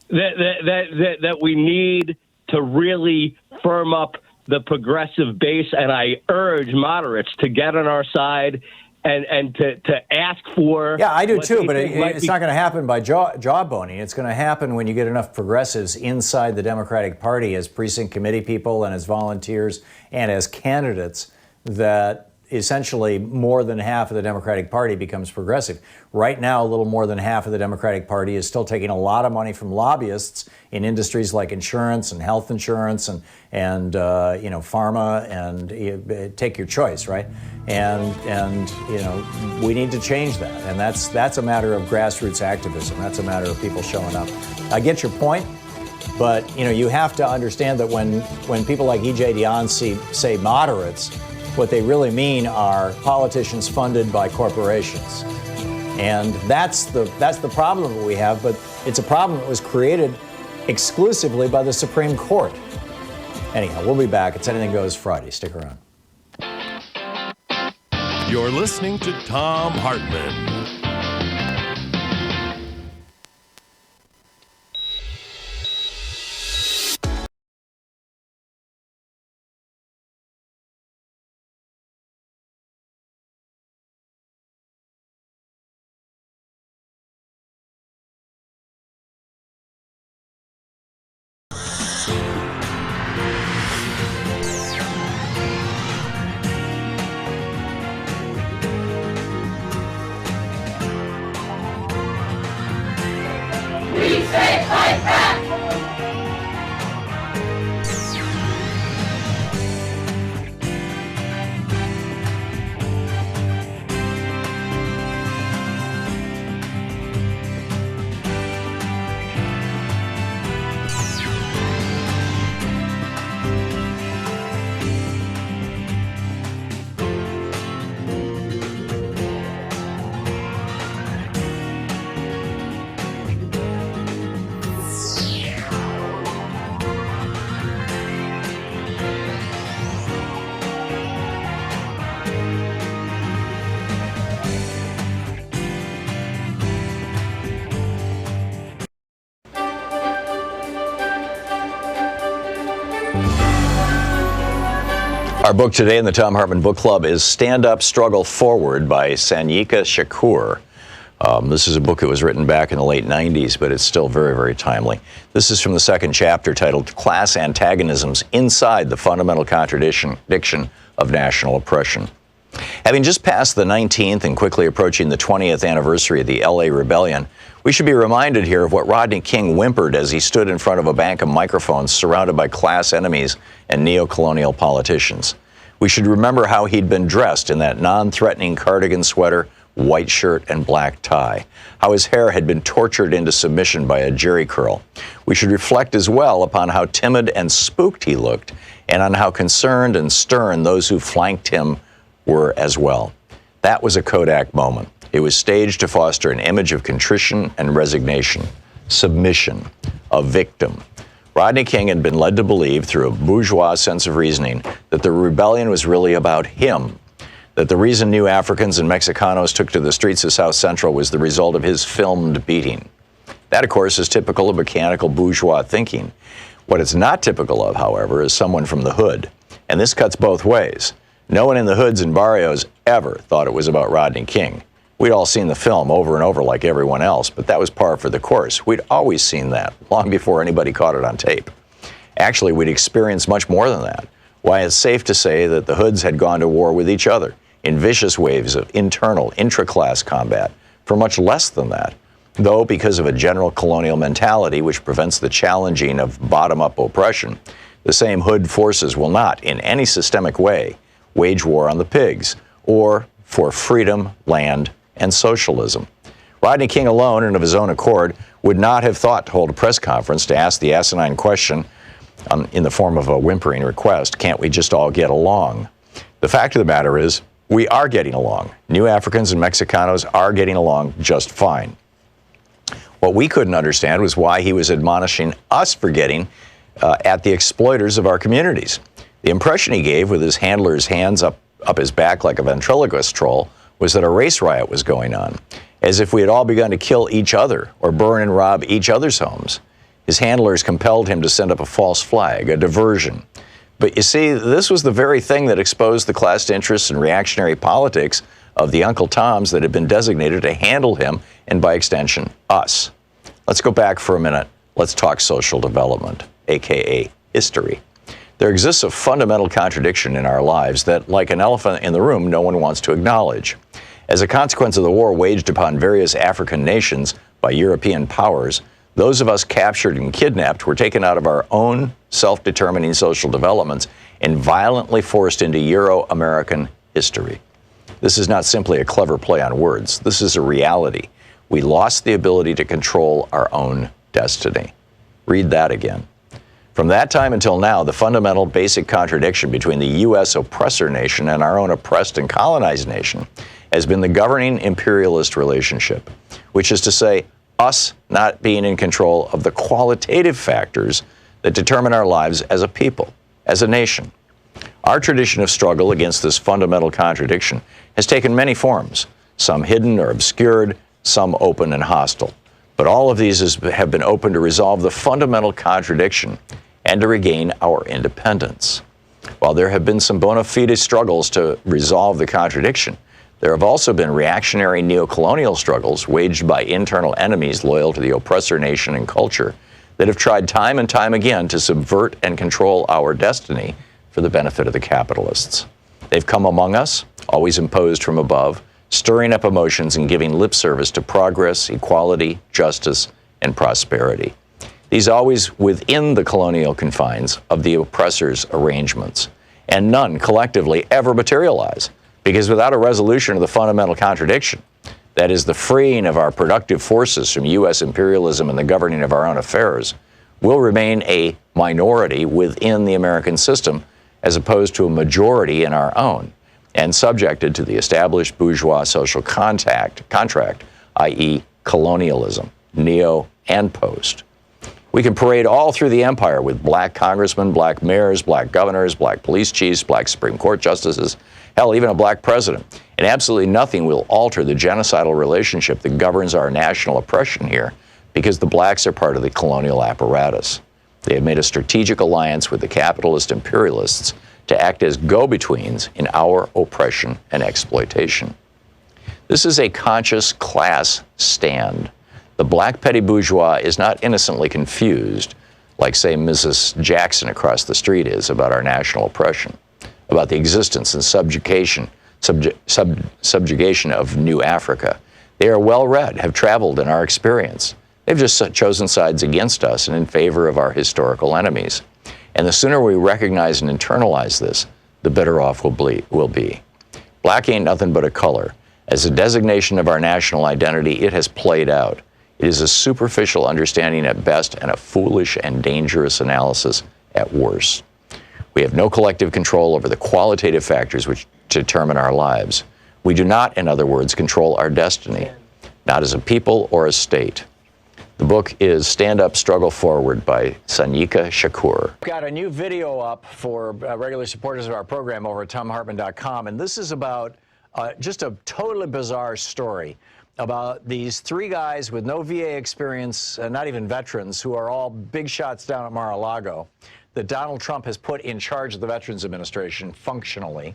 That we need to really firm up the progressive base, and I urge moderates to get on our side and to ask for... Yeah, I do too, but it's not going to happen by jawboning. It's going to happen when you get enough progressives inside the Democratic Party as precinct committee people and as volunteers and as candidates that essentially more than half of the Democratic Party becomes progressive. Right now, a little more than half of the Democratic Party is still taking a lot of money from lobbyists in industries like insurance and health insurance and pharma and take your choice, right? And we need to change that. And that's a matter of grassroots activism. That's a matter of people showing up. I get your point, but you have to understand that when people like E.J. Dionne say moderates, what they really mean are politicians funded by corporations. And that's the problem that we have, but it's a problem that was created exclusively by the Supreme Court. Anyhow, we'll be back. It's Anything Goes Friday. Stick around. You're listening to Thom Hartmann. Our book today in the Thom Hartmann Book Club is Stand Up, Struggle Forward by Sanyika Shakur. This is a book that was written back in the late 90s, but it's still very, very timely. This is from the second chapter titled Class Antagonisms Inside the Fundamental Contradiction of National Oppression. Having just passed the 19th and quickly approaching the 20th anniversary of the LA Rebellion, we should be reminded here of what Rodney King whimpered as he stood in front of a bank of microphones surrounded by class enemies and neo-colonial politicians. We should remember how he'd been dressed in that non-threatening cardigan sweater, white shirt, and black tie, how his hair had been tortured into submission by a jerry curl. We should reflect as well upon how timid and spooked he looked, and on how concerned and stern those who flanked him were as well. That was a Kodak moment. It was staged to foster an image of contrition and resignation, submission, a victim. Rodney King had been led to believe, through a bourgeois sense of reasoning, that the rebellion was really about him, that the reason new Africans and Mexicanos took to the streets of South Central was the result of his filmed beating. That, of course, is typical of mechanical bourgeois thinking. What it's not typical of, however, is someone from the hood. And this cuts both ways. No one in the hoods and barrios ever thought it was about Rodney King. We'd all seen the film over and over like everyone else, but that was par for the course. We'd always seen that, long before anybody caught it on tape. Actually, we'd experienced much more than that. Why, it's safe to say that the hoods had gone to war with each other in vicious waves of internal, intra-class combat for much less than that. Though, because of a general colonial mentality which prevents the challenging of bottom-up oppression, the same hood forces will not, in any systemic way, wage war on the pigs, or for freedom, land, and socialism. Rodney King alone, and of his own accord, would not have thought to hold a press conference to ask the asinine question, in the form of a whimpering request, can't we just all get along? The fact of the matter is, we are getting along. New Africans and Mexicanos are getting along just fine. What we couldn't understand was why he was admonishing us for getting at the exploiters of our communities. The impression he gave, with his handler's hands up his back like a ventriloquist troll, was that a race riot was going on, as if we had all begun to kill each other or burn and rob each other's homes. His handlers compelled him to send up a false flag, a diversion. But you see, this was the very thing that exposed the class interests and reactionary politics of the Uncle Toms that had been designated to handle him, and by extension, us. Let's go back for a minute. Let's talk social development, aka history. There exists a fundamental contradiction in our lives that, like an elephant in the room, no one wants to acknowledge. As a consequence of the war waged upon various African nations by European powers, those of us captured and kidnapped were taken out of our own self-determining social developments and violently forced into Euro-American history. This is not simply a clever play on words. This is a reality. We lost the ability to control our own destiny. Read that again. From that time until now, the fundamental basic contradiction between the U.S. oppressor nation and our own oppressed and colonized nation has been the governing imperialist relationship, which is to say, us not being in control of the qualitative factors that determine our lives as a people, as a nation. Our tradition of struggle against this fundamental contradiction has taken many forms, some hidden or obscured, some open and hostile. But all of these have been open to resolve the fundamental contradiction and to regain our independence. While there have been some bona fide struggles to resolve the contradiction, there have also been reactionary neocolonial struggles waged by internal enemies loyal to the oppressor nation and culture that have tried time and time again to subvert and control our destiny for the benefit of the capitalists. They've come among us, always imposed from above, stirring up emotions and giving lip service to progress, equality, justice, and prosperity. These always within the colonial confines of the oppressor's arrangements, and none collectively ever materialize, because without a resolution of the fundamental contradiction, that is the freeing of our productive forces from U.S. imperialism and the governing of our own affairs, we'll remain a minority within the American system as opposed to a majority in our own, and subjected to the established bourgeois social contract, i.e. colonialism, neo and post. We can parade all through the empire with black congressmen, black mayors, black governors, black police chiefs, black Supreme Court justices, hell, even a black president. And absolutely nothing will alter the genocidal relationship that governs our national oppression here, because the blacks are part of the colonial apparatus. They have made a strategic alliance with the capitalist imperialists to act as go-betweens in our oppression and exploitation. This is a conscious class stand. The black petty bourgeois is not innocently confused, like, say, Mrs. Jackson across the street is, about our national oppression, about the existence and subjugation of New Africa. They are well-read, have traveled in our experience. They've just chosen sides against us and in favor of our historical enemies. And the sooner we recognize and internalize this, the better off we'll be. Black ain't nothing but a color. As a designation of our national identity, it has played out. It is a superficial understanding at best and a foolish and dangerous analysis at worst. We have no collective control over the qualitative factors which determine our lives. We do not, in other words, control our destiny, not as a people or a state. The book is Stand Up, Struggle Forward by Sanyika Shakur. We've got a new video up for regular supporters of our program over at thomhartmann.com, and this is about just a totally bizarre story about these three guys with no VA experience, not even veterans, who are all big shots down at Mar-a-Lago, that Donald Trump has put in charge of the Veterans Administration functionally.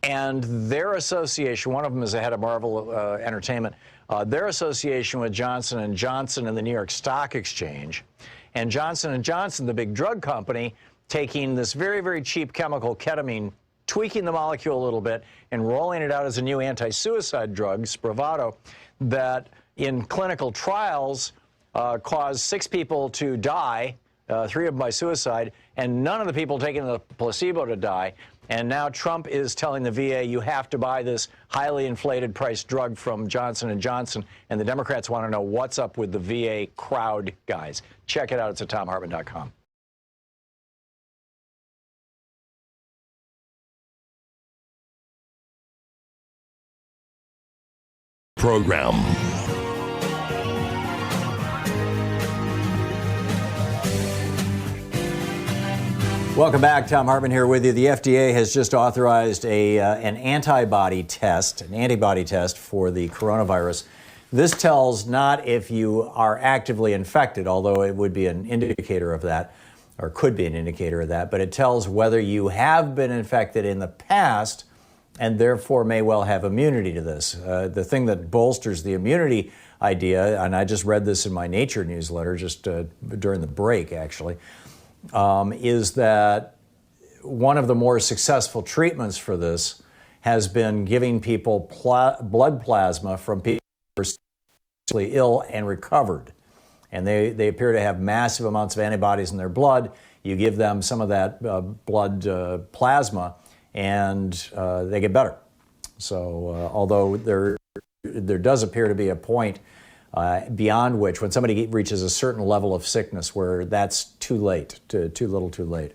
And their association, one of them is the head of Marvel Entertainment, their association with Johnson & Johnson and the New York Stock Exchange, and Johnson & Johnson, the big drug company, taking this very, very cheap chemical, ketamine, tweaking the molecule a little bit and rolling it out as a new anti-suicide drug, Spravato, that in clinical trials caused 6 people to die, 3 of them by suicide, and none of the people taking the placebo to die. And now Trump is telling the VA, you have to buy this highly inflated price drug from Johnson & Johnson, and the Democrats want to know what's up with the VA crowd guys. Check it out. It's at ThomHartmann.com. Program. Welcome back. Thom Hartmann here with you. The FDA has just authorized an antibody test for the coronavirus. This tells not if you are actively infected, although it would be an indicator of that, or could be an indicator of that, but it tells whether you have been infected in the past and therefore may well have immunity to this. The thing that bolsters the immunity idea, and I just read this in my Nature newsletter just during the break, actually, is that one of the more successful treatments for this has been giving people blood plasma from people who are ill and recovered. And they appear to have massive amounts of antibodies in their blood. You give them some of that blood plasma, and they get better. So although there does appear to be a point beyond which, when somebody reaches a certain level of sickness, where that's too late, too little too late.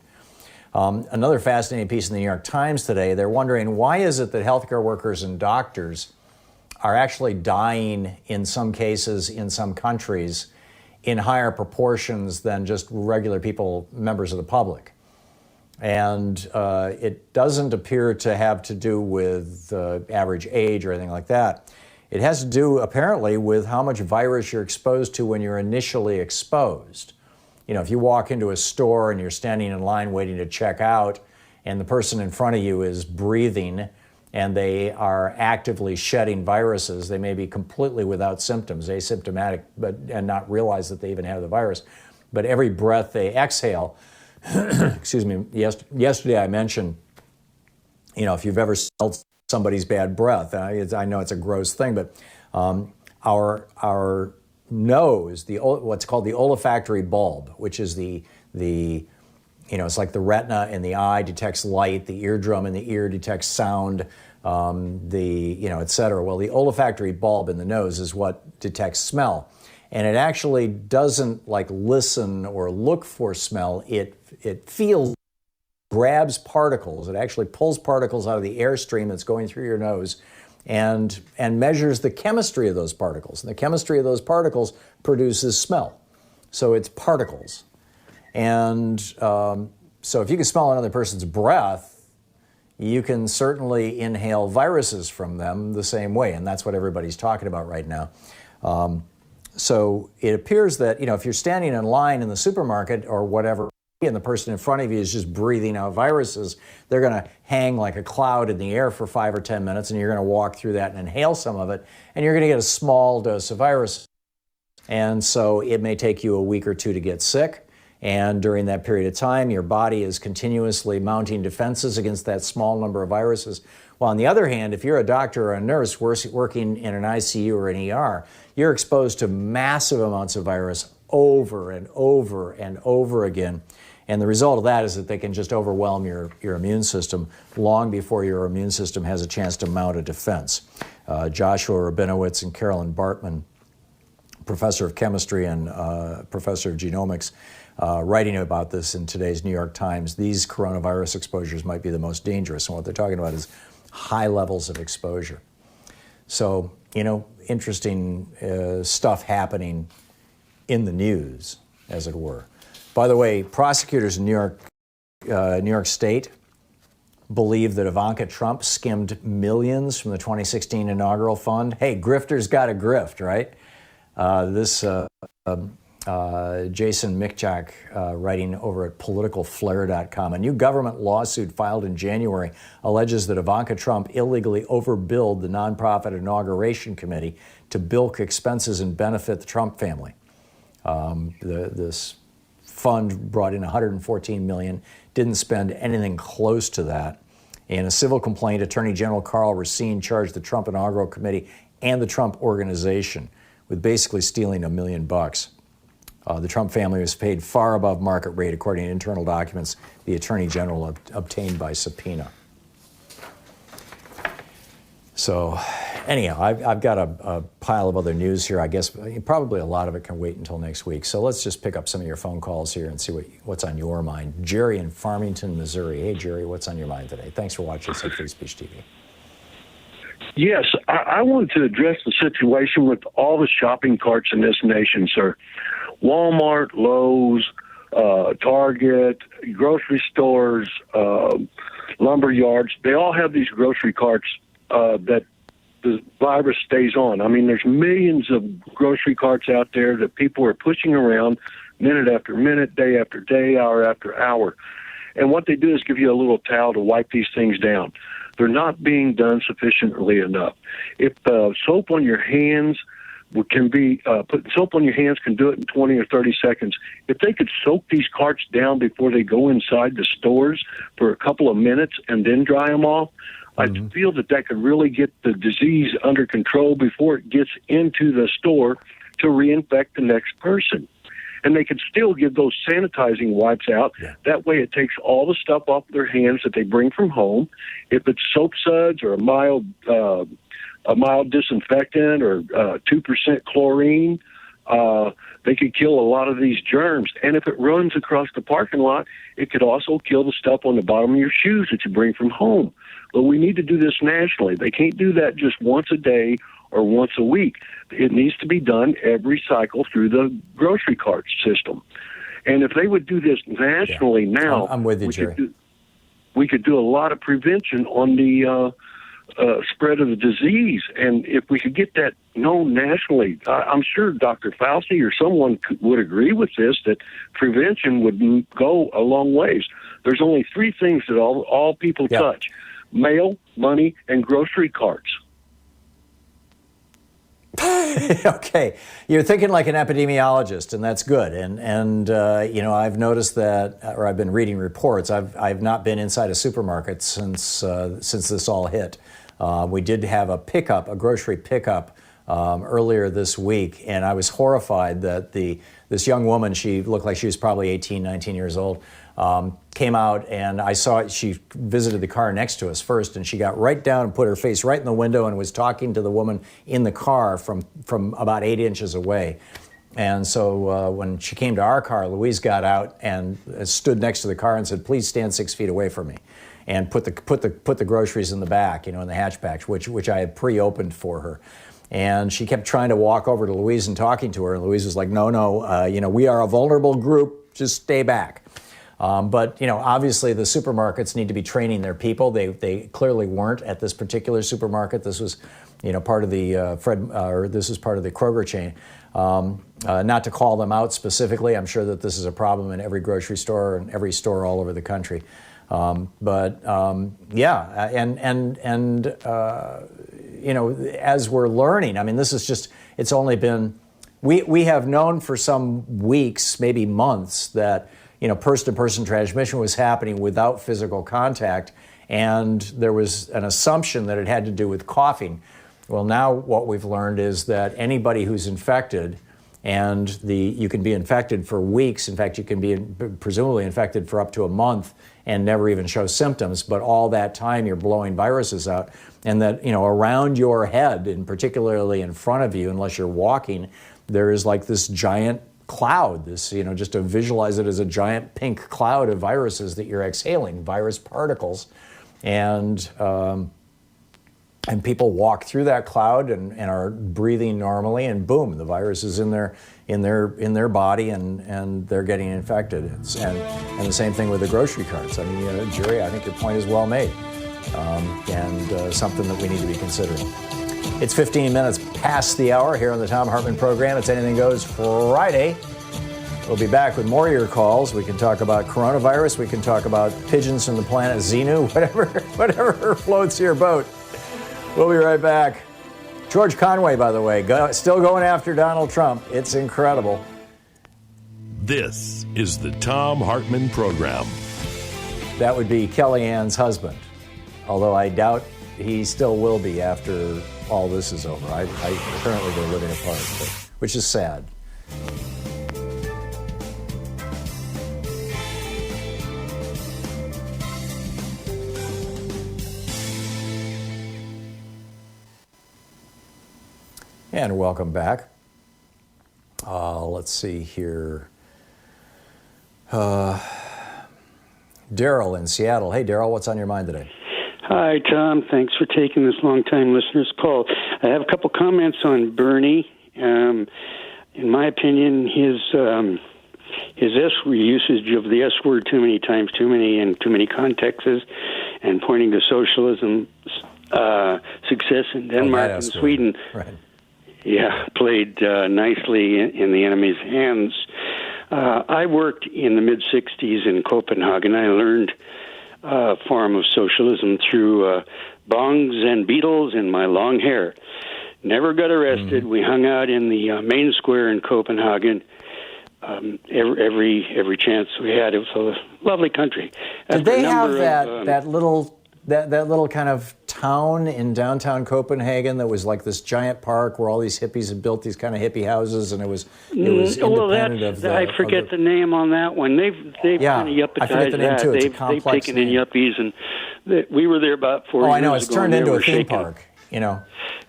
Another fascinating piece in the New York Times today, they're wondering, why is it that healthcare workers and doctors are actually dying in some cases in some countries in higher proportions than just regular people, members of the public? And it doesn't appear to have to do with average age or anything like that. It has to do, apparently, with how much virus you're exposed to when you're initially exposed. You know, if you walk into a store and you're standing in line waiting to check out, and the person in front of you is breathing and they are actively shedding viruses, they may be completely without symptoms, asymptomatic, and not realize that they even have the virus. But every breath they exhale, excuse me, yesterday I mentioned, you know, if you've ever smelled somebody's bad breath, I know it's a gross thing, but our nose, what's called the olfactory bulb, which is the it's like the retina in the eye detects light, the eardrum in the ear detects sound, et cetera. Well, the olfactory bulb in the nose is what detects smell. And it actually doesn't like listen or look for smell. It feels, grabs particles. It actually pulls particles out of the airstream that's going through your nose and measures the chemistry of those particles. And the chemistry of those particles produces smell. So it's particles. And so if you can smell another person's breath, you can certainly inhale viruses from them the same way. And that's what everybody's talking about right now. So it appears that, if you're standing in line in the supermarket or whatever, and the person in front of you is just breathing out viruses, they're going to hang like a cloud in the air for 5 or 10 minutes, and you're going to walk through that and inhale some of it, and you're going to get a small dose of virus. And so it may take you a week or two to get sick, and during that period of time, your body is continuously mounting defenses against that small number of viruses. While on the other hand, if you're a doctor or a nurse working in an ICU or an ER, you're exposed to massive amounts of virus over and over and over again. And the result of that is that they can just overwhelm your immune system long before your immune system has a chance to mount a defense. Joshua Rabinowitz and Carolyn Bartman, professor of chemistry and professor of genomics, writing about this in today's New York Times. These coronavirus exposures might be the most dangerous, and what they're talking about is high levels of exposure. So, interesting stuff happening in the news, as it were. By the way, prosecutors in New York State believe that Ivanka Trump skimmed millions from the 2016 inaugural fund. Hey, grifters got to grift, right? Jason Mikchak, writing over at politicalflare.com. A new government lawsuit filed in January alleges that Ivanka Trump illegally overbilled the nonprofit inauguration committee to bilk expenses and benefit the Trump family. This fund brought in $114 million, didn't spend anything close to that. In a civil complaint, Attorney General Carl Racine charged the Trump inaugural committee and the Trump organization with basically stealing $1 million. The Trump family was paid far above market rate, according to internal documents the Attorney General obtained by subpoena. So, anyhow, I've got a pile of other news here. I guess probably a lot of it can wait until next week. So let's just pick up some of your phone calls here and see what's on your mind. Jerry in Farmington, Missouri. Hey, Jerry, what's on your mind today? Thanks for watching Free Speech TV. Yes, I wanted to address the situation with all the shopping carts in this nation, sir. Walmart, Lowe's, Target, grocery stores, lumber yards, they all have these grocery carts that the virus stays on. I mean, there's millions of grocery carts out there that people are pushing around minute after minute, day after day, hour after hour. And what they do is give you a little towel to wipe these things down. They're not being done sufficiently enough. If soap on your hands can be put soap on your hands can do it in 20 or 30 seconds. If they could soak these carts down before they go inside the stores for a couple of minutes and then dry them off, I feel that could really get the disease under control before it gets into the store to reinfect the next person. And they could still give those sanitizing wipes out. Yeah. That way it takes all the stuff off their hands that they bring from home. If it's soap suds or a mild disinfectant or 2% chlorine, they could kill a lot of these germs. And if it runs across the parking lot, it could also kill the stuff on the bottom of your shoes that you bring from home. But we need to do this nationally. They can't do that just once a day or once a week. It needs to be done every cycle through the grocery cart system. And if they would do this nationally now, I'm with you, Jerry. We could do a lot of prevention on the spread of the disease. And if we could get that known nationally, I'm sure Dr. Fauci or someone would agree with this, that prevention would go a long ways. There's only three things that all people touch: mail, money, and grocery carts. Okay, you're thinking like an epidemiologist, and that's good. And I've noticed that, or I've been reading reports. I've not been inside a supermarket since this all hit. We did have a grocery pickup earlier this week, and I was horrified that this young woman, she looked like she was probably 18, 19 years old, came out, and I saw she visited the car next to us first, and she got right down and put her face right in the window and was talking to the woman in the car from about 8 inches away. And so when she came to our car, Louise got out and stood next to the car and said, "Please stand 6 feet away from me," and put the groceries in the back, in the hatchback, which I had pre-opened for her. And she kept trying to walk over to Louise and talking to her, and Louise was like, "No, we are a vulnerable group. Just stay back." But obviously the supermarkets need to be training their people. They clearly weren't at this particular supermarket. This was, part of the this was part of the Kroger chain. Not to call them out specifically, I'm sure that this is a problem in every grocery store and every store all over the country. As we're learning, I mean, this is just, it's only been, we have known for some weeks, maybe months, that person-to-person transmission was happening without physical contact, and there was an assumption that it had to do with coughing. Well, now what we've learned is that anybody who's infected, and you can be infected for weeks. In fact, you can be presumably infected for up to a month and never even show symptoms, but all that time you're blowing viruses out, and that around your head, and particularly in front of you, unless you're walking, there is like this giant cloud, just to visualize it as a giant pink cloud of viruses that you're exhaling, virus particles. And and people walk through that cloud and are breathing normally, and boom, the virus is in their body, and they're getting infected. And the same thing with the grocery carts. I mean, Jerry, I think your point is well made, and something that we need to be considering. It's 15 minutes past the hour here on the Thom Hartmann Program. It's Anything Goes Friday. We'll be back with more of your calls. We can talk about coronavirus. We can talk about pigeons from the planet Xenu, whatever floats your boat. We'll be right back. George Conway, by the way, still going after Donald Trump. It's incredible. This is the Thom Hartmann Program. That would be Kellyanne's husband, although I doubt he still will be after all this is over. Currently they're living apart, which is sad. And welcome back. Let's see here. Daryl in Seattle. Hey, Daryl, what's on your mind today? Hi, Tom. Thanks for taking this long-time listener's call. I have a couple comments on Bernie. In my opinion, his usage of the S word too many times, too many in too many contexts, and pointing to socialism success in Denmark and Sweden. Right. Yeah, played nicely in the enemy's hands. I worked in the mid-'60s in Copenhagen. I learned a form of socialism through bongs and beetles and my long hair. Never got arrested. We hung out in the main square in Copenhagen every chance we had. It was a lovely country. Did they have that little kind of town in downtown Copenhagen that was like this giant park where all these hippies had built these kind of hippie houses, and it was independent of the... I forget the name on that one. They've kind of yuppitized I forget the name that. too. It's a They've complex taken in yuppies, and we were there about 4 years ago. I know. It's turned into a theme park, you know.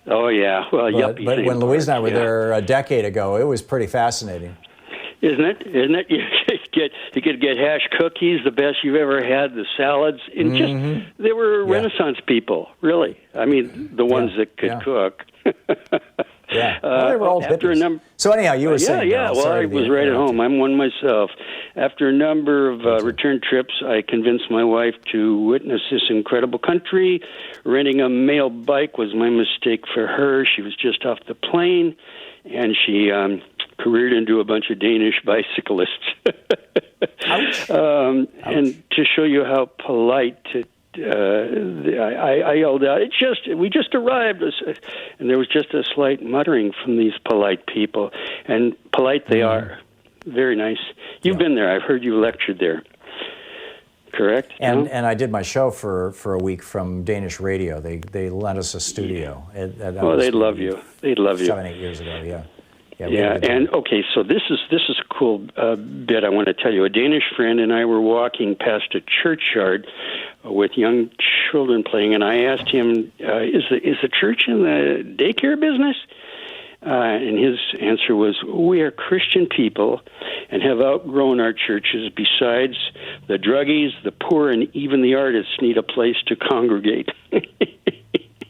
Oh, yeah. Well, yuppie But when Louise and I were yeah. there a decade ago, it was pretty fascinating. Isn't it? You could get hash cookies, the best you've ever had, the salads, and they were Renaissance people, really. I mean, the ones that could cook. Yeah, well, they were all hippies. So anyhow, you were saying... Yeah, well, I was right at home. I'm one myself. After a number of return trips, I convinced my wife to witness this incredible country. Renting a mail bike was my mistake for her. She was just off the plane, and she careered into a bunch of Danish bicyclists. And to show you how polite... I yelled out, we just arrived, and there was just a slight muttering from these polite people, and polite they are, very nice. You've been there. I've heard you lectured there. Correct? And I did my show for a week from Danish radio. They lent us a studio. They'd love you. They'd love you. 7-8 years ago, yeah. Yeah, and okay, so this is a cool bit I want to tell you. A Danish friend and I were walking past a churchyard with young children playing, and I asked him, "Is the church in the daycare business?" And his answer was, "We are Christian people and have outgrown our churches. Besides, the druggies, the poor, and even the artists need a place to congregate."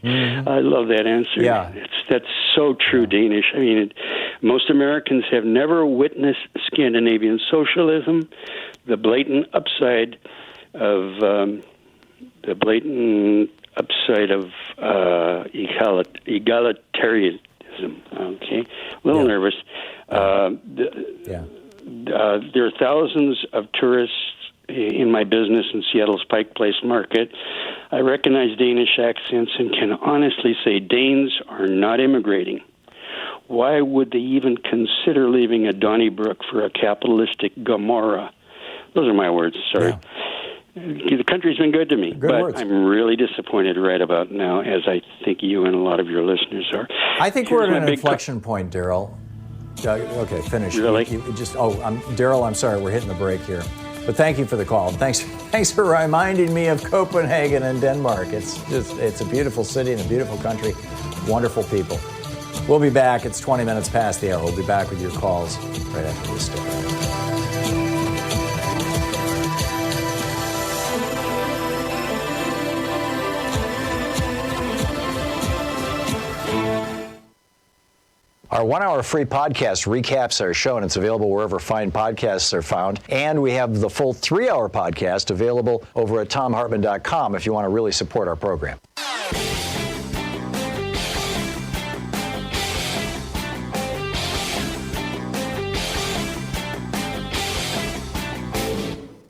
I love that answer. Yeah. That's so true, Danish. I mean, most Americans have never witnessed Scandinavian socialism, the blatant upside of egalitarianism. Okay, a little nervous. There are thousands of tourists in my business in Seattle's Pike Place Market. I recognize Danish accents and can honestly say Danes are not immigrating. Why would they even consider leaving a Donnybrook for a capitalistic Gomorrah? Those are my words, sorry. Yeah. The country's been good to me, but words. I'm really disappointed right about now, as I think you and a lot of your listeners are. I think we're at an inflection point, Daryl. Okay, finish. Really? Daryl, I'm sorry, we're hitting the break here. But thank you for the call. Thanks for reminding me of Copenhagen and Denmark. It's a beautiful city and a beautiful country. Wonderful people. We'll be back. It's 20 minutes past the hour. We'll be back with your calls right after this story. Our 1-hour free podcast recaps our show, and it's available wherever fine podcasts are found. And we have the full 3-hour podcast available over at thomhartmann.com if you want to really support our program.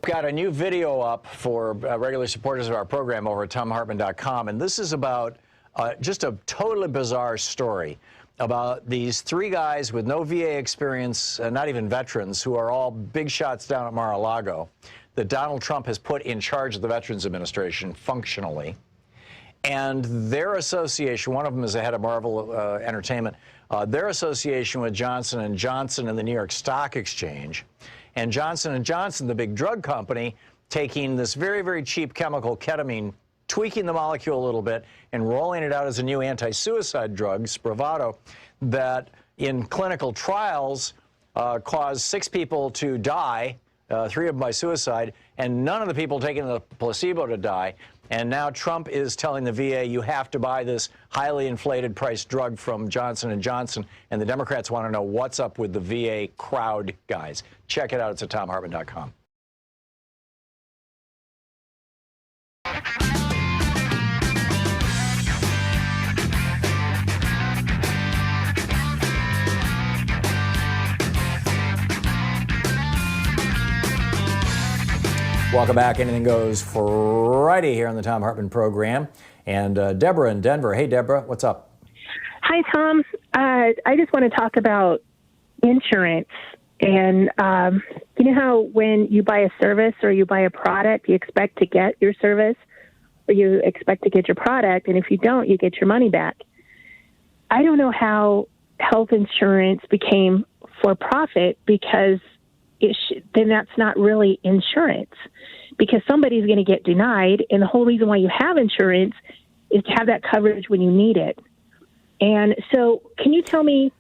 Got a new video up for regular supporters of our program over at thomhartmann.com, and this is about just a totally bizarre story about these 3 guys with no VA experience, not even veterans, who are all big shots down at Mar-a-Lago, that Donald Trump has put in charge of the Veterans Administration functionally. And their association, one of them is the head of Marvel Entertainment, their association with Johnson & Johnson and the New York Stock Exchange, and Johnson & Johnson, the big drug company, taking this very, very cheap chemical, ketamine, tweaking the molecule a little bit, and rolling it out as a new anti-suicide drug, Spravato, that in clinical trials caused 6 people to die, 3 of them by suicide, and none of the people taking the placebo to die. And now Trump is telling the VA, you have to buy this highly inflated price drug from Johnson & Johnson, and the Democrats want to know what's up with the VA crowd guys. Check it out. It's at thomhartmann.com. Welcome back. Anything Goes Friday here on the Thom Hartmann Program. And Deborah in Denver. Hey, Deborah, what's up? Hi, Tom. I just want to talk about insurance. And you know how when you buy a service or you buy a product, you expect to get your service or you expect to get your product, and if you don't, you get your money back. I don't know how health insurance became for profit, because then that's not really insurance, because somebody's going to get denied, and the whole reason why you have insurance is to have that coverage when you need it. And so can you tell me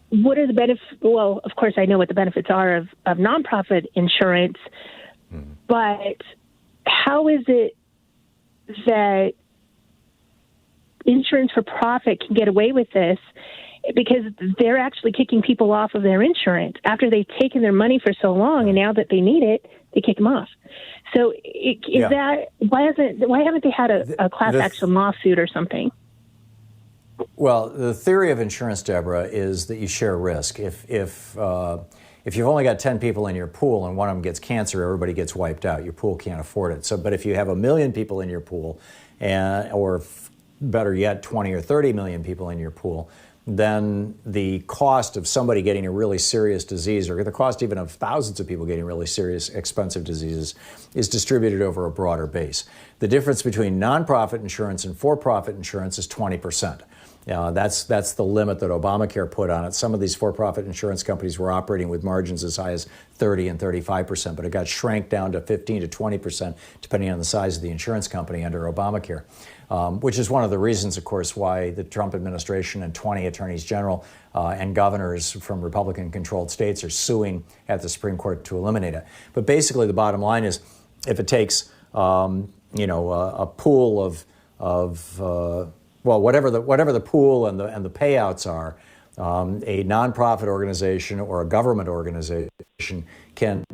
what are the benefits? Well, of course, I know what the benefits are of nonprofit insurance, but how is it that insurance for profit can get away with this? Because they're actually kicking people off of their insurance after they've taken their money for so long, and now that they need it, they kick them off. So why haven't they had a class action lawsuit or something? Well, the theory of insurance, Deborah, is that you share risk. If you've only got 10 people in your pool and one of them gets cancer, everybody gets wiped out. Your pool can't afford it. But if you have 1 million people in your pool, or better yet, 20 or 30 million people in your pool, then the cost of somebody getting a really serious disease, or the cost even of thousands of people getting really serious, expensive diseases, is distributed over a broader base. The difference between nonprofit insurance and for-profit insurance is 20%. That's the limit that Obamacare put on it. Some of these for-profit insurance companies were operating with margins as high as 30 and 35%, but it got shrank down to 15 to 20%, depending on the size of the insurance company under Obamacare. Which is one of the reasons, of course, why the Trump administration and 20 attorneys general and governors from Republican-controlled states are suing at the Supreme Court to eliminate it. But basically, the bottom line is, if it takes a pool of whatever the pool and the payouts are, a nonprofit organization or a government organization can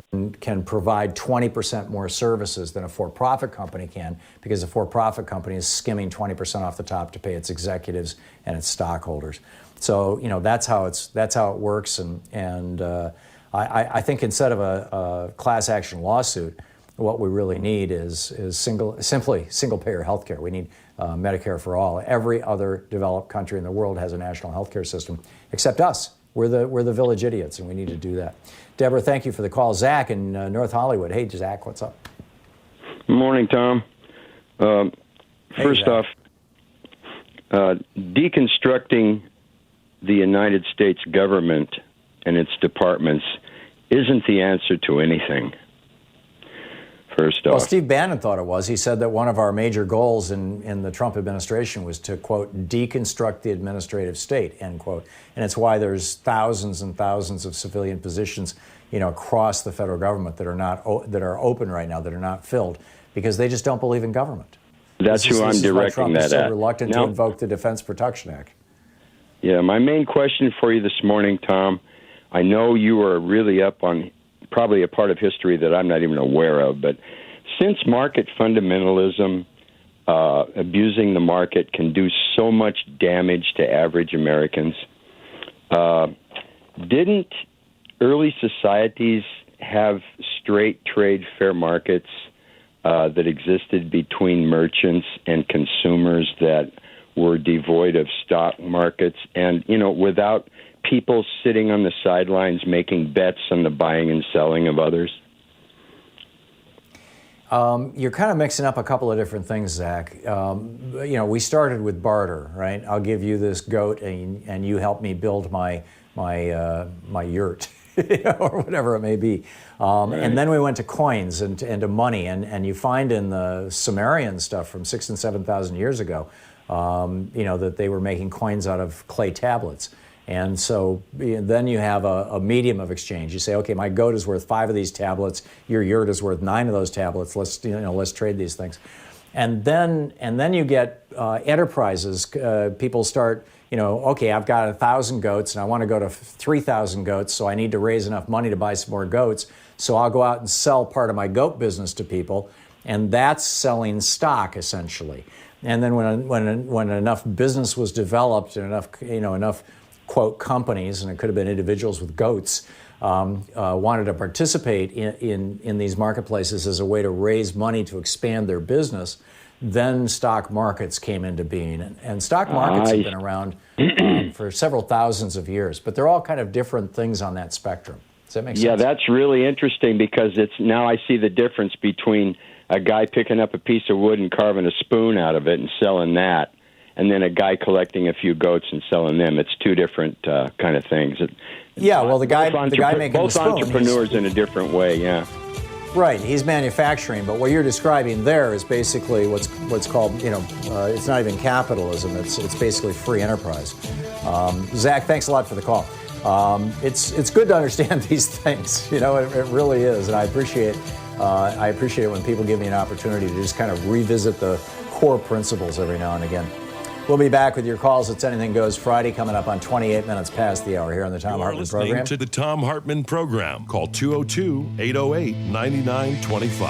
provide 20% more services than a for-profit company can, because a for-profit company is skimming 20% off the top to pay its executives and its stockholders. So that's how it works. And I think instead of a class action lawsuit, what we really need is simply single-payer health care. We need Medicare for all. Every other developed country in the world has a national health care system, except us. We're the village idiots, and we need to do that. Deborah, thank you for the call. Zach in North Hollywood. Hey, Zach, what's up? Good morning, Tom. First off, deconstructing the United States government and its departments isn't the answer to anything. First off. Well, Steve Bannon thought it was. He said that one of our major goals in the Trump administration was to, quote, deconstruct the administrative state, end quote. And it's why there's thousands and thousands of civilian positions, across the federal government that are open right now, that are not filled, because they just don't believe in government. That's who I'm directing Trump that is so at. reluctant to invoke the Defense Production Act. Yeah, my main question for you this morning, Tom, I know you are really up on probably a part of history that I'm not even aware of, but since market fundamentalism, abusing the market can do so much damage to average Americans, didn't early societies have straight trade fair markets that existed between merchants and consumers that were devoid of stock markets and, without people sitting on the sidelines making bets on the buying and selling of others? You're kind of mixing up a couple of different things, Zach. We started with barter, right? I'll give you this goat, and you help me build my yurt, or whatever it may be. Right. And then we went to coins and to money, and you find in the Sumerian stuff from 6,000 and 7,000 years ago, that they were making coins out of clay tablets. And so then you have a medium of exchange. You say, okay, my goat is worth 5 of these tablets. Your yurt is worth 9 of those tablets. Let's trade these things. And then you get enterprises. People start, okay, I've got 1,000 goats and I want to go to 3,000 goats. So I need to raise enough money to buy some more goats. So I'll go out and sell part of my goat business to people. And that's selling stock essentially. And then when enough business was developed and enough quote companies, and it could have been individuals with goats, wanted to participate in these marketplaces as a way to raise money to expand their business, then stock markets came into being. And stock markets have been around for several thousands of years, but they're all kind of different things on that spectrum. Does that make sense? Yeah, that's really interesting because now I see the difference between a guy picking up a piece of wood and carving a spoon out of it and selling that, and then a guy collecting a few goats and selling them. It's two different kind of things. The guy making the spoon, both entrepreneurs in a different way. Yeah. Right. He's manufacturing, but what you're describing there is basically what's called it's not even capitalism. It's basically free enterprise. Zach, thanks a lot for the call. It's good to understand these things. It really is, and I appreciate when people give me an opportunity to just kind of revisit the core principles every now and again. We'll be back with your calls. It's Anything Goes Friday, coming up on 28 minutes past the hour here on the Thom Hartmann Program. You're listening to the Thom Hartmann Program. Call 202-808-9925.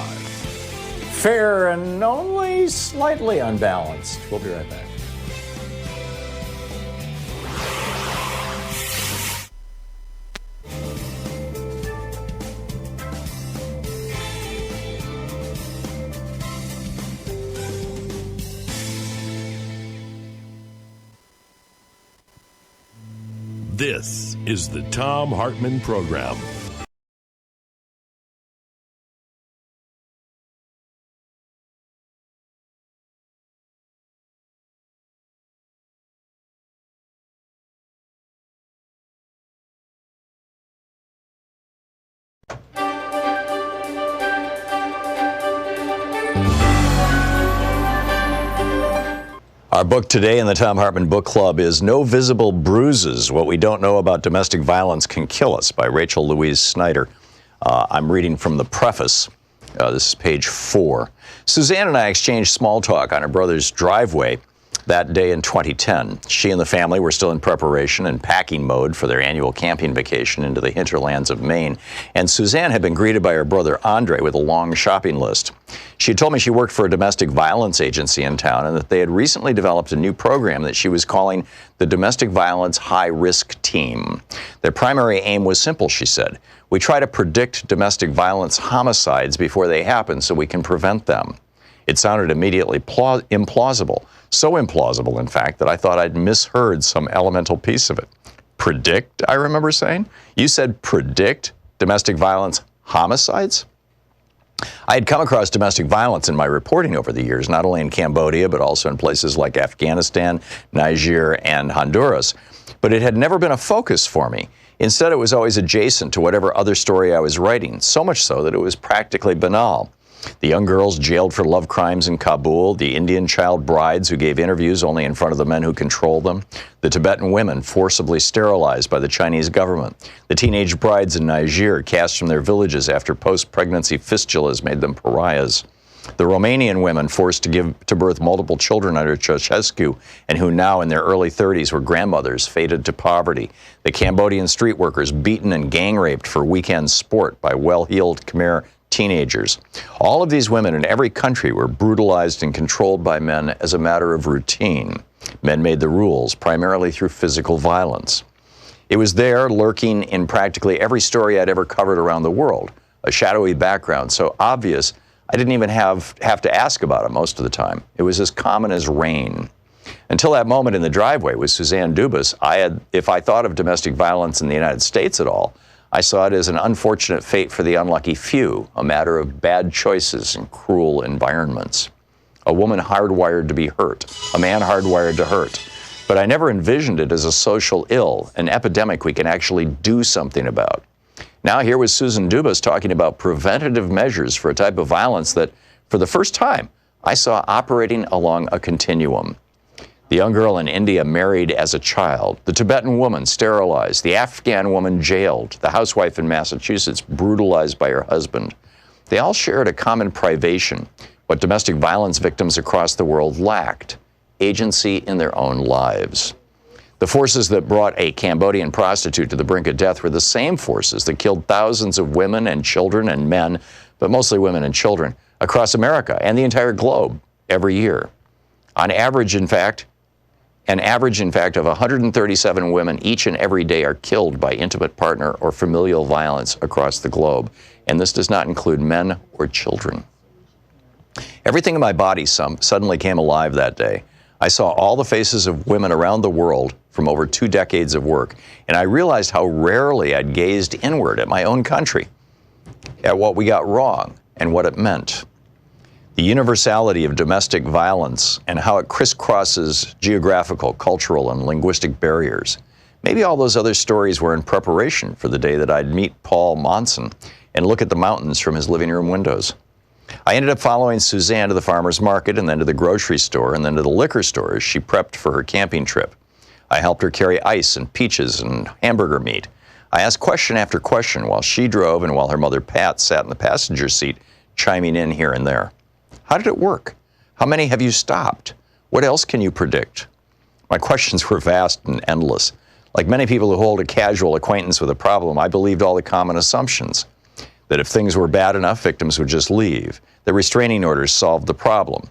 Fair and only slightly unbalanced. We'll be right back. This is the Thom Hartmann Program. Our book today in the Thom Hartmann Book Club is No Visible Bruises, What We Don't Know About Domestic Violence Can Kill Us by Rachel Louise Snyder. I'm reading from the preface. This is page 4. Suzanne and I exchanged small talk on her brother's driveway that day in 2010. She and the family were still in preparation and packing mode for their annual camping vacation into the hinterlands of Maine, and Suzanne had been greeted by her brother Andre with a long shopping list. She had told me she worked for a domestic violence agency in town and that they had recently developed a new program that she was calling the Domestic Violence High Risk Team. Their primary aim was simple, she said. We try to predict domestic violence homicides before they happen so we can prevent them. It sounded immediately implausible. So implausible, in fact, that I thought I'd misheard some elemental piece of it. Predict, I remember saying? You said predict domestic violence homicides? I had come across domestic violence in my reporting over the years, not only in Cambodia, but also in places like Afghanistan, Niger, and Honduras. But it had never been a focus for me. Instead, it was always adjacent to whatever other story I was writing, so much so that it was practically banal. The young girls jailed for love crimes in Kabul, the Indian child brides who gave interviews only in front of the men who controlled them, the Tibetan women forcibly sterilized by the Chinese government, the teenage brides in Niger cast from their villages after post-pregnancy fistulas made them pariahs. The Romanian women forced to give to birth multiple children under Ceausescu and who now in their early 30s were grandmothers fated to poverty. The Cambodian street workers beaten and gang raped for weekend sport by well-heeled Khmer teenagers. All of these women in every country were brutalized and controlled by men as a matter of routine. Men made the rules, primarily through physical violence. It was there, lurking in practically every story I'd ever covered around the world, a shadowy background so obvious I didn't even have to ask about it most of the time. It was as common as rain. Until that moment in the driveway with Suzanne Dubas, if I thought of domestic violence in the United States at all, I saw it as an unfortunate fate for the unlucky few, a matter of bad choices and cruel environments. A woman hardwired to be hurt, a man hardwired to hurt. But I never envisioned it as a social ill, an epidemic we can actually do something about. Now here was Susan Dubas talking about preventative measures for a type of violence that, for the first time, I saw operating along a continuum. The young girl in India married as a child, the Tibetan woman sterilized, the Afghan woman jailed, the housewife in Massachusetts brutalized by her husband. They all shared a common privation, what domestic violence victims across the world lacked: agency in their own lives. The forces that brought a Cambodian prostitute to the brink of death were the same forces that killed thousands of women and children and men, but mostly women and children, across America and the entire globe every year. An average, in fact, of 137 women each and every day are killed by intimate partner or familial violence across the globe, and this does not include men or children. Everything in my body suddenly came alive that day. I saw all the faces of women around the world from over 2 decades of work, and I realized how rarely I'd gazed inward at my own country, at what we got wrong and what it meant. The universality of domestic violence and how it crisscrosses geographical, cultural, and linguistic barriers. Maybe all those other stories were in preparation for the day that I'd meet Paul Monson and look at the mountains from his living room windows. I ended up following Suzanne to the farmer's market and then to the grocery store and then to the liquor store as she prepped for her camping trip. I helped her carry ice and peaches and hamburger meat. I asked question after question while she drove and while her mother Pat sat in the passenger seat, chiming in here and there. How did it work? How many have you stopped? What else can you predict? My questions were vast and endless. Like many people who hold a casual acquaintance with a problem, I believed all the common assumptions. That if things were bad enough, victims would just leave, that restraining orders solved the problem,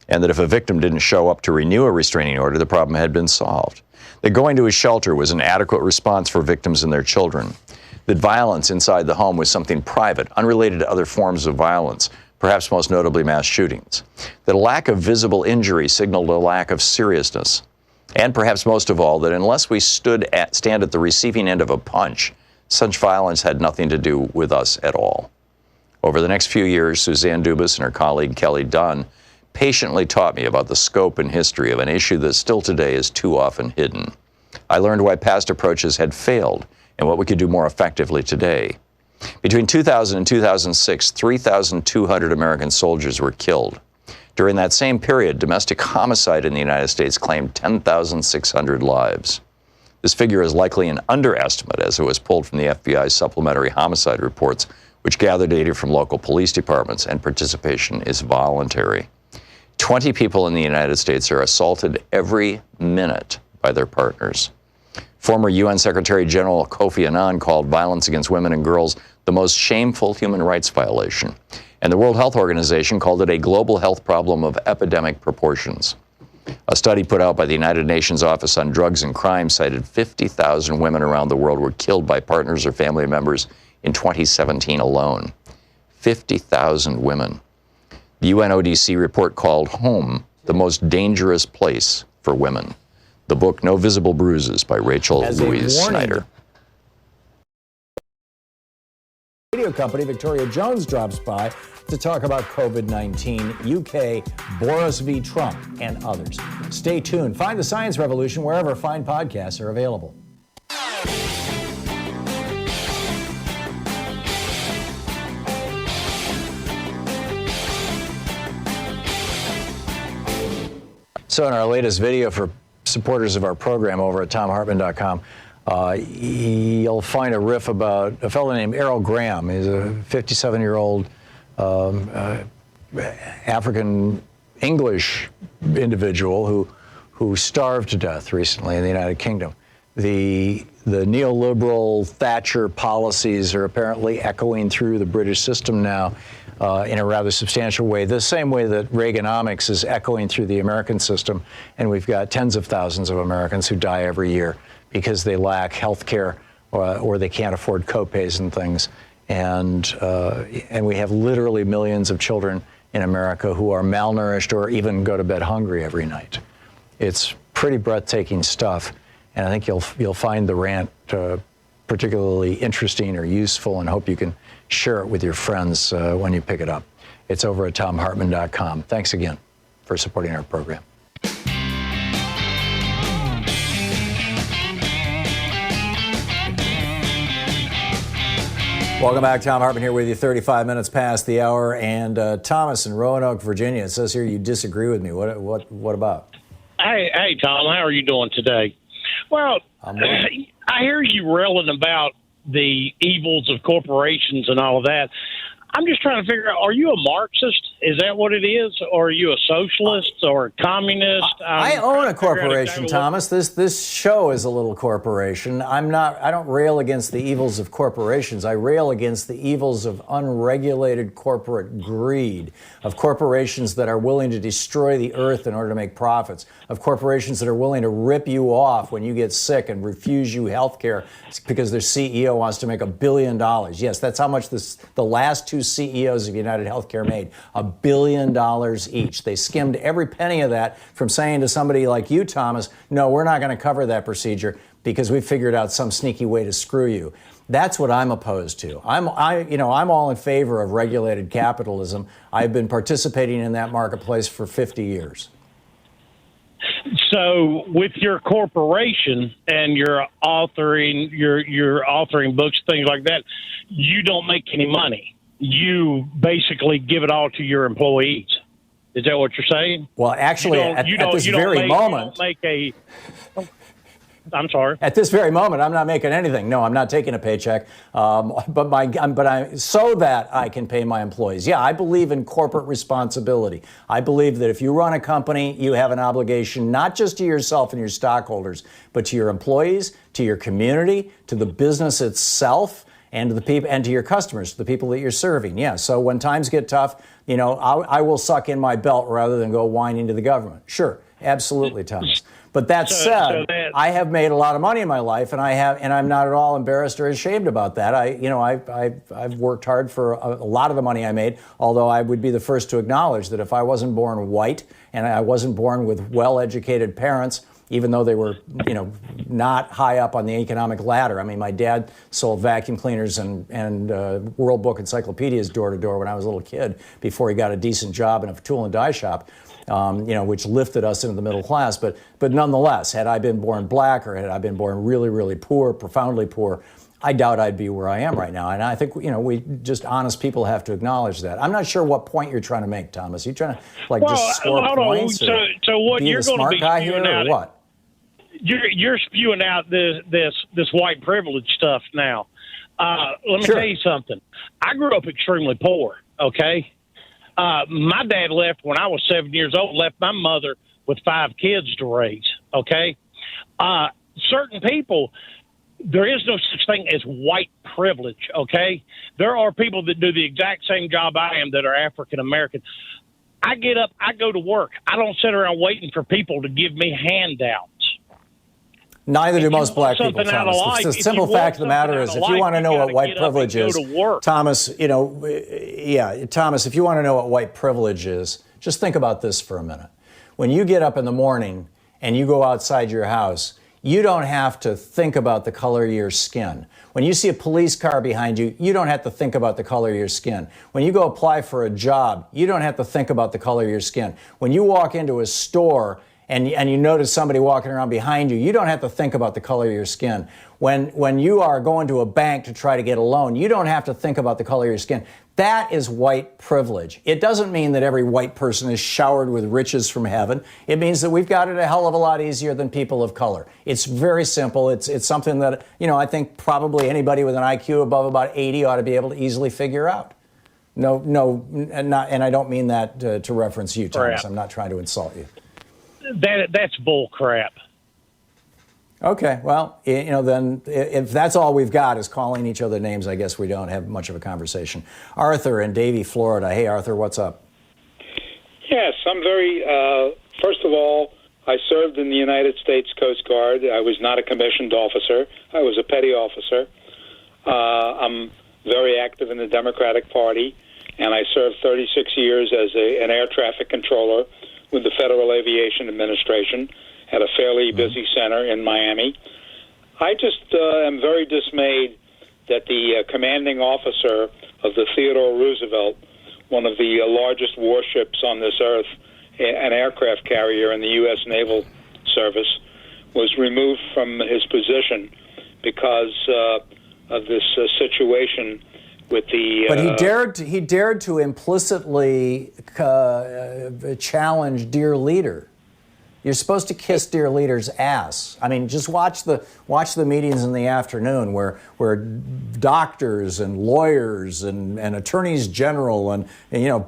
and that if a victim didn't show up to renew a restraining order, the problem had been solved, that going to a shelter was an adequate response for victims and their children, that violence inside the home was something private, unrelated to other forms of violence, perhaps most notably mass shootings, that a lack of visible injury signaled a lack of seriousness, and perhaps most of all, that unless we stand at the receiving end of a punch, such violence had nothing to do with us at all. Over the next few years, Suzanne Dubas and her colleague Kelly Dunn patiently taught me about the scope and history of an issue that still today is too often hidden. I learned why past approaches had failed and what we could do more effectively today. Between 2000 and 2006, 3,200 American soldiers were killed. During that same period, domestic homicide in the United States claimed 10,600 lives. This figure is likely an underestimate as it was pulled from the FBI's supplementary homicide reports, which gather data from local police departments, and participation is voluntary. 20 people in the United States are assaulted every minute by their partners. Former UN Secretary General Kofi Annan called violence against women and girls the most shameful human rights violation, and the World Health Organization called it a global health problem of epidemic proportions. A study put out by the United Nations Office on Drugs and Crime cited 50,000 women around the world were killed by partners or family members in 2017 alone. 50,000 women. The UNODC report called Home the most dangerous place for women. The book No Visible Bruises by Rachel Louise Snyder. Radio company Victoria Jones drops by to talk about COVID-19, UK, Boris v. Trump, and others. Stay tuned. Find the Science Revolution wherever fine podcasts are available. So in our latest video for supporters of our program over at thomhartmann.com, you'll find a riff about a fellow named Errol Graham. He's a 57-year-old African English individual who starved to death recently in the United Kingdom. The neoliberal Thatcher policies are apparently echoing through the British system now in a rather substantial way, the same way that Reaganomics is echoing through the American system. And we've got tens of thousands of Americans who die every year because they lack health care or they can't afford copays and things. And we have literally millions of children in America who are malnourished or even go to bed hungry every night. It's pretty breathtaking stuff. And I think you'll find the rant particularly interesting or useful, and hope you can share it with your friends when you pick it up. It's over at thomhartmann.com. Thanks again for supporting our program. Welcome back. Thom Hartmann here with you, 35 minutes past the hour. And Thomas in Roanoke, Virginia, it says here you disagree with me. What about? Hey, Tom, how are you doing today? Well, I hear you railing about the evils of corporations and all of that. I'm just trying to figure out, are you a Marxist? Is that what it is? Or are you a socialist or a communist? I own a corporation, Thomas. This show is a little corporation. I don't rail against the evils of corporations. I rail against the evils of unregulated corporate greed, of corporations that are willing to destroy the earth in order to make profits, of corporations that are willing to rip you off when you get sick and refuse you health care because their CEO wants to make $1 billion. Yes, that's how much the last two CEOs of United Healthcare made, $1 billion each. They skimmed every penny of that from saying to somebody like you, Thomas, no, we're not going to cover that procedure because we figured out some sneaky way to screw you. That's what I'm opposed to. I'm all in favor of regulated capitalism. I've been participating in that marketplace for 50 years. So with your corporation and you're authoring books, things like that, you don't make any money. You basically give it all to your employees. Is that what you're saying? Well, actually, at this very moment, I'm sorry. At this very moment, I'm not making anything. No, I'm not taking a paycheck. So that I can pay my employees. Yeah, I believe in corporate responsibility. I believe that if you run a company, you have an obligation not just to yourself and your stockholders, but to your employees, to your community, to the business itself, and to the people and to your customers, the people that you're serving. Yeah. So when times get tough, I will suck in my belt rather than go whining to the government. Sure, absolutely, Thomas. But that said, I have made a lot of money in my life, and I'm not at all embarrassed or ashamed about that. I've worked hard for a lot of the money I made. Although I would be the first to acknowledge that if I wasn't born white and I wasn't born with well-educated parents, even though they were, not high up on the economic ladder. I mean, my dad sold vacuum cleaners and World Book encyclopedias door to door when I was a little kid before he got a decent job in a tool and die shop, which lifted us into the middle class. But nonetheless, had I been born black or had I been born really, really poor, profoundly poor, I doubt I'd be where I am right now. And I think, we just honest people have to acknowledge that. I'm not sure what point you're trying to make, Thomas. Are you trying to just score points? So what be you're the smart going to be guy here or what? You're spewing out this white privilege stuff now. Let me tell you something. I grew up extremely poor. Okay, my dad left when I was 7 years old. Left my mother with 5 kids to raise. Okay, certain people. There is no such thing as white privilege, okay? There are people that do the exact same job I am that are African American. I get up, I go to work. I don't sit around waiting for people to give me handouts. Neither do most black people, Thomas. The simple fact of the matter is, if you want to know what white privilege is, Thomas, Thomas, if you want to know what white privilege is, just think about this for a minute. When you get up in the morning and you go outside your house, you don't have to think about the color of your skin. When you see a police car behind you, you don't have to think about the color of your skin. When you go apply for a job, you don't have to think about the color of your skin. When you walk into a store and you notice somebody walking around behind you, you don't have to think about the color of your skin. When you are going to a bank to try to get a loan, you don't have to think about the color of your skin. That is white privilege. It doesn't mean that every white person is showered with riches from heaven. It means that we've got it a hell of a lot easier than people of color. It's very simple. It's something that, I think probably anybody with an IQ above about 80 ought to be able to easily figure out. No, and I don't mean that to reference you, Thomas. Crap. I'm not trying to insult you. That's bull crap. Okay, well, then if that's all we've got is calling each other names, I guess we don't have much of a conversation. Arthur in Davie, Florida. Hey, Arthur, what's up? Yes, I'm very, first of all, I served in the United States Coast Guard. I was not a commissioned officer. I was a petty officer. I'm very active in the Democratic Party, and I served 36 years as an air traffic controller with the Federal Aviation Administration at a fairly busy center in Miami. I just am very dismayed that the commanding officer of the Theodore Roosevelt, one of the largest warships on this earth, an aircraft carrier in the U.S. Naval Service, was removed from his position because of this situation with the. But he dared to implicitly challenge dear leader. You're supposed to kiss dear leader's ass. I mean, just watch the meetings in the afternoon where doctors and lawyers and attorneys general and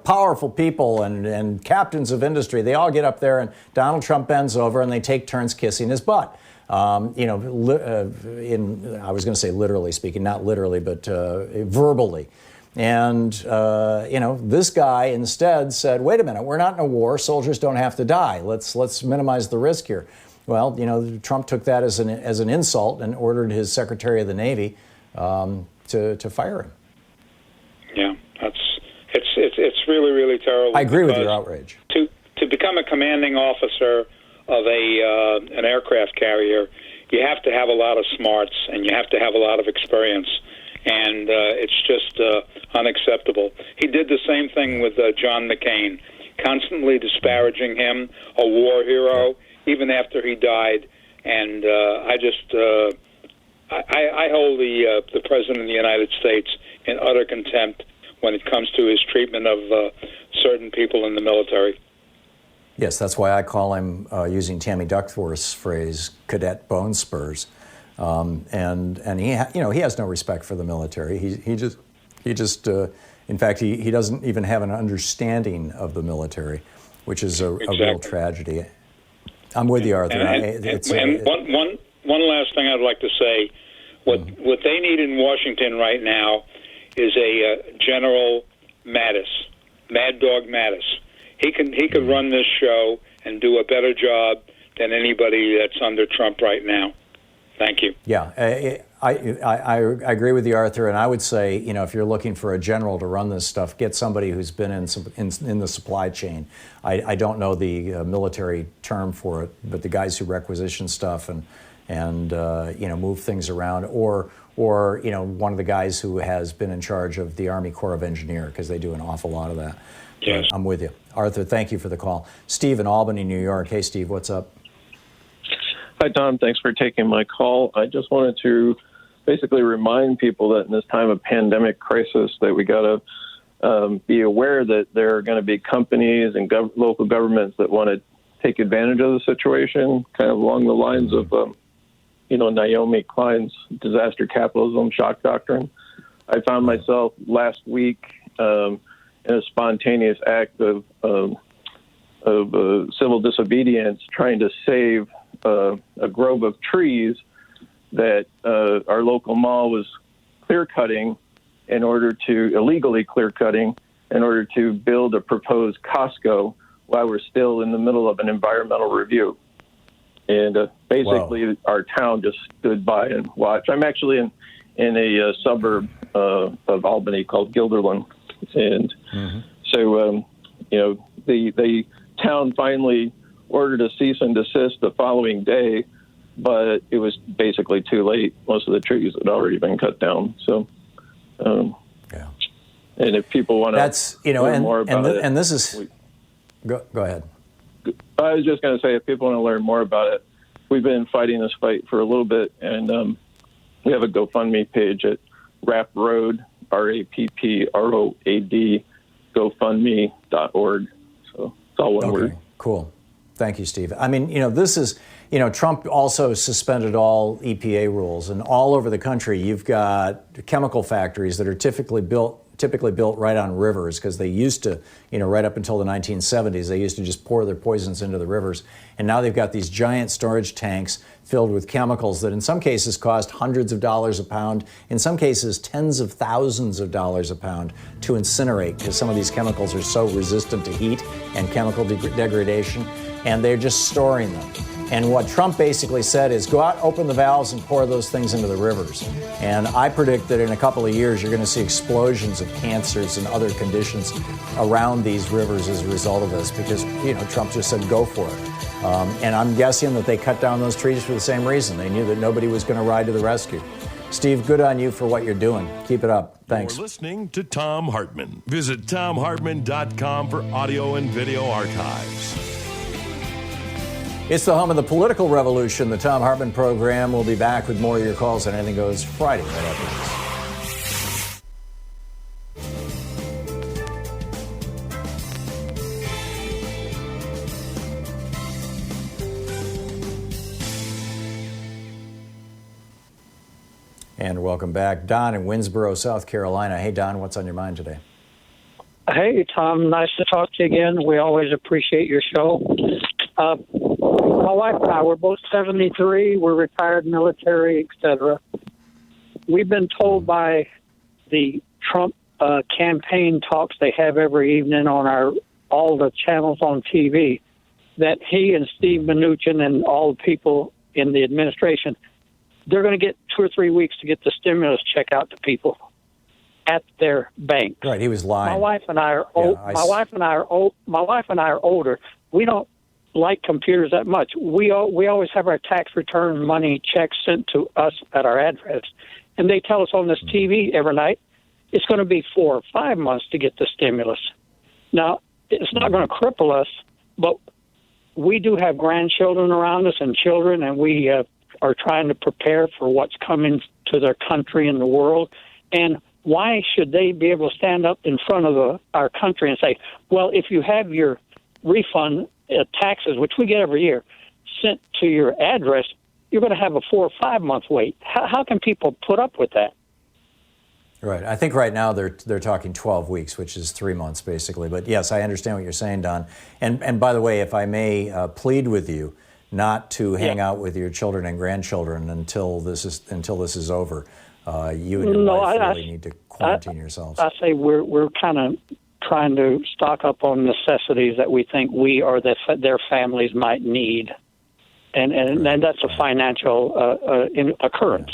powerful people and captains of industry, they all get up there and Donald Trump bends over and they take turns kissing his butt. I was going to say literally speaking, not literally, but verbally. And, this guy instead said, wait a minute, we're not in a war. Soldiers don't have to die. Let's minimize the risk here. Well, Trump took that as an insult and ordered his Secretary of the Navy to fire him. Yeah, it's really, really terrible. I agree with your outrage. To become a commanding officer of an aircraft carrier, you have to have a lot of smarts and you have to have a lot of experience. And it's just unacceptable. He did the same thing with John McCain, constantly disparaging him, a war hero, even after he died. And I hold the President of the United States in utter contempt when it comes to his treatment of certain people in the military. Yes, that's why I call him, using Tammy Duckworth's phrase, Cadet Bone Spurs. And he has no respect for the military. He just in fact, he doesn't even have an understanding of the military, which is a real tragedy. I'm with you, Arthur. And one last thing I'd like to say, what they need in Washington right now is a General Mattis, Mad Dog Mattis. He could run this show and do a better job than anybody that's under Trump right now. Thank you. Yeah, I agree with you, Arthur, and I would say, if you're looking for a general to run this stuff, get somebody who's been in the supply chain. I don't know the military term for it, but the guys who requisition stuff and move things around, or one of the guys who has been in charge of the Army Corps of Engineers, because they do an awful lot of that. Yes. I'm with you. Arthur, thank you for the call. Steve in Albany, New York. Hey, Steve, what's up? Hi, Tom. Thanks for taking my call. I just wanted to basically remind people that in this time of pandemic crisis that we got to be aware that there are going to be companies and local governments that want to take advantage of the situation, kind of along the lines of, Naomi Klein's disaster capitalism shock doctrine. I found myself last week in a spontaneous act of civil disobedience trying to save a grove of trees that our local mall was illegally clear cutting in order to build a proposed Costco while we're still in the middle of an environmental review. And basically our town just stood by and watched. I'm actually in a suburb of Albany called Guilderland. And so, the town finally ordered a cease and desist the following day, but it was basically too late. Most of the trees had already been cut down. So, and if people want to learn more about it, and this is go ahead. I was just going to say, if people want to learn more about it, we've been fighting this fight for a little bit, and we have a GoFundMe page at Rapp Road, RAPPROAD, GoFundMe.org. So it's all one word. Cool. Thank you, Steve. I mean, this is, Trump also suspended all EPA rules, and all over the country you've got chemical factories that are typically built typically built right on rivers because they used to, right up until the 1970s, they used to just pour their poisons into the rivers. And now they've got these giant storage tanks filled with chemicals that in some cases cost hundreds of dollars a pound, in some cases tens of thousands of dollars a pound to incinerate because some of these chemicals are so resistant to heat and chemical degradation, and they're just storing them. And what Trump basically said is go out, open the valves, and pour those things into the rivers. And I predict that in a couple of years, you're going to see explosions of cancers and other conditions around these rivers as a result of this because, Trump just said go for it. And I'm guessing that they cut down those trees for the same reason. They knew that nobody was going to ride to the rescue. Steve, good on you for what you're doing. Keep it up. Thanks. You're listening to Thom Hartmann. Visit ThomHartmann.com for audio and video archives. It's the home of the political revolution. The Thom Hartmann Program will be back with more of your calls on Anything Goes Friday right after this. And welcome back. Don in Winsboro, South Carolina. Hey, Don, what's on your mind today? Hey, Tom. Nice to talk to you again. We always appreciate your show. My wife and I, we're both 73. We're retired military, etc. We've been told by the Trump campaign talks they have every evening on all the channels on TV that he and Steve Mnuchin and all the people in the administration, they're going to get 2 or 3 weeks to get the stimulus check out to people at their bank. Right, he was lying. My wife and I are old. My wife and I are older. We don't like computers that much. We always have our tax return money checks sent to us at our address, and they tell us on this TV every night it's going to be 4 or 5 months to get the stimulus. Now, it's not going to cripple us, but we do have grandchildren around us and children, and we are trying to prepare for what's coming to their country and the world. And why should they be able to stand up in front of our country and say, well, if you have your refund taxes, which we get every year, sent to your address, you're going to have a 4 or 5 month wait. How can people put up with that? Right. I think right now they're talking 12 weeks, which is 3 months basically. But yes, I understand what you're saying, Don. And by the way, if I may plead with you not to hang out with your children and grandchildren until this is over. You and your wife really need to quarantine yourselves. I say we're kind of trying to stock up on necessities that we think we or their families might need, and that's a financial occurrence.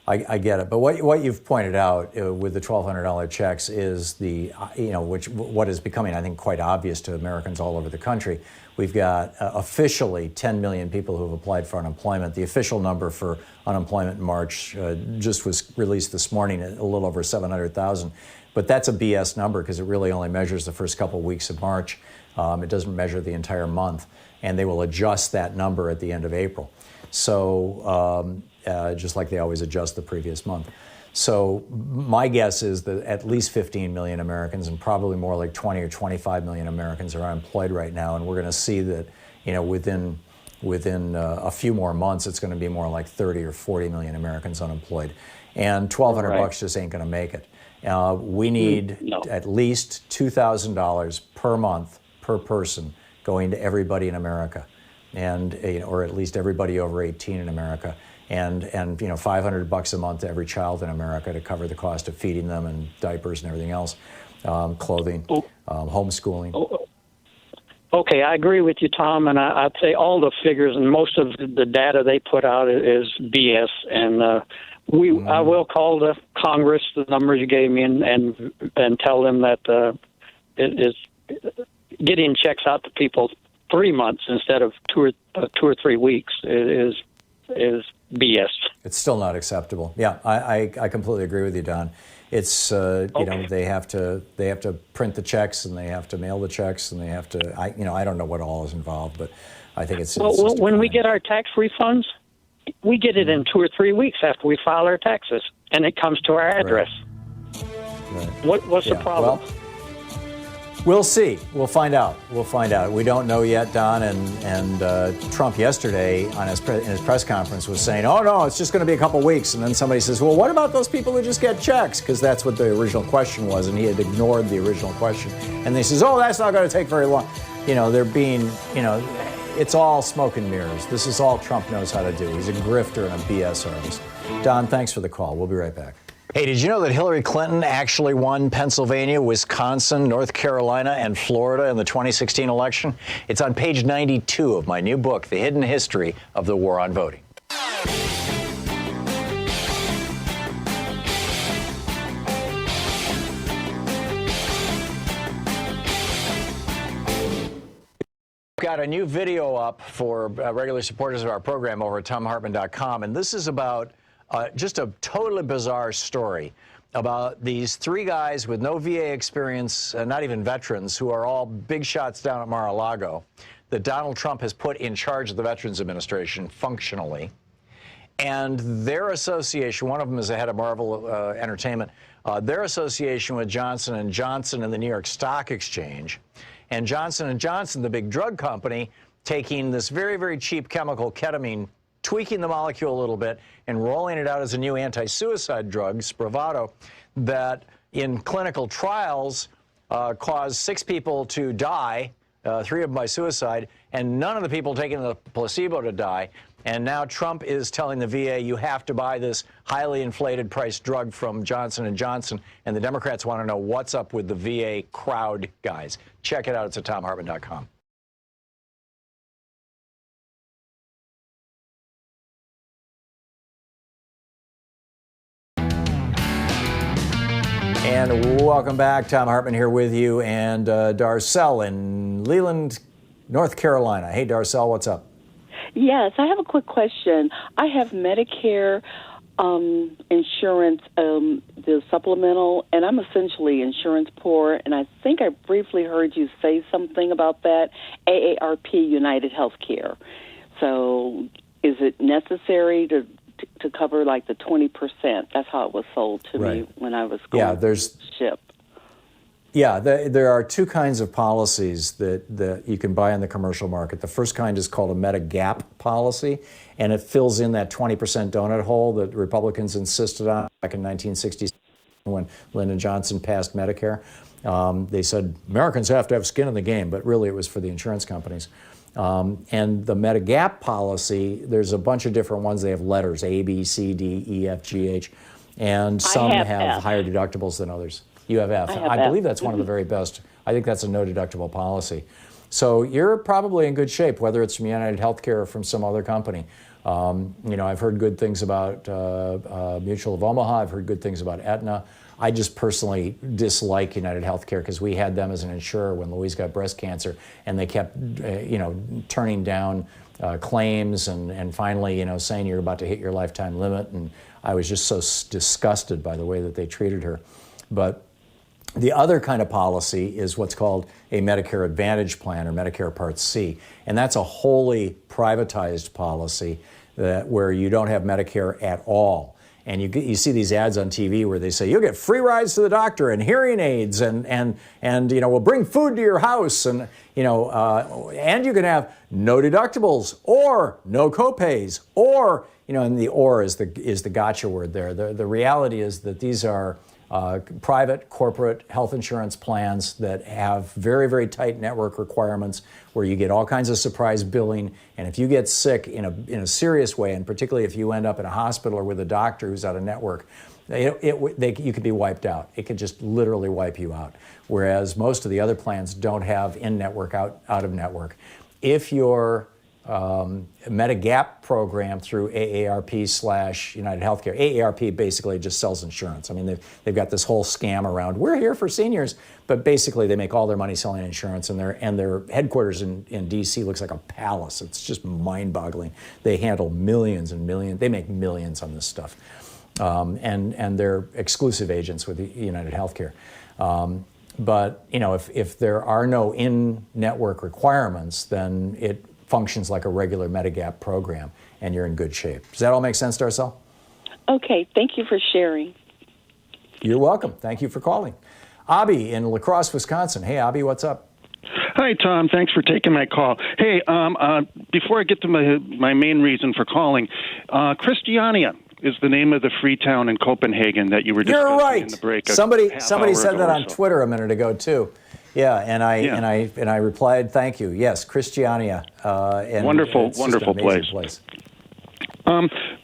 I get it, but what you've pointed out with the $1,200 checks is what is becoming, I think, quite obvious to Americans all over the country. We've got officially 10 million people who have applied for unemployment. The official number for unemployment in March just was released this morning at a little over 700,000. But that's a BS number because it really only measures the first couple of weeks of March. It doesn't measure the entire month. And they will adjust that number at the end of April. So just like they always adjust the previous month. So my guess is that at least 15 million Americans and probably more like 20 or 25 million Americans are unemployed right now. And we're going to see that, within a few more months, it's going to be more like 30 or 40 million Americans unemployed. And $1,200 just ain't going to make it. We need at least $2,000 per month per person going to everybody in America, and or at least everybody over 18 in America, and $500 a month to every child in America to cover the cost of feeding them and diapers and everything else, clothing, homeschooling. Okay, I agree with you, Tom, and I'd say all the figures and most of the data they put out is BS, and I will call the Congress, the numbers you gave me, and tell them that it is getting checks out to people 3 months instead of 2 or 3 weeks is BS. It's still not acceptable. Yeah, I completely agree with you, Don. It's they have to print the checks and they have to mail the checks and they have to I don't know what all is involved, but I think it's when we get our tax refunds, we get it in 2 or 3 weeks after we file our taxes, and it comes to our address. Right. What's the problem? We'll see. We'll find out. We'll find out. We don't know yet, Don. And Trump yesterday in his press conference was saying, "Oh no, it's just going to be a couple weeks." And then somebody says, "Well, what about those people who just get checks?" Because that's what the original question was, and he had ignored the original question. And they says, "Oh, that's not going to take very long." They're being, it's all smoke and mirrors. This is all Trump knows how to do. He's a grifter and a BS artist. Don, thanks for the call. We'll be right back. Hey, did you know that Hillary Clinton actually won Pennsylvania, Wisconsin, North Carolina, and Florida in the 2016 election? It's on page 92 of my new book, The Hidden History of the War on Voting. Got a new video up for regular supporters of our program over at ThomHartmann.com, and this is about just a totally bizarre story about these three guys with no VA experience, not even veterans, who are all big shots down at Mar-a-Lago, that Donald Trump has put in charge of the Veterans Administration functionally. And their association, one of them is the head of Marvel Entertainment, their association with Johnson & Johnson and the New York Stock Exchange, and Johnson & Johnson, the big drug company, taking this very, very cheap chemical, ketamine, tweaking the molecule a little bit and rolling it out as a new anti-suicide drug, Spravato, that in clinical trials caused 6 people to die, 3 of them by suicide, and none of the people taking the placebo to die. And now Trump is telling the VA, you have to buy this highly inflated price drug from Johnson & Johnson, and the Democrats want to know what's up with the VA crowd guys. Check it out. It's at ThomHartmann.com. And welcome back. Thom Hartmann here with you, and Darcel in Leland, North Carolina. Hey, Darcel, what's up? Yes, I have a quick question. I have Medicare insurance, the supplemental, and I'm essentially insurance poor, and I think I briefly heard you say something about that, AARP United Healthcare. So is it necessary to cover like the 20%? That's how it was sold to me when I was going to ship. Yeah, there are 2 kinds of policies that you can buy in the commercial market. The first kind is called a Medigap policy, and it fills in that 20% donut hole that Republicans insisted on back in 1967 when Lyndon Johnson passed Medicare. They said Americans have to have skin in the game, but really it was for the insurance companies. And the Medigap policy, there's a bunch of different ones. They have letters, A, B, C, D, E, F, G, H, and some have higher deductibles than others. You have F. I believe that's one of the very best. I think that's a no deductible policy. So you're probably in good shape, whether it's from United Healthcare or from some other company. I've heard good things about Mutual of Omaha. I've heard good things about Aetna. I just personally dislike United Healthcare because we had them as an insurer when Louise got breast cancer, and they kept, turning down claims and finally, saying you're about to hit your lifetime limit. And I was just so disgusted by the way that they treated her. But the other kind of policy is what's called a Medicare Advantage plan, or Medicare Part C. And that's a wholly privatized policy where you don't have Medicare at all. And you see these ads on TV where they say, you'll get free rides to the doctor and hearing aids and we'll bring food to your house and you can have no deductibles or no copays or, and the or is the gotcha word there. The reality is that these are private corporate health insurance plans that have very, very tight network requirements where you get all kinds of surprise billing. And if you get sick in a serious way, and particularly if you end up in a hospital or with a doctor who's out of network, you could be wiped out. It could just literally wipe you out. Whereas most of the other plans don't have in-network, out-of-network. If your Medigap program through AARP/United Healthcare. AARP basically just sells insurance. I mean, they've got this whole scam around, we're here for seniors, but basically they make all their money selling insurance, and their headquarters in D.C. looks like a palace. It's just mind-boggling. They handle millions and millions. They make millions on this stuff. And they're exclusive agents with United Healthcare. But, if there are no in-network requirements, then it functions like a regular Medigap program, and you're in good shape. Does that all make sense, Darcel? Okay, thank you for sharing. You're welcome. Thank you for calling. Abby in La Crosse, Wisconsin. Hey, Abby, what's up? Hi, Tom. Thanks for taking my call. Hey, before I get to my main reason for calling, Christiania is the name of the free town in Copenhagen that you were discussing. You're right. In the break. Somebody said that on Twitter a minute ago too. Yeah, and I replied, "Thank you." Yes, Christiania. Wonderful place.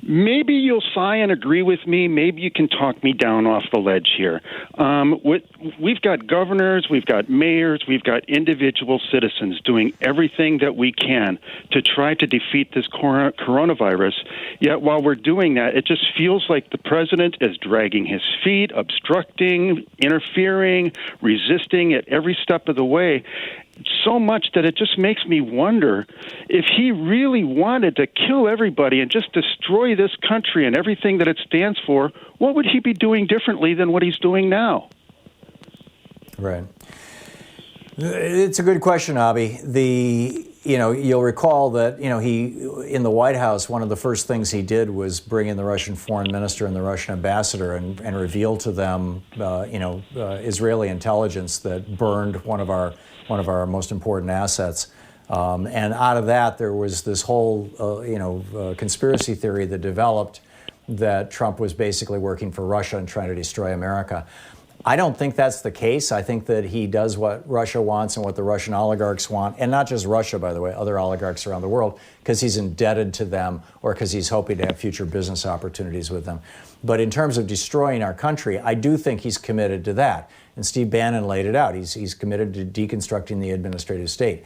Maybe you'll sigh and agree with me. Maybe you can talk me down off the ledge here. We've got governors, we've got mayors, we've got individual citizens doing everything that we can to try to defeat this coronavirus. Yet while we're doing that, it just feels like the president is dragging his feet, obstructing, interfering, resisting at every step of the way. So much that it just makes me wonder if he really wanted to kill everybody and just destroy this country and everything that it stands for, what would he be doing differently than what he's doing now? Right. It's a good question, Abby. You'll recall that, he, in the White House, one of the first things he did was bring in the Russian foreign minister and the Russian ambassador and reveal to them, Israeli intelligence that burned one of our most important assets. And out of that, there was this whole, conspiracy theory that developed that Trump was basically working for Russia and trying to destroy America. I don't think that's the case. I think that he does what Russia wants and what the Russian oligarchs want, and not just Russia, by the way, other oligarchs around the world, because he's indebted to them or because he's hoping to have future business opportunities with them. But in terms of destroying our country, I do think he's committed to that. And Steve Bannon laid it out. He's committed to deconstructing the administrative state.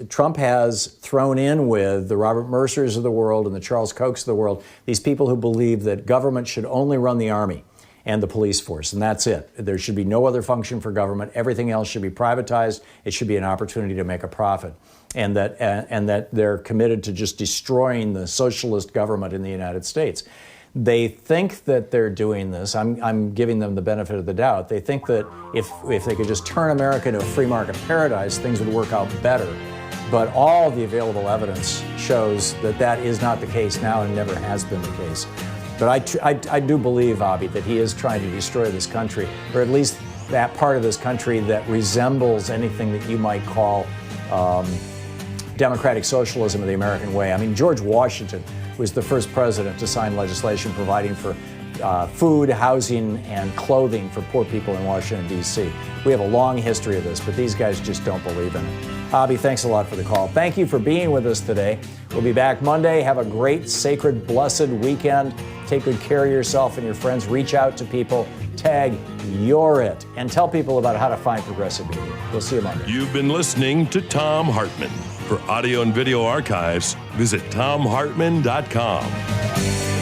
Trump has thrown in with the Robert Mercers of the world and the Charles Kochs of the world, these people who believe that government should only run the army and the police force, and that's it. There should be no other function for government. Everything else should be privatized. It should be an opportunity to make a profit, and that they're committed to just destroying the socialist government in the United States. They think that they're doing this. I'm giving them the benefit of the doubt. They think that if they could just turn America into a free market paradise, things would work out better. But all the available evidence shows that that is not the case now and never has been the case. But I do believe, Abby, that he is trying to destroy this country, or at least that part of this country that resembles anything that you might call democratic socialism of the American way. I mean, George Washington was the first president to sign legislation providing for food, housing, and clothing for poor people in Washington, D.C. We have a long history of this, but these guys just don't believe in it. Abby, thanks a lot for the call. Thank you for being with us today. We'll be back Monday. Have a great, sacred, blessed weekend. Take good care of yourself and your friends. Reach out to people. Tag You're It. And tell people about how to find progressive media. We'll see you Monday. You've been listening to Thom Hartmann. For audio and video archives, visit thomhartmann.com.